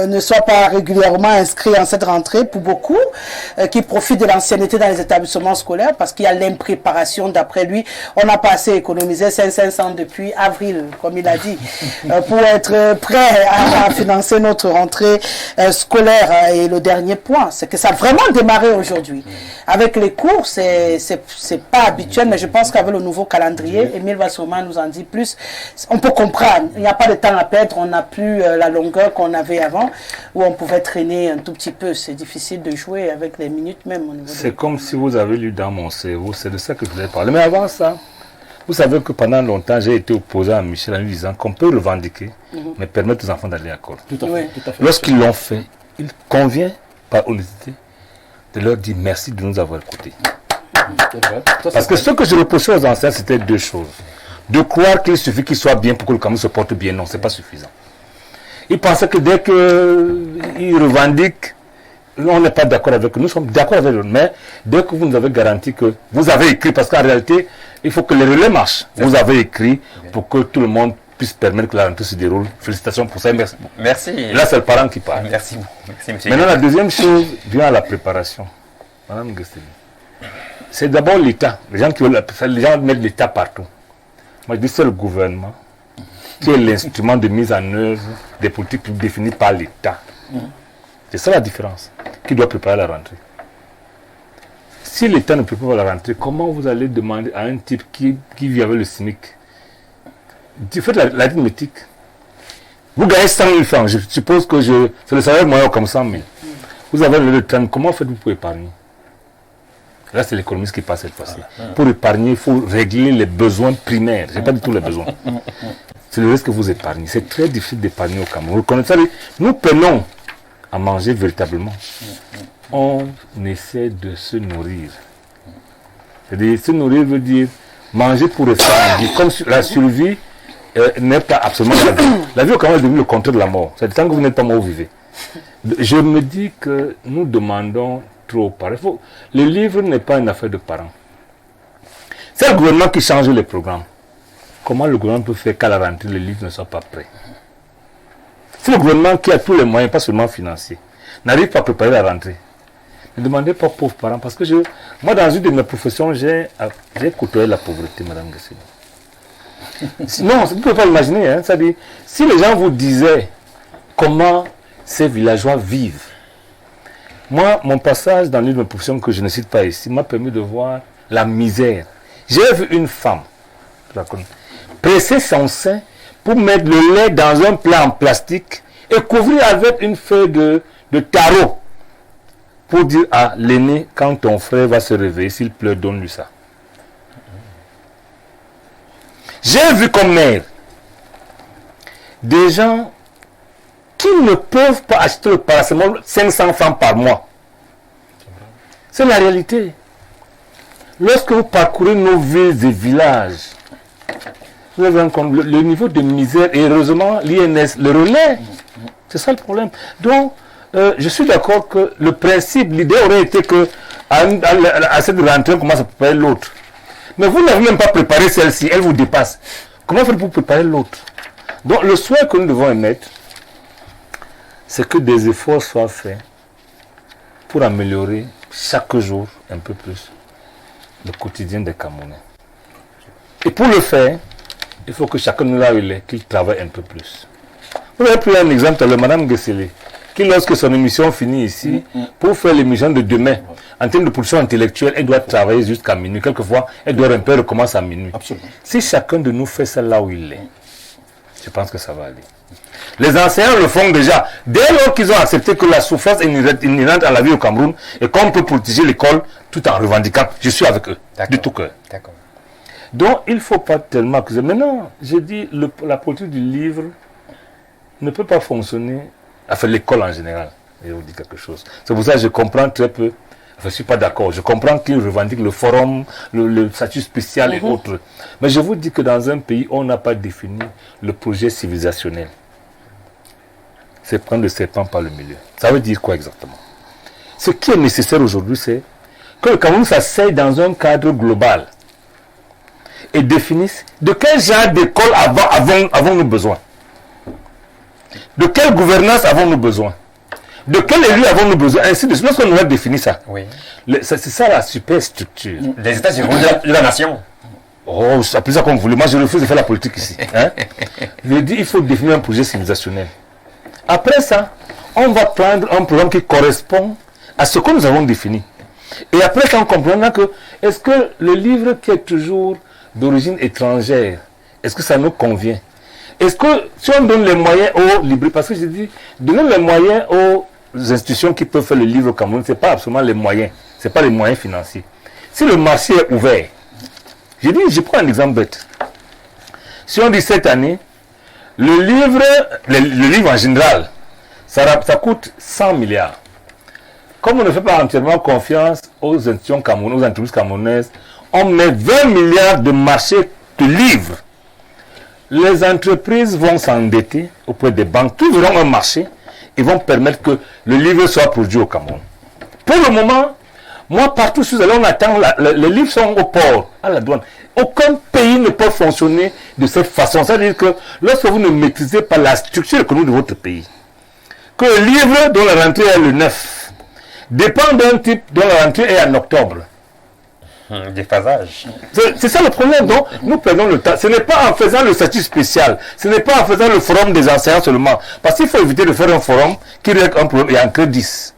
ne soient pas régulièrement inscrits en cette rentrée, pour beaucoup, qui profitent de l'ancienneté dans les établissements scolaires parce qu'il y a l'impréparation. D'après lui, on n'a pas assez économisé 500 depuis avril, comme il a dit, pour être prêt à financer notre rentrée scolaire. Et le dernier point, c'est que ça a vraiment démarré aujourd'hui. Avec les cours, c'est pas habituel, mais je pense qu'avec le nouveau calendrier calendrier. Émile va sûrement nous en dire plus. On peut comprendre. Il n'y a pas de temps à perdre. On n'a plus la longueur qu'on avait avant, où on pouvait traîner un tout petit peu. C'est difficile de jouer avec les minutes même. C'est comme si vous avez lu dans mon cerveau. C'est de ça que je voulais parler. Mais avant ça, vous savez que pendant longtemps, j'ai été opposé à Michel en lui disant qu'on peut revendiquer, mais permettre aux enfants d'aller à l'école. Tout à fait. Tout à fait. Lorsqu'ils l'ont fait, il convient, par honnêteté, de leur dire merci de nous avoir écoutés. Parce que ce que je reprochais aux anciens, c'était deux choses. De croire qu'il suffit qu'ils soient bien pour que le Cameroun se porte bien. Non, ce n'est pas suffisant. Ils pensaient que dès qu'ils revendiquent, on n'est pas d'accord avec eux. Nous sommes d'accord avec eux. Mais dès que vous nous avez garanti que vous avez écrit, parce qu'en réalité, il faut que les relais marchent. Vous avez écrit pour que tout le monde puisse permettre que la rentrée se déroule. Félicitations pour ça. Merci. Merci. Et là, c'est le parent qui parle. Merci. Merci, monsieur. Maintenant, la deuxième chose vient à la préparation. Madame Guesteli. C'est d'abord l'État. Les gens mettent l'État partout. Moi, je dis c'est le gouvernement qui est l'instrument de mise en œuvre des politiques définies par l'État. C'est ça la différence. Qui doit préparer la rentrée. Si l'État ne prépare pas la rentrée, comment vous allez demander à un type qui vit avec le SMIC? Tu fais l'arithmétique. Vous gagnez 100 000 francs. Je suppose que c'est le salaire moyen comme 100 000. Vous avez le train. Comment faites-vous pour épargner? Là, c'est l'économiste qui passe cette fois-ci. Pour épargner, il faut régler les besoins primaires. Je n'ai pas du tout les besoins. C'est le risque que vous épargnez. C'est très difficile d'épargner au Cameroun. Nous prenons à manger véritablement. On essaie de se nourrir. C'est-à-dire, se nourrir veut dire manger pour rester en vie. Comme la survie n'est pas absolument la vie. La vie au Cameroun est devenue le contraire de la mort. C'est tant que vous n'êtes pas mort, vous vivez. Je me dis que nous demandons trop aux parents. Le livre n'est pas une affaire de parents. C'est le gouvernement qui change les programmes. Comment le gouvernement peut faire qu'à la rentrée, les livres ne soient pas prêts? C'est le gouvernement qui a tous les moyens, pas seulement financiers, n'arrive pas à préparer la rentrée. Ne demandez pas aux pauvres parents, parce que moi, dans une de mes professions, j'ai côtoyé la pauvreté, Madame Guesseli. Non, vous ne pouvez pas l'imaginer. Hein, c'est-à-dire, si les gens vous disaient comment ces villageois vivent, moi, mon passage dans l'une de mes professions que je ne cite pas ici m'a permis de voir la misère. J'ai vu une femme presser son sein pour mettre le lait dans un plat en plastique et couvrir avec une feuille de tarot pour dire à l'aîné, quand ton frère va se réveiller, s'il pleure, donne-lui ça. J'ai vu comme mère des gens qui ne peuvent pas acheter le paracétamol 500 francs par mois. C'est la réalité. Lorsque vous parcourez nos villes et villages, vous avez un compte, le niveau de misère, et heureusement l'INS le relaie. C'est ça le problème. Donc, je suis d'accord que le principe, l'idée aurait été que à cette rentrée, on commence à préparer l'autre. Mais vous n'avez même pas préparé celle-ci, elle vous dépasse. Comment faire pour préparer l'autre? Donc, le souhait que nous devons émettre, c'est que des efforts soient faits pour améliorer chaque jour un peu plus le quotidien des Camerounais. Et pour le faire, il faut que chacun de nous là où il est, qu'il travaille un peu plus. Vous avez pris un exemple de Mme Guesseli, qui lorsque son émission finit ici, pour faire l'émission de demain, en termes de production intellectuelle, elle doit travailler jusqu'à minuit. Quelquefois, elle doit un peu recommencer à minuit. Absolument. Si chacun de nous fait ça là où il est, je pense que ça va aller. Les enseignants le font déjà. Dès lors qu'ils ont accepté que la souffrance est inhérente à la vie au Cameroun et qu'on peut protéger l'école tout en revendiquant, je suis avec eux, de tout cœur. D'accord. Donc, il ne faut pas tellement accuser. Maintenant, je dis, la politique du livre ne peut pas fonctionner, enfin l'école en général. Je vous dis quelque chose. C'est pour ça que je comprends très peu. Enfin, je ne suis pas d'accord. Je comprends qu'ils revendiquent le forum, le statut spécial et autres. Mais je vous dis que dans un pays, on n'a pas défini le projet civilisationnel. C'est prendre le serpent par le milieu. Ça veut dire quoi exactement? Ce qui est nécessaire aujourd'hui, c'est que le Cameroun s'asseye dans un cadre global et définisse de quel genre d'école avons-nous besoin? De quelle gouvernance avons-nous besoin? De quel élu avons-nous besoin? Ainsi de suite. Lorsqu'on a défini ça, Oui. C'est ça la superstructure. Les États généraux de la nation. Oh, appelez ça comme vous voulez. Moi, je refuse de faire la politique ici. Hein? Je dis il faut définir un projet civilisationnel. Après ça, on va prendre un programme qui correspond à ce que nous avons défini. Et après ça, on comprendra que est-ce que le livre qui est toujours d'origine étrangère, est-ce que ça nous convient? Est-ce que si on donne les moyens aux libraires, parce que j'ai dit, donner les moyens aux institutions qui peuvent faire le livre au Cameroun, ce n'est pas absolument les moyens, ce n'est pas les moyens financiers. Si le marché est ouvert, je prends un exemple bête. Si on dit cette année, le livre en général, ça coûte 100 milliards. Comme on ne fait pas entièrement confiance aux institutions camerounaises, aux entreprises camerounaises, on met 20 milliards de marché de livres. Les entreprises vont s'endetter auprès des banques, qui verront un marché et vont permettre que le livre soit produit au Cameroun. Pour le moment, moi, partout où on attend, les livres sont au port, à la douane. Aucun pays ne peut fonctionner de cette façon. C'est-à-dire que lorsque vous ne maîtrisez pas la structure économique de votre pays, que le livre dont la rentrée est le 9 dépend d'un type dont la rentrée est en octobre. Déphasage. C'est ça le problème. Donc, nous perdons le temps. Ce n'est pas en faisant le statut spécial. Ce n'est pas en faisant le forum des enseignants seulement. Parce qu'il faut éviter de faire un forum qui règle un problème et en crée 10.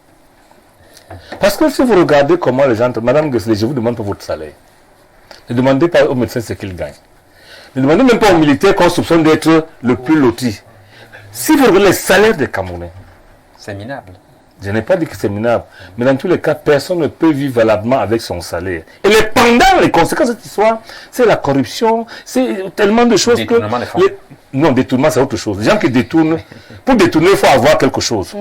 Parce que si vous regardez comment les gens... Madame Gessler, je vous demande pas votre salaire. Ne demandez pas aux médecins ce qu'ils gagnent. Ne demandez même pas aux militaires qu'on soupçonne d'être le plus loti. Si vous regardez les salaires des Camerounais... C'est minable. Je n'ai pas dit que c'est minable, mais dans tous les cas, personne ne peut vivre valablement avec son salaire. Et les conséquences de cette histoire, c'est la corruption, c'est tellement de choses que... Non, détournement, c'est autre chose. Les gens qui détournent, pour détourner, il faut avoir quelque chose.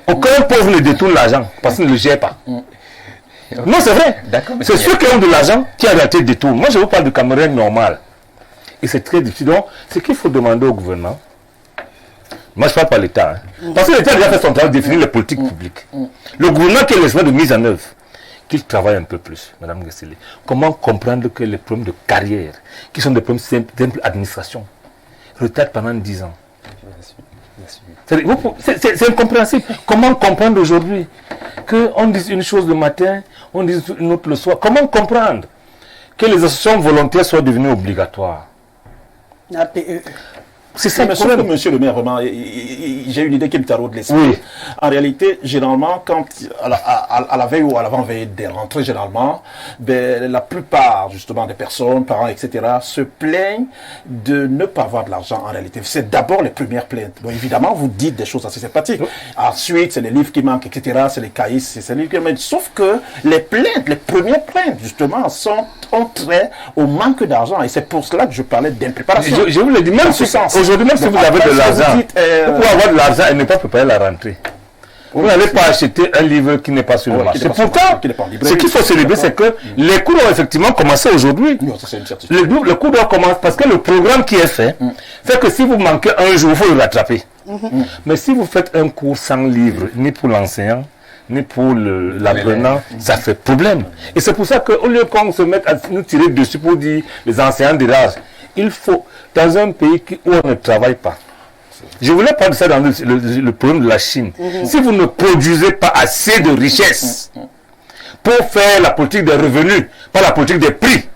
Aucun pauvre ne détourne l'argent, parce qu'il ne le gère pas. Non, c'est vrai. C'est ceux qui ont de l'argent qui en réalité détournent. Moi, je vous parle du Cameroun normal. Et c'est très difficile. Donc, ce qu'il faut demander au gouvernement, moi, je ne parle pas l'État. Parce que l'État a déjà fait son travail de définir les politiques publiques. Le gouvernement qui est l'espace de mise en œuvre, qu'il travaille un peu plus, Mme Gessler. Comment comprendre que les problèmes de carrière, qui sont des problèmes simples d'administration, retardent pendant 10 ans. C'est incompréhensible. Comment comprendre aujourd'hui qu'on dise une chose le matin, on dise une autre le soir? Comment comprendre que les associations volontaires soient devenues obligatoires? C'est ça, monsieur le maire, vraiment, j'ai une idée qui me taraude l'esprit. Oui. En réalité, généralement, quand, à la veille ou à l'avant-veille des rentrées, généralement, ben, la plupart, justement, des personnes, parents, etc., se plaignent de ne pas avoir de l'argent, en réalité. C'est d'abord les premières plaintes. Bon, évidemment, vous dites des choses assez sympathiques. Ensuite, c'est les livres qui manquent, etc., c'est les cahiers, c'est les livres qui manquent. Sauf que les plaintes, les premières plaintes, justement, ont trait au manque d'argent. Et c'est pour cela que je parlais d'impréparation. Je vous l'ai dit, même ce sens. Aujourd'hui, même si vous avez de l'argent, vous pouvez avoir de l'argent et ne pas préparer la rentrée. Vous n'allez pas acheter un livre qui n'est pas sur le marché. Pourtant, ce qu'il faut célébrer, c'est que les cours ont effectivement commencé aujourd'hui. Le cours doit commencer parce que le programme qui est fait que si vous manquez un jour, il faut le rattraper. Mais si vous faites un cours sans livre, ni pour l'enseignant, ni pour l'apprenant, ça fait problème. Et c'est pour ça qu'au lieu qu'on se mette à nous tirer dessus pour dire les enseignants dérangent, il faut, dans un pays où on ne travaille pas, je voulais parler de ça dans le problème de la Chine. Si vous ne produisez pas assez de richesses pour faire la politique des revenus, pas la politique des prix,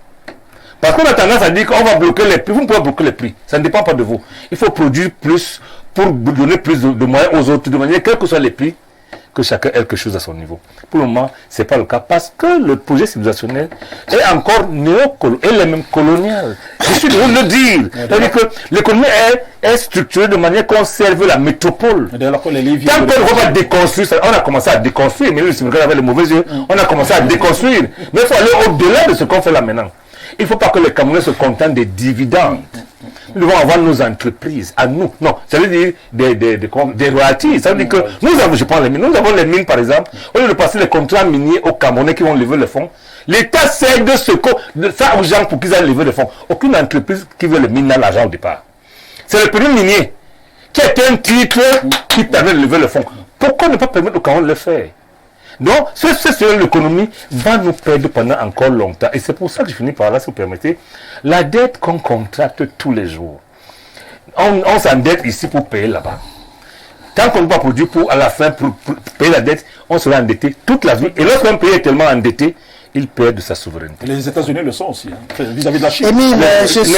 parce qu'on a tendance à dire qu'on va bloquer les prix, vous ne pouvez pas bloquer les prix, ça ne dépend pas de vous. Il faut produire plus pour donner plus de moyens aux autres, de manière, quels que soient les prix, que chacun ait quelque chose à son niveau. Pour le moment, ce n'est pas le cas parce que le projet civilisationnel est encore néocolonial, elle est même colonial. Je suis de vous le dire. C'est-à-dire que l'économie est structurée de manière qu'on serve la métropole. Tant qu'on ne va pas déconstruire, on a commencé à déconstruire, mais le Sénégal avait les mauvais yeux, on a commencé à déconstruire. Mais il faut aller au-delà de ce qu'on fait là maintenant. Il ne faut pas que les Camerounais se contentent des dividendes. Nous devons avoir nos entreprises à nous. Non, ça veut dire des royalties. Ça veut dire que nous avons, je prends les mines. Nous avons les mines, par exemple. Au lieu de passer les contrats miniers aux Camerounais qui vont lever les fonds, l'État cède ça aux gens pour qu'ils aillent lever les fonds. Aucune entreprise qui veut les mines n'a l'argent au départ. C'est le permis minier qui est un titre qui permet de lever les fonds. Pourquoi ne pas permettre aux Camerounais de le faire? Donc, l'économie va nous perdre pendant encore longtemps. Et c'est pour ça que je finis par là, si vous permettez. La dette qu'on contracte tous les jours, on s'endette ici pour payer là-bas. Tant qu'on ne va pas produire à la fin, pour payer la dette, on sera endetté toute la vie. Et lorsqu'un pays est tellement endetté, il perd de sa souveraineté. Les États-Unis le sont aussi, vis-à-vis de la Chine. Émile, je suis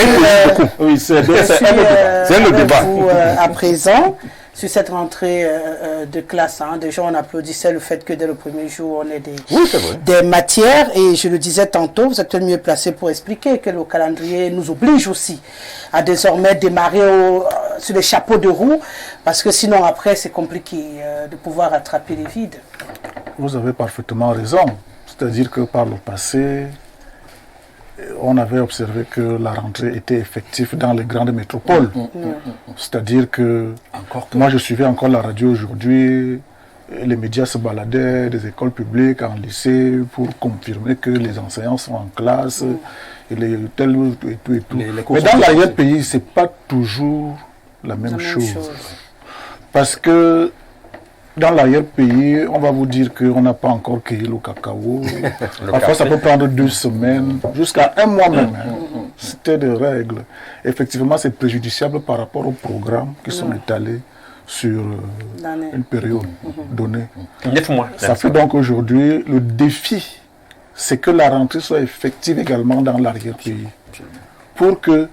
oui, c'est un autre débat. À présent, sur cette rentrée de classe. Hein. Déjà, on applaudissait le fait que dès le premier jour, on ait des matières. Et je le disais tantôt, vous êtes mieux placé pour expliquer que le calendrier nous oblige aussi à désormais démarrer sur les chapeaux de roue, parce que sinon, après, c'est compliqué de pouvoir rattraper les vides. Vous avez parfaitement raison. C'est-à-dire que par le passé, on avait observé que la rentrée était effective dans les grandes métropoles. C'est-à-dire que, moi je suivais encore la radio aujourd'hui, les médias se baladaient des écoles publiques en lycée pour confirmer que les enseignants sont en classe, et tel et tout et tout. Mais dans l'arrière-pays, ce n'est pas toujours la même chose. Parce que dans l'arrière-pays, on va vous dire qu'on n'a pas encore cueilli le cacao. Parfois, ça peut prendre 2 semaines, jusqu'à 1 mois même. C'était des règles. Effectivement, c'est préjudiciable par rapport aux programmes qui sont étalés sur une période donnée. 9 mois. Ça fait donc aujourd'hui, le défi, c'est que la rentrée soit effective également dans l'arrière-pays. Pour que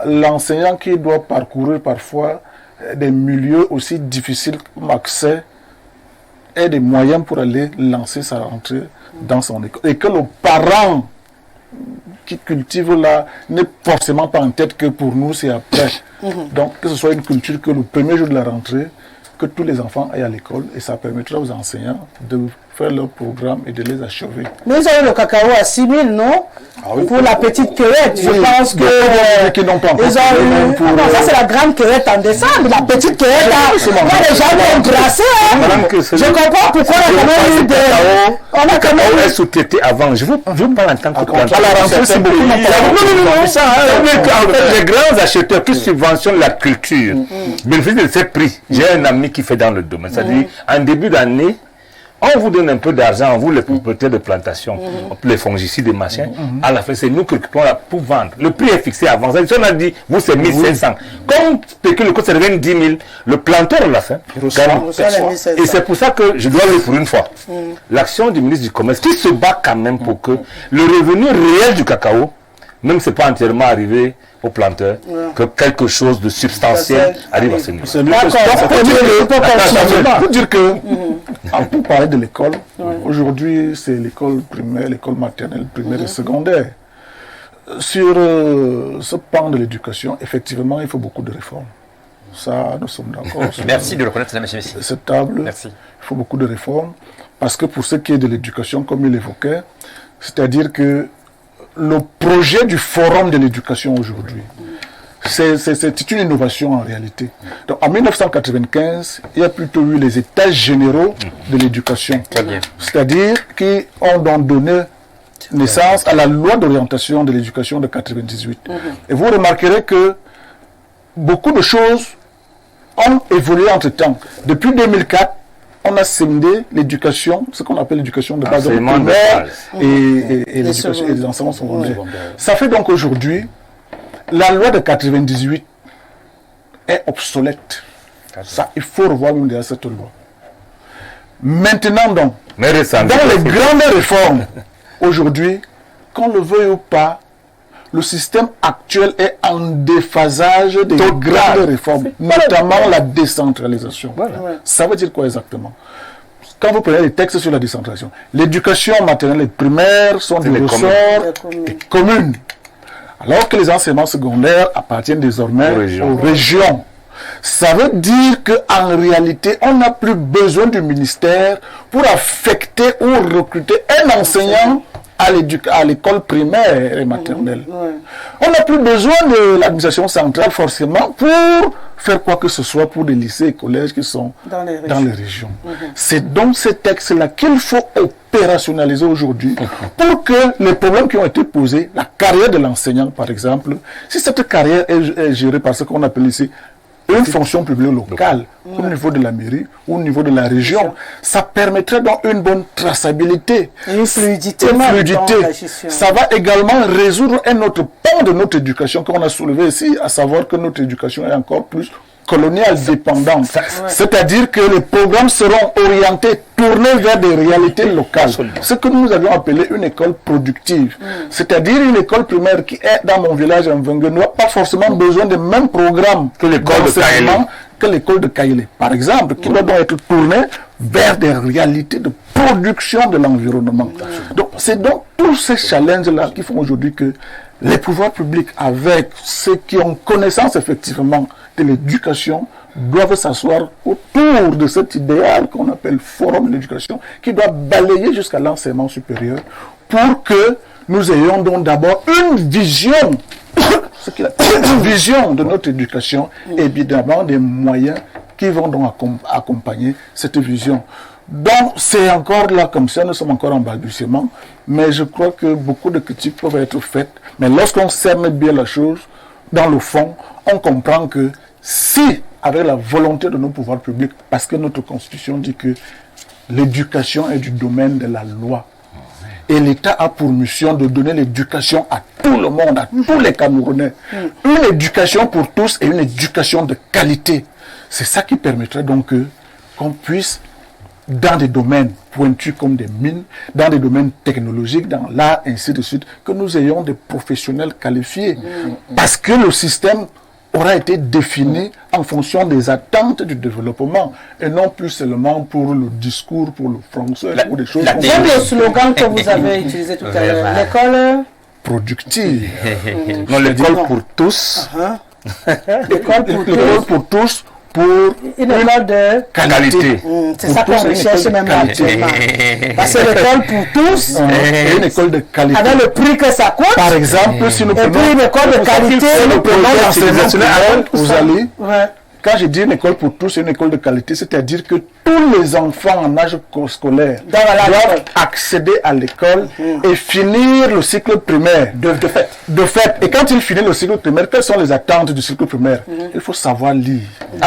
l'enseignant qui doit parcourir parfois des milieux aussi difficiles comme accès ait des moyens pour aller lancer sa rentrée dans son école. Et que le parent qui cultive là n'est forcément pas en tête que pour nous c'est après. Donc que ce soit une culture que le premier jour de la rentrée, que tous les enfants aillent à l'école, et ça permettra aux enseignants de faire leur programme et de les achever. Nous avons le cacao à 6 000, non? Pour la petite cueillette, je pense que... Qui n'ont pas encore ils ont eu... ça c'est la grande cueillette en décembre, la petite cueillette, les gens vont grasser. Je comprends pourquoi on a quand même eu des... On a quand même eu sous-traité avant. Je vous parle en tant que planteur. La rentrée, c'est beaucoup. Les grands acheteurs qui subventionnent la culture bénéficient de ces prix. J'ai un ami qui fait dans le domaine. C'est-à-dire, en début d'année, on vous donne un peu d'argent, vous les propriétaires de plantation, les fongicides, des machins. À la fin, c'est nous qui occupons là pour vendre. Le prix est fixé avant. Si on a dit, vous c'est 1500. Comme le coût, ça devient 10 000, le planteur l'a fait. Et c'est pour ça que je dois le pour une fois. L'action du ministre du Commerce, qui se bat quand même pour que le revenu réel du cacao, même si ce n'est pas entièrement arrivé aux planteurs, que quelque chose de substantiel arrive à ce niveau. Pour dire que, pour parler de l'école, aujourd'hui c'est l'école primaire, l'école maternelle, primaire et secondaire. Sur ce pan de l'éducation, effectivement, il faut beaucoup de réformes. Ça, nous sommes d'accord. Merci de le reconnaître, monsieur. Cette table, merci. Il faut beaucoup de réformes, parce que pour ce qui est de l'éducation, comme il évoquait, c'est-à-dire que le projet du forum de l'éducation aujourd'hui, c'est une innovation en réalité. Donc, en 1995, il y a plutôt eu les états généraux de l'éducation. C'est-à-dire qui ont donc donné naissance à la loi d'orientation de l'éducation de 1998. Et vous remarquerez que beaucoup de choses ont évolué entre-temps. Depuis 2004, on a scindé l'éducation, ce qu'on appelle l'éducation de base primaire et l'éducation et les enseignements secondaires. Ça fait donc aujourd'hui, la loi de 98 est obsolète. Ça, il faut revoir même derrière cette loi. Maintenant donc, dans les grandes réformes, aujourd'hui, qu'on le veuille ou pas, le système actuel est en déphasage des grandes réformes, notamment la décentralisation. Ça veut dire quoi exactement? Quand vous prenez les textes sur la décentralisation, l'éducation maternelle et primaire sont des ressorts des communes, alors que les enseignements secondaires appartiennent désormais aux régions. Ça veut dire qu'en réalité, on n'a plus besoin du ministère pour affecter ou recruter un enseignant à l'école primaire et maternelle. On n'a plus besoin de l'administration centrale forcément pour faire quoi que ce soit pour des lycées et collèges qui sont dans les régions. C'est donc ces textes-là qu'il faut opérationnaliser aujourd'hui pour que les problèmes qui ont été posés, la carrière de l'enseignant par exemple, si cette carrière est gérée par ce qu'on appelle ici une fonction publique locale, au niveau de la mairie ou au niveau de la région, ça permettrait donc une bonne traçabilité. Et une fluidité. Ça va également résoudre un autre pan de notre éducation qu'on a soulevé ici, à savoir que notre éducation est encore plus coloniale, dépendante. C'est-à-dire que les programmes seront orientés, tournés vers des réalités locales. Ce que nous avions appelé une école productive. C'est-à-dire une école primaire qui est dans mon village en Vengue n'a pas forcément besoin des mêmes programmes que l'école de que l'école de Kaïlé, par exemple, qui doit donc être tournée vers des réalités de production de l'environnement. Donc, c'est donc tous ces challenges-là qui font aujourd'hui que les pouvoirs publics, avec ceux qui ont connaissance effectivement de l'éducation, doivent s'asseoir autour de cet idéal qu'on appelle forum de l'éducation, qui doit balayer jusqu'à l'enseignement supérieur pour que nous ayons donc d'abord une vision, ce qu'il appelle une vision de notre éducation, et évidemment des moyens qui vont donc accompagner cette vision. Donc c'est encore là comme ça, nous sommes encore en balbutiement, mais je crois que beaucoup de critiques peuvent être faites, mais lorsqu'on cerne bien la chose, dans le fond, on comprend que si, avec la volonté de nos pouvoirs publics, parce que notre constitution dit que l'éducation est du domaine de la loi, et l'État a pour mission de donner l'éducation à tout le monde, à tous les Camerounais. Une éducation pour tous et une éducation de qualité. C'est ça qui permettrait donc qu'on puisse, dans des domaines pointus comme des mines, dans des domaines technologiques, dans l'art, ainsi de suite, que nous ayons des professionnels qualifiés. Parce que le système aura été défini en fonction des attentes du développement et non plus seulement pour le discours, pour le français, ou des choses comme ça. J'aime le slogan que vous avez utilisé tout à l'heure. L'école productive. Non, l'école pour tous. L'école pour tous, pour une école de qualité. C'est ça qu'on recherche même actuellement. Parce que l'école pour tous, et une école de qualité. avec le prix que ça coûte, Par exemple, si nous et puis prenons une école de qualité, vous allez, quand je dis une école pour tous, c'est une école de qualité, c'est-à-dire que tous les enfants en âge scolaire doivent accéder à l'école et finir le cycle primaire. De fait. Et quand ils finissent le cycle primaire, quelles sont les attentes du cycle primaire? Il faut savoir lire,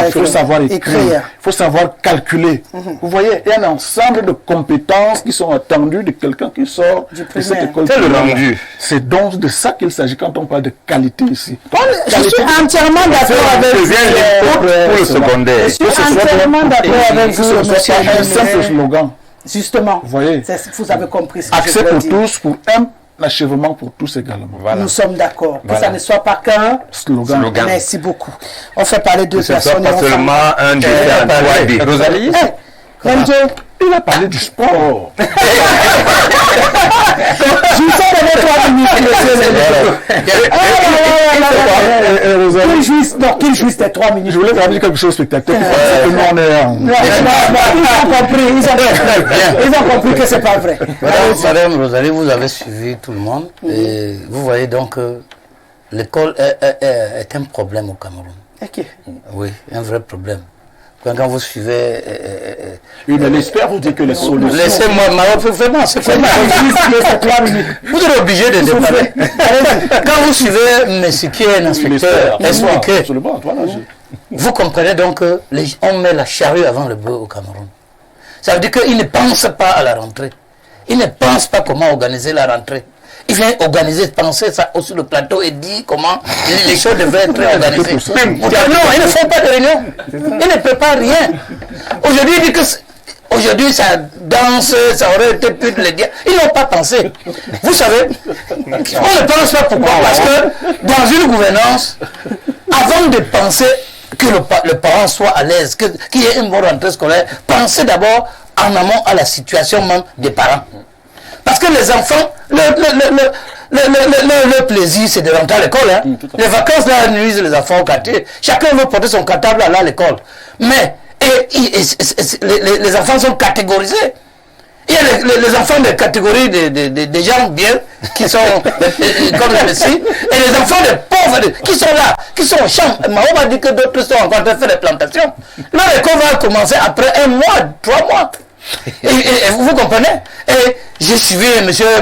il faut savoir écrire, il faut savoir calculer. Vous voyez, il y a un ensemble de compétences qui sont attendues de quelqu'un qui sort de cette école primaire. C'est donc de ça qu'il s'agit quand on parle de qualité ici. Je suis entièrement d'accord avec vous. Pour le secondaire. Je suis entièrement d'accord avec vous, monsieur. Un simple slogan. Justement, Vous voyez, vous avez compris ce que accès je veux pour dire. tous, pour un achèvement pour tous également. Voilà. Nous sommes d'accord. Que Voilà. ça ne soit pas qu'un Slogan. Merci beaucoup. On fait parler de Que ce soit personnes. pas seulement un défi en 3D. Rosalie, Il a parlé du sport. Je vous sens dans 3 minutes, monsieur. Qu'il jouisse des 3 minutes. Je voulais vous dire quelque chose spectaculaire. Ils ont compris que c'est pas vrai. Madame Rosalie, vous avez suivi tout le monde et vous voyez donc que l'école est un problème au Cameroun. Oui, un vrai problème. Quand vous suivez... Mais l'espère vous dit que les solutions... Laissez-moi, vraiment, c'est vraiment... Vous êtes obligé de déparler. Quand vous suivez M. qui est un inspecteur expliquer, vous comprenez donc qu'on met la charrue avant le bœuf au Cameroun. Ça veut dire qu'il ne pense pas à la rentrée. Il ne pense pas comment organiser la rentrée. Il vient organiser, penser ça sur le plateau et dit comment les choses devraient être organisées. Non, ils ne font pas de réunion. Ils ne préparent rien. Aujourd'hui, il dit que aujourd'hui ça danse, ça aurait été plus de le dire. Ils n'ont pas pensé. Vous savez, on ne pense pas pourquoi. Parce que dans une gouvernance, avant de penser que le parent soit à l'aise, qu'il y ait une bonne rentrée scolaire, pensez d'abord en amont à la situation même des parents. Parce que les enfants, le plaisir, c'est de rentrer à l'école. Hein. Les vacances, là, nuisent les enfants au quartier. Chacun veut porter son cartable à l'école. Mais les enfants sont catégorisés. Il y a les enfants de catégorie des gens bien, qui sont comme les messieurs, et les enfants des pauvres, qui sont là, qui sont au champ. On va dire que d'autres sont en train de faire des plantations. Là, l'école va commencer après 1 mois, 3 mois. Et vous comprenez? Et j'ai suivi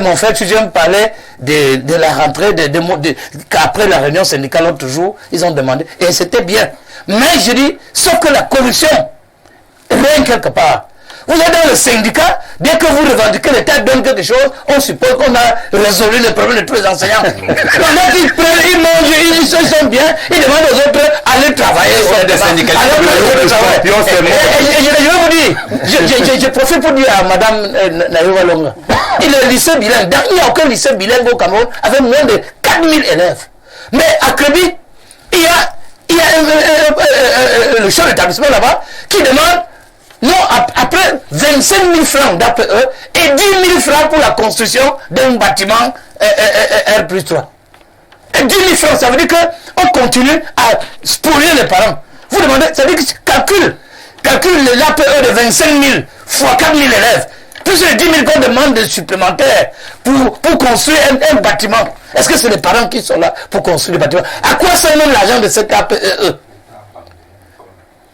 mon frère Tudien me parlait de la rentrée, qu'après la réunion syndicale l'autre jour, ils ont demandé, et c'était bien. Mais je dis, sauf que la corruption, rien quelque part. Vous êtes dans le syndicat, dès que vous revendiquez, l'État donne quelque chose, on suppose qu'on a résolu le problème de tous les enseignants. Pendant qu'ils prennent, ils mangent, ils se sont bien, ils demandent aux autres d'aller travailler. Des syndicats. Je vais vous dire, je profite pour dire à Mme Naïwa Longa, le lycée bilingue, il n'y a aucun lycée bilingue au Cameroun avec moins de 4000 élèves. Mais à Crédit, il y a Il y a le chef d'établissement là-bas qui demande, non, après 25 000 francs d'APE et 10 000 francs pour la construction d'un bâtiment R+3. Et 10 000 francs, ça veut dire qu'on continue à spolier les parents. Vous demandez, ça veut dire que calcule l'APE de 25 000 fois 4 000 élèves, plus les 10 000 qu'on demande de supplémentaires pour construire un bâtiment. Est-ce que c'est les parents qui sont là pour construire le bâtiment? À quoi sert même l'argent de cette APE?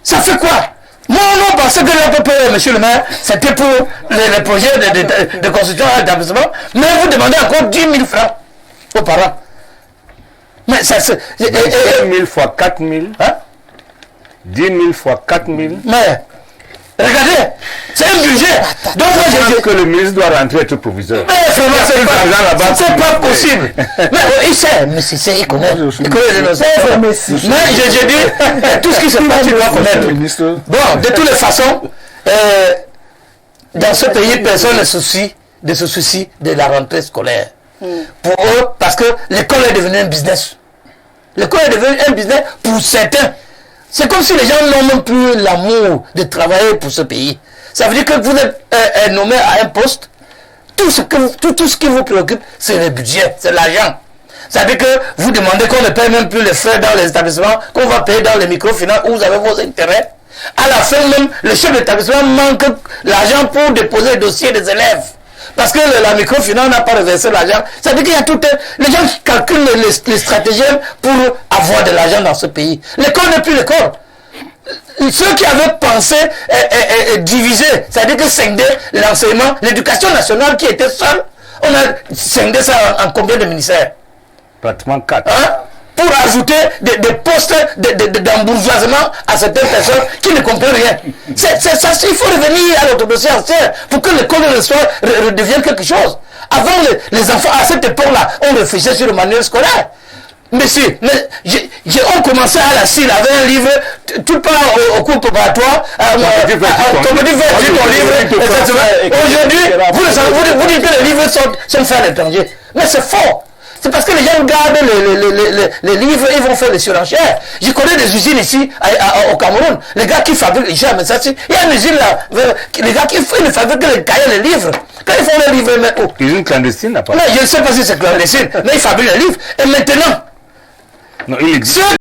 Ça fait quoi? Moi, non, parce que l'APE, monsieur le maire, c'était pour les projets de construction d'établissement, mais vous demandez encore 10 000 francs aux parents. Mais ça c'est... 10 000 fois 4 000. Hein? 10 000 fois 4 000. Mais, regardez, c'est un budget. Donc, moi, je dis que le ministre doit rentrer être proviseur. Mais c'est pas possible. Mais il sait, mais il connaît. Mais je dis, tout ce qui se passe, il doit connaître. Bon, de toutes les façons, dans ce pays, personne ne se soucie de la rentrée scolaire. Pour eux, parce que l'école est devenue un business. L'école est devenue un business pour certains. C'est comme si les gens n'ont même plus l'amour de travailler pour ce pays. Ça veut dire que vous êtes nommé à un poste, tout ce qui vous préoccupe, c'est le budget, c'est l'argent. Ça veut dire que vous demandez qu'on ne paye même plus les frais dans les établissements, qu'on va payer dans les microfinances où vous avez vos intérêts. À la fin même, le chef d'établissement manque l'argent pour déposer le dossier des élèves. Parce que la microfinance n'a pas reversé l'argent. Ça veut dire qu'il y a tout les gens qui calculent les stratégies pour avoir de l'argent dans ce pays. L'école n'est plus l'école. Ceux qui avaient pensé diviser, c'est-à-dire que scinder l'enseignement, l'éducation nationale qui était seule, on a scindé ça en combien de ministères? Pratiquement 4. Hein? Pour ajouter des postes d'embourgeoisement à certaines personnes qui ne comprennent rien. Il faut revenir à l'orthodoxie ancienne pour que l'école redevienne quelque chose. Avant, les enfants, à cette époque-là, on réfléchissait sur le manuel scolaire. Mais si, on commençait à la CIL avec un livre, tout part au cours préparatoire, aujourd'hui, vous dites que les livres sont faits à l'étranger. Mais c'est faux. C'est parce que les gens gardent les livres et vont faire des surenchères. Je connais des usines ici, au Cameroun. Les gars qui fabriquent, il y a une usine là, les gars qui fabriquent les cahiers, les livres. Quand ils font les livres, mais usine clandestine n'a pas. Non, je ne sais pas si c'est clandestine, mais ils fabriquent les livres. Et maintenant, non, il existe.